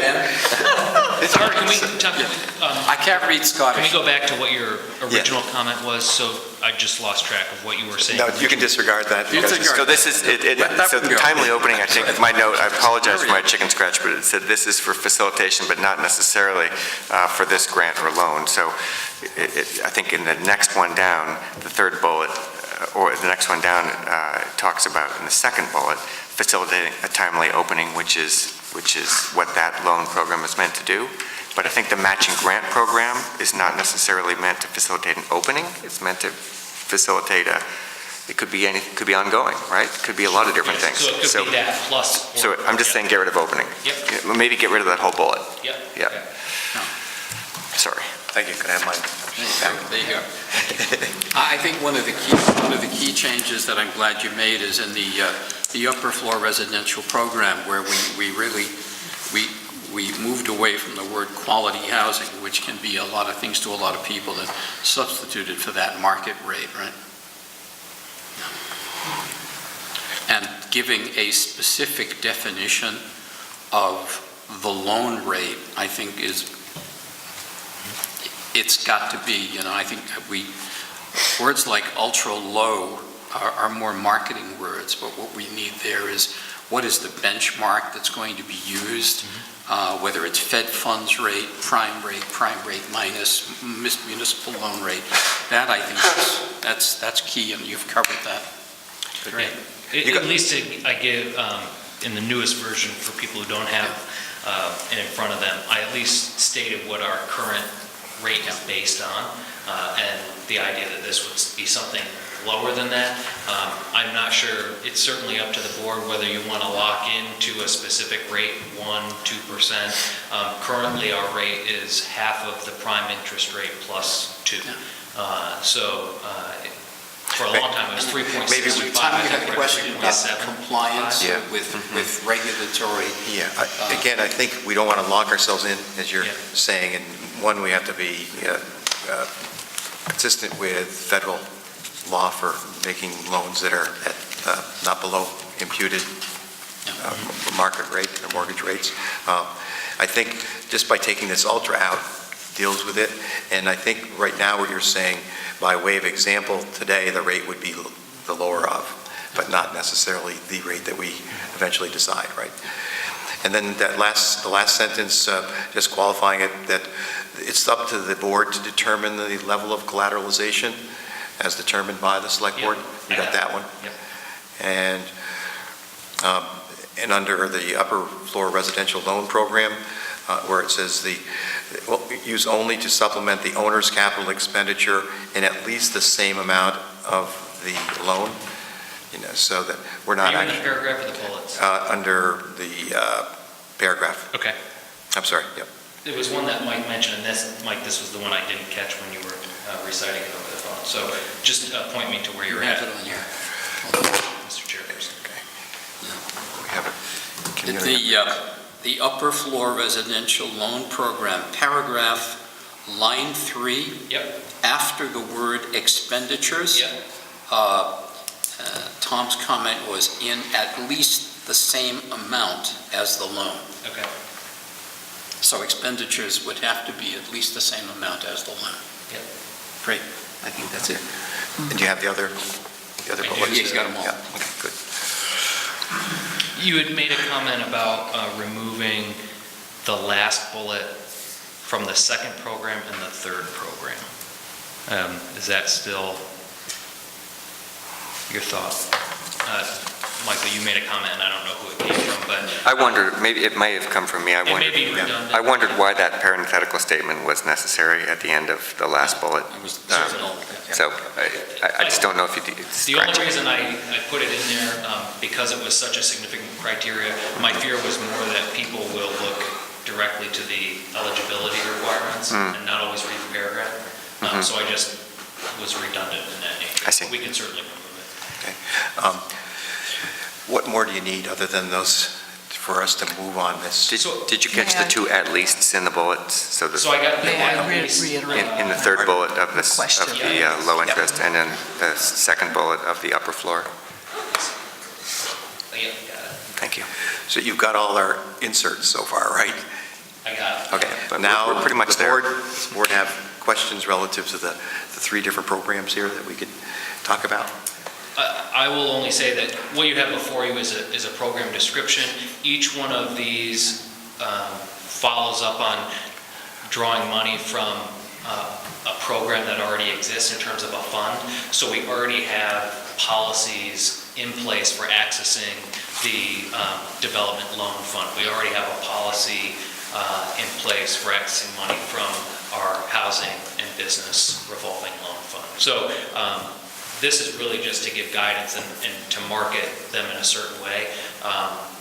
It's
All right, can we, Tom,
I can't read
can
Scottish.
we go back to what your original comment was? So I just lost track of what you were saying.
No, you can disregard that.
You
because
disregard
So this is, so the timely opening, I think, my note, I apologize for my chicken scratch, but it said this is for facilitation, but not necessarily for this grant or loan. So I think in the next one down, the third bullet, or the next one down, talks about, in the second bullet, facilitating a timely opening, which is what that loan program is meant to do. But I think the matching grant program is not necessarily meant to facilitate an opening. It's meant to facilitate it could be ongoing, right? It could be a lot of different things.
So it could be that plus.
So I'm just saying get rid of opening.
Yep.
Maybe get rid of that whole bullet.
Yep.
Yeah.
Okay.
Sorry.
Thank you, can I have mine?
There you go. I think one of the key changes that I'm glad you made is in the upper floor residential program, where we really moved away from the word quality housing, which can be a lot of things to a lot of people, and substituted for that market rate, right? And giving a specific definition of the loan rate, I think it's got to be, I think words like ultra low are more marketing words, but what we need there is what is the benchmark that's going to be used, whether it's Fed funds rate, prime rate minus municipal loan rate. That, I think, that's key, and you've covered that.
Great. At least I give, in the newest version, for people who don't have it in front of them, I at least stated what our current rate is based on, and the idea that this would be something lower than that. I'm not sure, it's certainly up to the board whether you want to lock into a specific rate, 1%, 2%. Currently, our rate is half of the prime interest rate plus 2. For a long time, it was 3.65.
Tom, you had a question about
3.7.
compliance
Yeah.
with regulatory.
Yeah, again, I think we don't want to lock ourselves in, as you're saying, and one, we have to be consistent with federal law for making loans that are at not below imputed market rate or mortgage rates. I think just by taking this ultra out deals with it, and I think right now what you're saying, by way of example, today the rate would be the lower of, but not necessarily the rate that we eventually decide, right? And then the last sentence, just qualifying it, that it's up to the board to determine the level of collateralization as determined by the select board. You got that one?
Yep.
And under the upper floor residential loan program, where it says use only to supplement the owner's capital expenditure in at least the same amount of the loan, so that we're not
Are you in the paragraph or the bullets?
under the paragraph.
Okay.
I'm sorry, yep.
There was one that Mike mentioned, and Mike, this was the one I didn't catch when you were reciting it over the phone. So just point me to where you're at, Mr. Chairperson.
Okay. We have it. Can you
The upper floor residential loan program, paragraph, line 3.
Yep.
After the word expenditures.
Yep.
Tom's comment was in at least the same amount as the loan.
Okay.
So expenditures would have to be at least the same amount as the loan.
Yep.
Great, I think that's it.
And do you have the other bullets?
Yeah, he's got them all.
Yeah, okay, good.
You had made a comment about removing the last bullet from the second program and the third program. Is that still your thought? Michael, you made a comment, and I don't know who it came from, but
I wondered, maybe it may have come from me.
it may be redundant.
I wondered why that parenthetical statement was necessary at the end of the last bullet. So I just don't know if it's
The
correct.
only reason I put it in there, because it was such a significant criteria, my fear was more that people will look directly to the eligibility requirements and not always read the paragraph. So I just was redundant in that nature.
I see.
We can certainly remove it.
Okay. What more do you need other than those for us to move on this?
Did you catch the two at leasts in the bullets? So
So I got the
May I
at least.
reiterate?
in the third bullet of this,
Question.
of the low interest, and then the second bullet of the upper floor.
Yeah, got it.
Thank you.
So you've got all our inserts so far, right?
I got it.
Okay, but
Now,
we're pretty much
the
there.
does the board have questions relative to the three different programs here that we could talk about?
I will only say that what you have before you is a program description. Each one of these follows up on drawing money from a program that already exists in terms of a fund. So we already have policies in place for accessing the development loan fund. We already have a policy in place for accessing money from our housing and business revolving loan fund. So this is really just to give guidance and to market them in a certain way.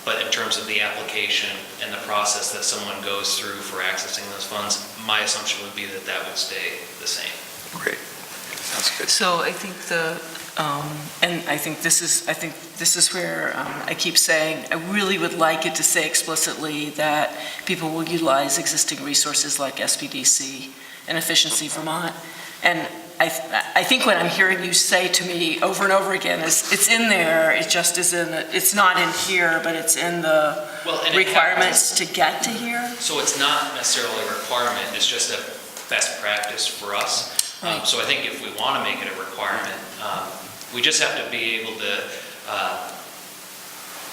But in terms of the application and the process that someone goes through for accessing those funds, my assumption would be that that would stay the same.
Great. Sounds good.
So I think and I think this is where I keep saying, I really would like it to say explicitly that people will utilize existing resources like SBDC and Efficiency Vermont. And I think what I'm hearing you say to me over and over again is, it's in there, it just isn't, it's not in here, but it's in the
And it
requirements to get to here.
So it's not necessarily a requirement, it's just a best practice for us.
Right.
So I think if we want to make it a requirement, we just have to be able to,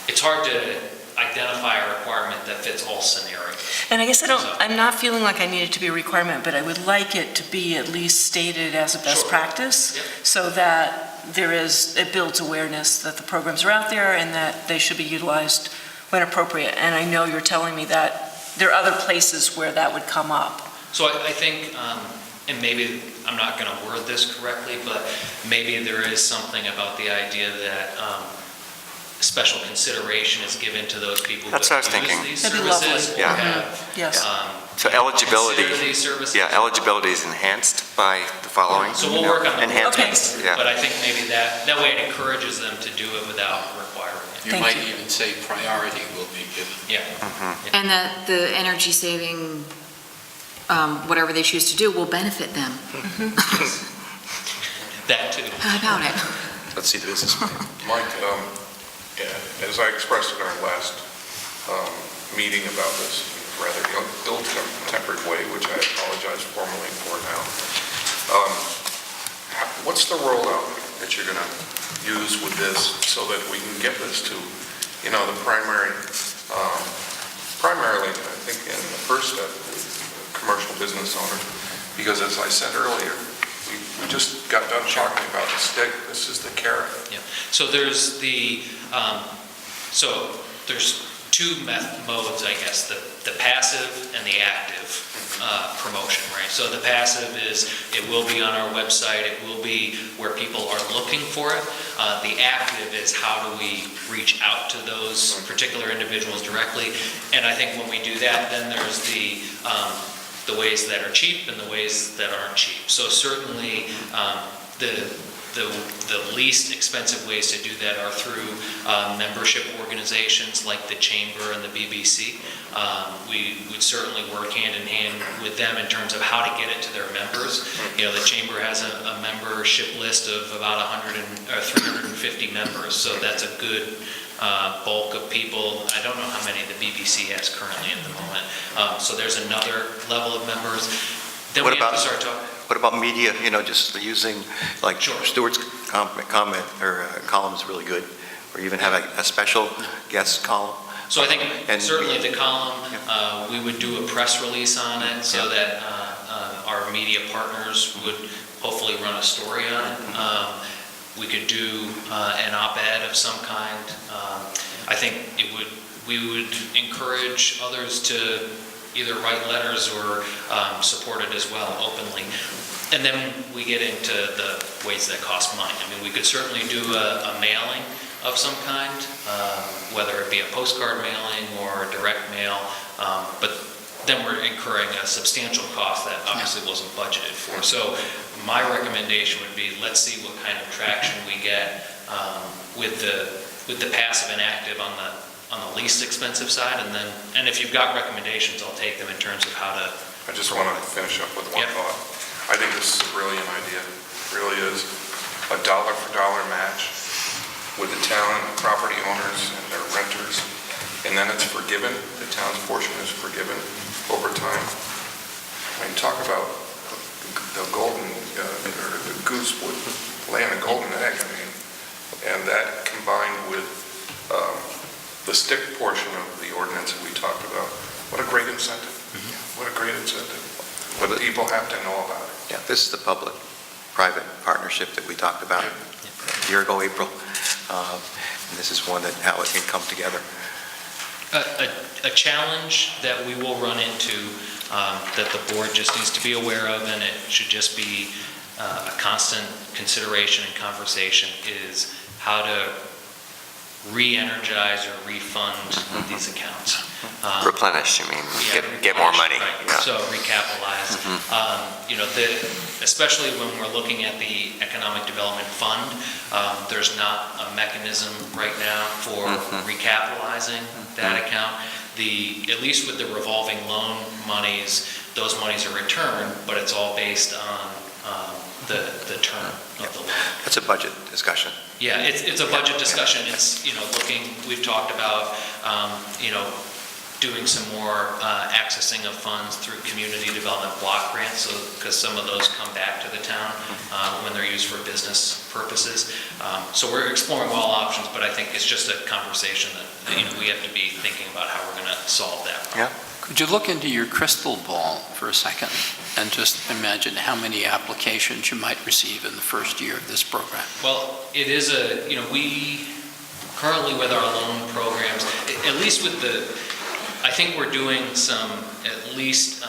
it's hard to identify a requirement that fits all scenarios.
And I guess I'm not feeling like I need it to be a requirement, but I would like it to be at least stated as a best
Sure.
practice,
Yep.
so that it builds awareness that the programs are out there and that they should be utilized when appropriate. And I know you're telling me that there are other places where that would come up.
So I think, and maybe I'm not going to word this correctly, but maybe there is something about the idea that special consideration is given to those people
That's
who
what I was
use
thinking.
these
That'd be
services
lovely.
or
Yeah.
have
Yes.
So eligibility,
consider these services.
yeah, eligibility is enhanced by the following.
So we'll work on the
enhancements.
Okay.
Yeah.
But I think maybe that way it encourages them to do it without requiring it.
You
Thank
might
you.
even say priority will be given.
Yeah.
And that the energy saving, whatever they choose to do, will benefit them.
That too.
How about it?
Let's see the business plan.
Mike, as I expressed in our last meeting about this, rather ill-tempered way, which I apologize formally for now, what's the rollout that you're going to use with this so that we can get this to, the primarily, I think, in the first step, commercial business owners, because as I said earlier, we just got done talking about the stick, this is the carrot.
So there's there's two modes, I guess, the passive and the active promotion, right? So the passive is, it will be on our website, it will be where people are looking for it. The active is, how do we reach out to those particular individuals directly? And I think when we do that, then there's the ways that are cheap and the ways that aren't cheap. So certainly, the least expensive ways to do that are through membership organizations like the Chamber and the BBC. We would certainly work hand in hand with them in terms of how to get it to their members. The Chamber has a membership list of about 350 members, so that's a good bulk of people. I don't know how many the BBC has currently at the moment. So there's another level of members. Then
What
we have
about-
to start talking.
What about media, just using, like
Sure.
Stuart's comment or column is really good, or even have a special guest column?
So I think
And-
certainly the column, we would do a press release on it so that our media partners would hopefully run a story on it. We could do an op-ed of some kind. I think we would encourage others to either write letters or support it as well openly. And then we get into the ways that cost money. I mean, we could certainly do a mailing of some kind, whether it be a postcard mailing or direct mail, but then we're incurring a substantial cost that obviously wasn't budgeted for. So my recommendation would be, let's see what kind of traction we get with the passive and active on the least expensive side, and if you've got recommendations, I'll take them in terms of how to.
I just want to finish up with one thought. I think this is a brilliant idea, it really is. A dollar-for-dollar match with the town and the property owners and their renters, and then it's forgiven, the town's portion is forgiven over time. I mean, talk about the golden, or the goose would lay on a golden egg, I mean, and that combined with the stick portion of the ordinance that we talked about, what a great incentive. What a great incentive. But people have to know about it.
Yeah, this is the public-private partnership that we talked about a year ago, April. And this is one that how it can come together.
A challenge that we will run into that the board just needs to be aware of, and it should just be a constant consideration and conversation, is how to re-energize or refund these accounts.
Replenish, you mean, get more money.
Right.
Yeah.
So recapitalize. Especially when we're looking at the Economic Development Fund, there's not a mechanism right now for recapitalizing that account. At least with the revolving loan monies, those monies are returned, but it's all based on the term of the loan.
That's a budget discussion.
Yeah, it's a budget discussion. It's, we've talked about, doing some more accessing of funds through community development block grants, because some of those come back to the town when they're used for business purposes. So we're exploring all options, but I think it's just a conversation that, we have to be thinking about how we're going to solve that problem.
Yeah.
Could you look into your crystal ball for a second and just imagine how many applications you might receive in the first year of this program?
Well, it is we currently with our loan programs, at least with I think we're doing some at least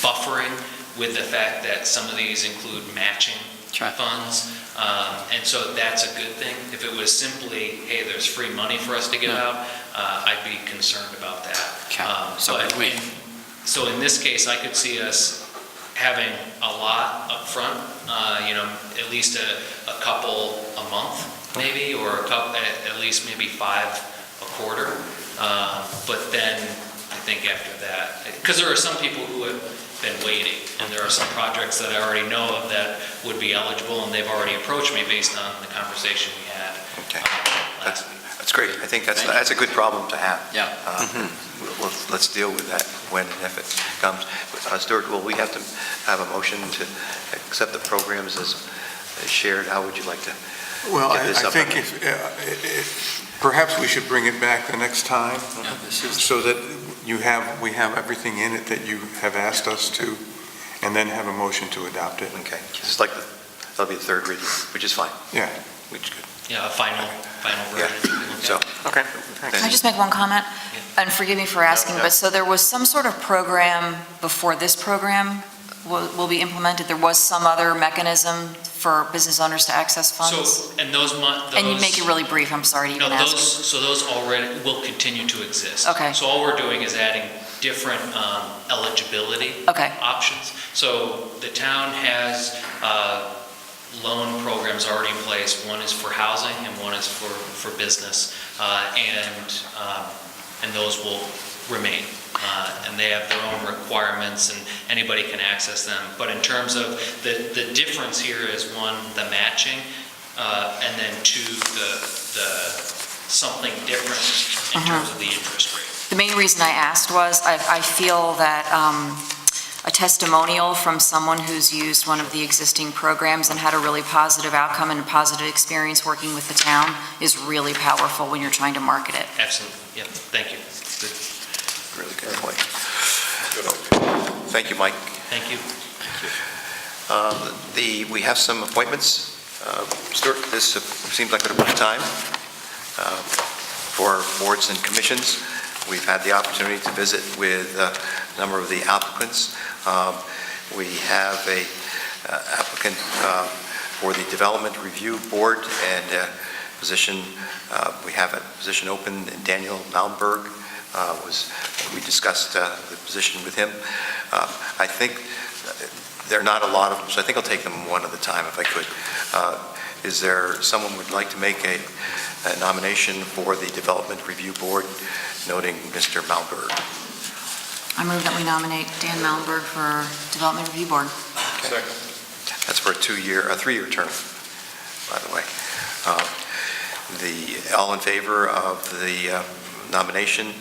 buffering with the fact that some of these include matching funds. And so that's a good thing. If it was simply, hey, there's free money for us to give out, I'd be concerned about that. So in this case, I could see us having a lot up front, at least a couple a month maybe, or a couple, at least maybe 5 a quarter. But then I think after that, because there are some people who have been waiting, and there are some projects that I already know of that would be eligible, and they've already approached me based on the conversation we had.
Okay. That's great. I think that's a good problem to have.
Yeah.
Let's deal with that when and if it comes. Stuart, will we have to have a motion to accept the programs as shared? How would you like to
Well,
get this
I
up?
think perhaps we should bring it back the next time, so that we have everything in it that you have asked us to, and then have a motion to adopt it.
Okay. It's like that'll be the third reading, which is fine.
Yeah.
Which is good.
Yeah, a final version.
So,
Okay.
Can I just make one comment? And forgive me for asking, but so there was some sort of program before this program will be implemented? There was some other mechanism for business owners to access funds?
So, and those.
And you make it really brief, I'm sorry to even ask.
So those already will continue to exist.
Okay.
So all we're doing is adding different eligibility options. So the town has loan programs already in place. One is for housing and one is for business. And those will remain. And they have their own requirements, and anybody can access them. But in terms of the difference here is, one, the matching, and then two, the something different in terms of the interest rate.
The main reason I asked was I feel that a testimonial from someone who's used one of the existing programs and had a really positive outcome and a positive experience working with the town is really powerful when you're trying to market it.
Absolutely. Yep. Thank you. Good.
Really good point. Thank you, Mike.
Thank you.
We have some appointments. Stuart, this seems like a good time for boards and commissions. We've had the opportunity to visit with a number of the applicants. We have a applicant for the Development Review Board and position. We have a position open. Daniel Malmberg we discussed the position with him. I think there are not a lot of them, so I think I'll take them one at a time if I could. Is there someone who would like to make a nomination for the Development Review Board, noting Mr. Malmberg?
I move that we nominate Dan Malmberg for Development Review Board.
Second.
That's for a 3-year term, by the way. All in favor of the nomination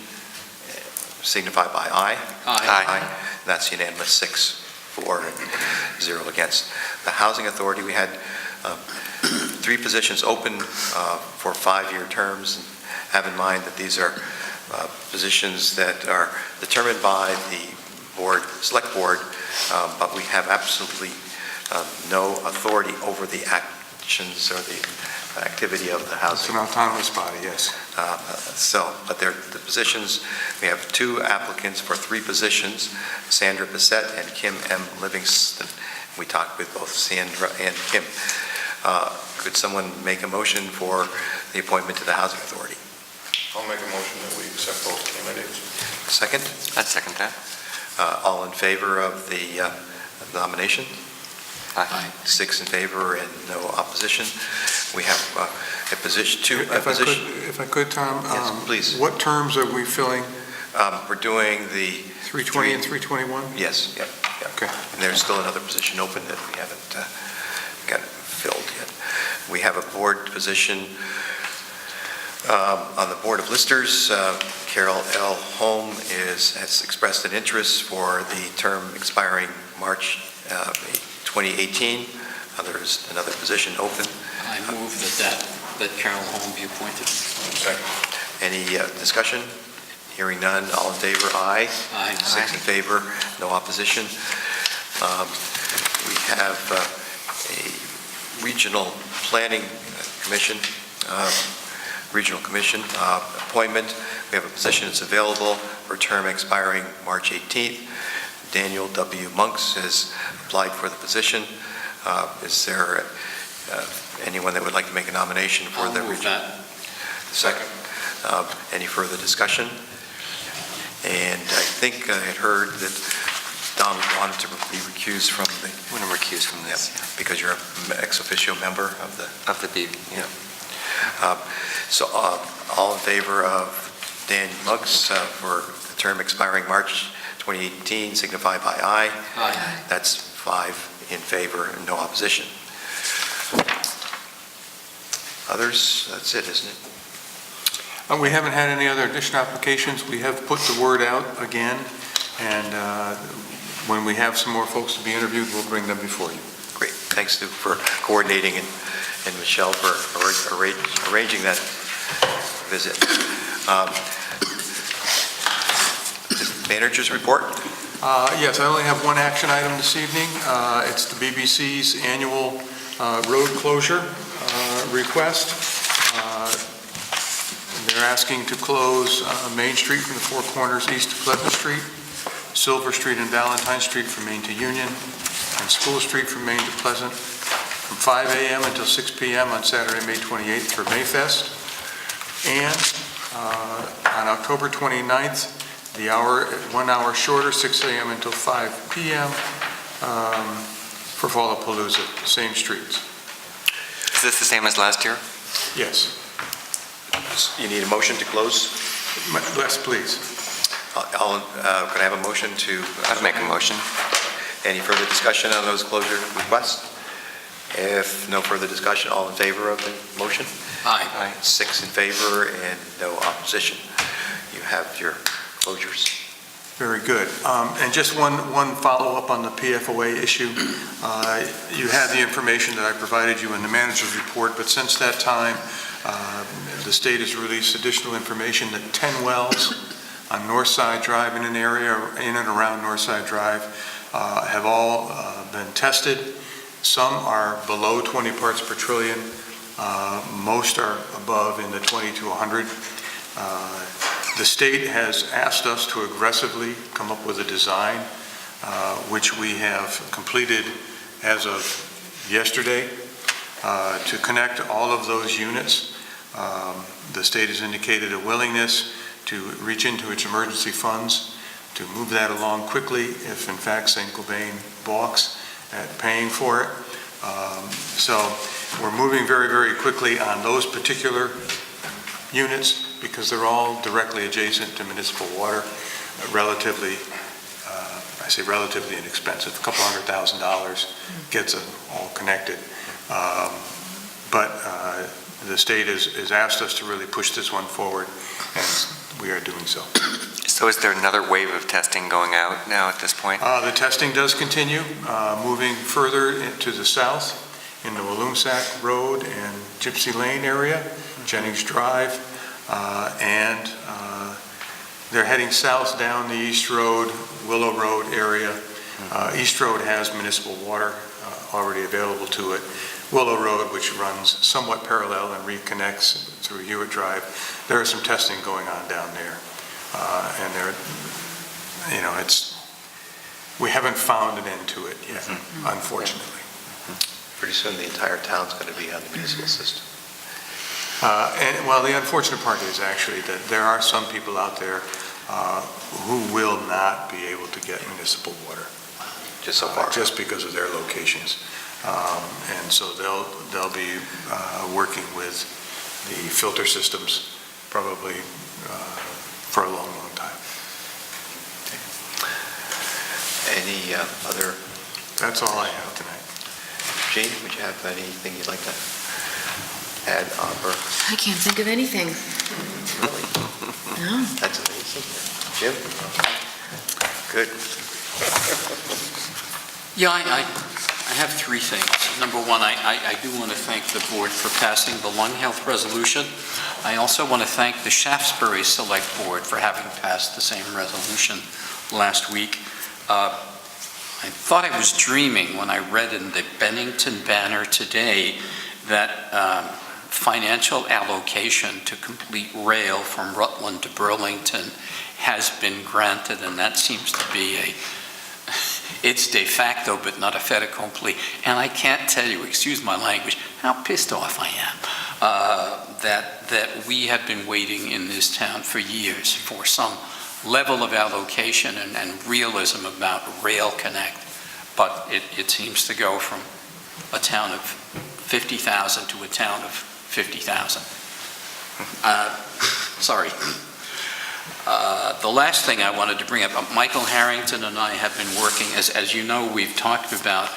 signify by aye.
Aye.
That's unanimous, 6 for and 0 against. The Housing Authority, we had 3 positions open for 5-year terms. Have in mind that these are positions that are determined by the select board, but we have absolutely no authority over the actions or the activity of the
It's
housing.
an autonomous body, yes.
But they're the positions, we have 2 applicants for 3 positions, Sandra Bissett and Kim M. Livingston. We talked with both Sandra and Kim. Could someone make a motion for the appointment to the Housing Authority?
I'll make a motion that we accept both candidates.
Second?
I'd second that.
All in favor of the nomination?
Aye.
6 in favor and no opposition. We have a position,
If I could, Tom?
Yes, please.
What terms are we filling?
We're doing the
320 and 321?
Yes, yep.
Okay.
And there's still another position open that we haven't got filled yet. We have a board position on the Board of Listers. Carol L. Holm has expressed an interest for the term expiring March 2018. There's another position open.
I move that Carol Holm be appointed.
Second.
Any discussion? Hearing none, all in favor, aye.
Aye.
6 in favor, no opposition. We have a Regional Planning Commission, appointment. We have a position that's available for a term expiring March 18th. Daniel W. Monks has applied for the position. Is there anyone that would like to make a nomination for the region?
I'll move that.
Second. Any further discussion? And I think I had heard that Don wanted to be recused from the...
I'm going to recuse from this.
Because you're an ex officio member of the...
Of the BB, yeah.
So all in favor of Dan Monks for the term expiring March 2018, signify by aye.
Aye.
That's 5 in favor and no opposition. Others, that's it, isn't it?
We haven't had any other additional applications. We have put the word out again, and when we have some more folks to be interviewed, we'll bring them before you.
Great. Thanks, Stu, for coordinating and Michelle for arranging that visit. Manager's report?
Yes, I only have one action item this evening. It's the BBC's annual road closure request. They're asking to close Main Street from the Four Corners east to Pleasant Street, Silver Street and Valentine Street from Main to Union, and School Street from Main to Pleasant from 5 a.m. until 6 p.m. on Saturday, May 28th for Mayfest. And on October 29th, the 1 hour shorter, 6 a.m. until 5 p.m. For Fallapalooza, same streets.
Is this the same as last year?
Yes.
You need a motion to close?
Yes, please.
Could I have a motion to...
I'd make a motion.
Any further discussion on those closure requests? If no further discussion, all in favor of the motion?
Aye.
6 in favor and no opposition. You have your closures.
Very good. And just one follow-up on the PFOA issue. You had the information that I provided you in the manager's report, but since that time, the state has released additional information that 10 wells on Northside Drive in an area in and around Northside Drive have all been tested. Some are below 20 parts per trillion. Most are above in the 20 to 100. The state has asked us to aggressively come up with a design, which we have completed as of yesterday, to connect all of those units. The state has indicated a willingness to reach into its emergency funds to move that along quickly if in fact St. Cobain balks at paying for it. So we're moving very, very quickly on those particular units because they're all directly adjacent to municipal water, relatively, I say relatively inexpensive, a couple $100,000 gets them all connected. But the state has asked us to really push this one forward, and we are doing so.
So is there another wave of testing going out now at this point?
The testing does continue, moving further to the south in the Walloomsac Road and Gypsy Lane area, Jennings Drive, and they're heading south down the East Road, Willow Road area. East Road has municipal water already available to it. Willow Road, which runs somewhat parallel and reconnects through Hewitt Drive, there is some testing going on down there. And there, we haven't found an end to it yet, unfortunately.
Pretty soon the entire town's going to be on the municipal system.
And well, the unfortunate part is actually that there are some people out there who will not be able to get municipal water.
Just so far.
Just because of their locations. And so they'll be working with the filter systems probably for a long, long time.
Any other?
That's all I have tonight.
Jean, would you have anything you'd like to add on? Or
I can't think of anything. No.
that's amazing. Jim? Good.
Yeah, I have three things. Number one, I do want to thank the board for passing the lung health resolution. I also want to thank the Shaftesbury Select Board for having passed the same resolution last week. I thought I was dreaming when I read in the Bennington Banner today that financial allocation to complete rail from Rutland to Burlington has been granted, and that seems to be it's de facto, but not a fait accompli. And I can't tell you, excuse my language, how pissed off I am that we have been waiting in this town for years for some level of allocation and realism about Rail Connect. But it seems to go from a town of 50,000 to a town of 50,000. Sorry. The last thing I wanted to bring up, Michael Harrington and I have been working, as you know, we've talked about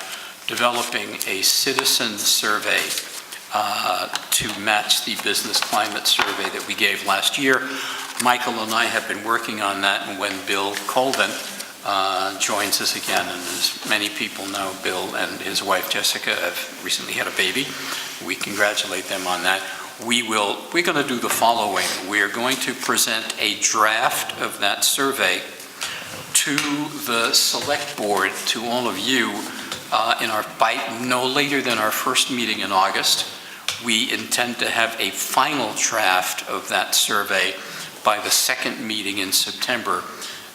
developing a citizen survey to match the business climate survey that we gave last year. Michael and I have been working on that, and when Bill Colvin joins us again, and as many people know, Bill and his wife Jessica have recently had a baby. We congratulate them on that. We're going to do the following. We're going to present a draft of that survey to the select board, to all of you, by no later than our first meeting in August. We intend to have a final draft of that survey by the second meeting in September,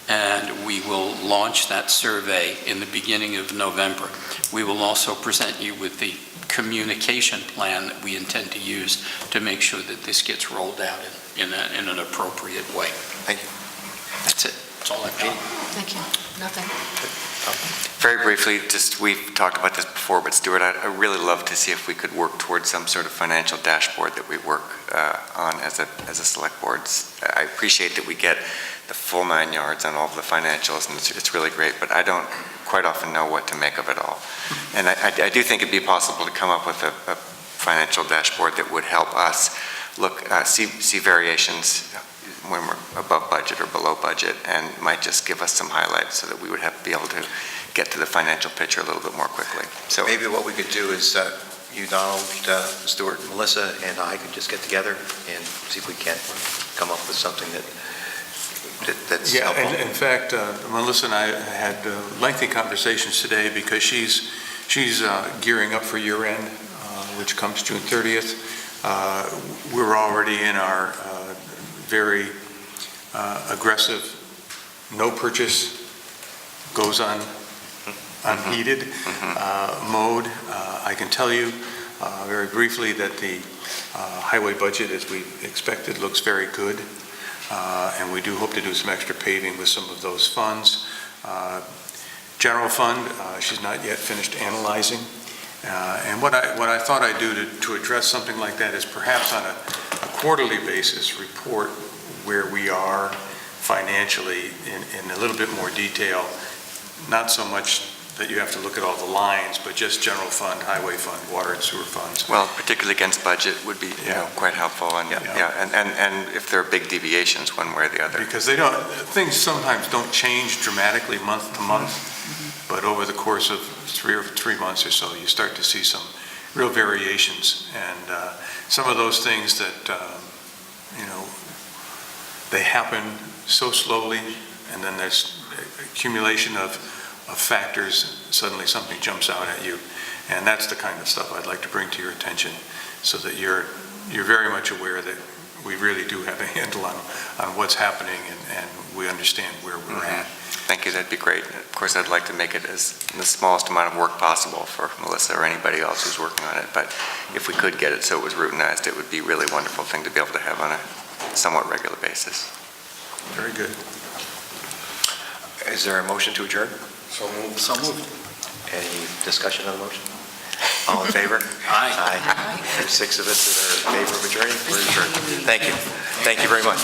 and we will launch that survey in the beginning of November. We will also present you with the communication plan that we intend to use to make sure that this gets rolled out in an appropriate way.
Thank you.
That's it. That's all I've got.
Thank you. Nothing.
Very briefly, we've talked about this before, but Stuart, I'd really love to see if we could work towards some sort of financial dashboard that we work on as a select board. I appreciate that we get the full 9 yards on all of the financials, and it's really great, but I don't quite often know what to make of it all. And I do think it'd be possible to come up with a financial dashboard that would help us see variations when we're above budget or below budget, and might just give us some highlights so that we would be able to get to the financial picture a little bit more quickly. So
Maybe what we could do is you, Donald, Stuart, Melissa, and I could just get together and see if we can't come up with something that
that's
Yeah,
helpful.
in fact, Melissa and I had lengthy conversations today because she's gearing up for year end, which comes June 30th. We're already in our very aggressive no purchase goes on unheeded mode. I can tell you very briefly that the highway budget, as we expected, looks very good. And we do hope to do some extra paving with some of those funds. General fund, she's not yet finished analyzing. And what I thought I'd do to address something like that is perhaps on a quarterly basis report where we are financially in a little bit more detail. Not so much that you have to look at all the lines, but just general fund, highway fund, water and sewer funds.
Well, particularly against budget would be, quite helpful, and, and if there are big deviations one way or the other.
Because things sometimes don't change dramatically month to month, but over the course of 3 months or so, you start to see some real variations. And some of those things that, they happen so slowly, and then there's accumulation of factors, suddenly something jumps out at you. And that's the kind of stuff I'd like to bring to your attention, so that you're very much aware that we really do have a handle on what's happening, and we understand where we're at.
Thank you, that'd be great. Of course, I'd like to make it as the smallest amount of work possible for Melissa or anybody else who's working on it, but if we could get it so it was routinized, it would be a really wonderful thing to be able to have on a somewhat regular basis.
Very good.
Is there a motion to adjourn?
So moved.
So moved. Any discussion on the motion? All in favor? Aye. There's 6 of us that are in favor of adjourning. We're adjourned. Thank you. Thank you very much.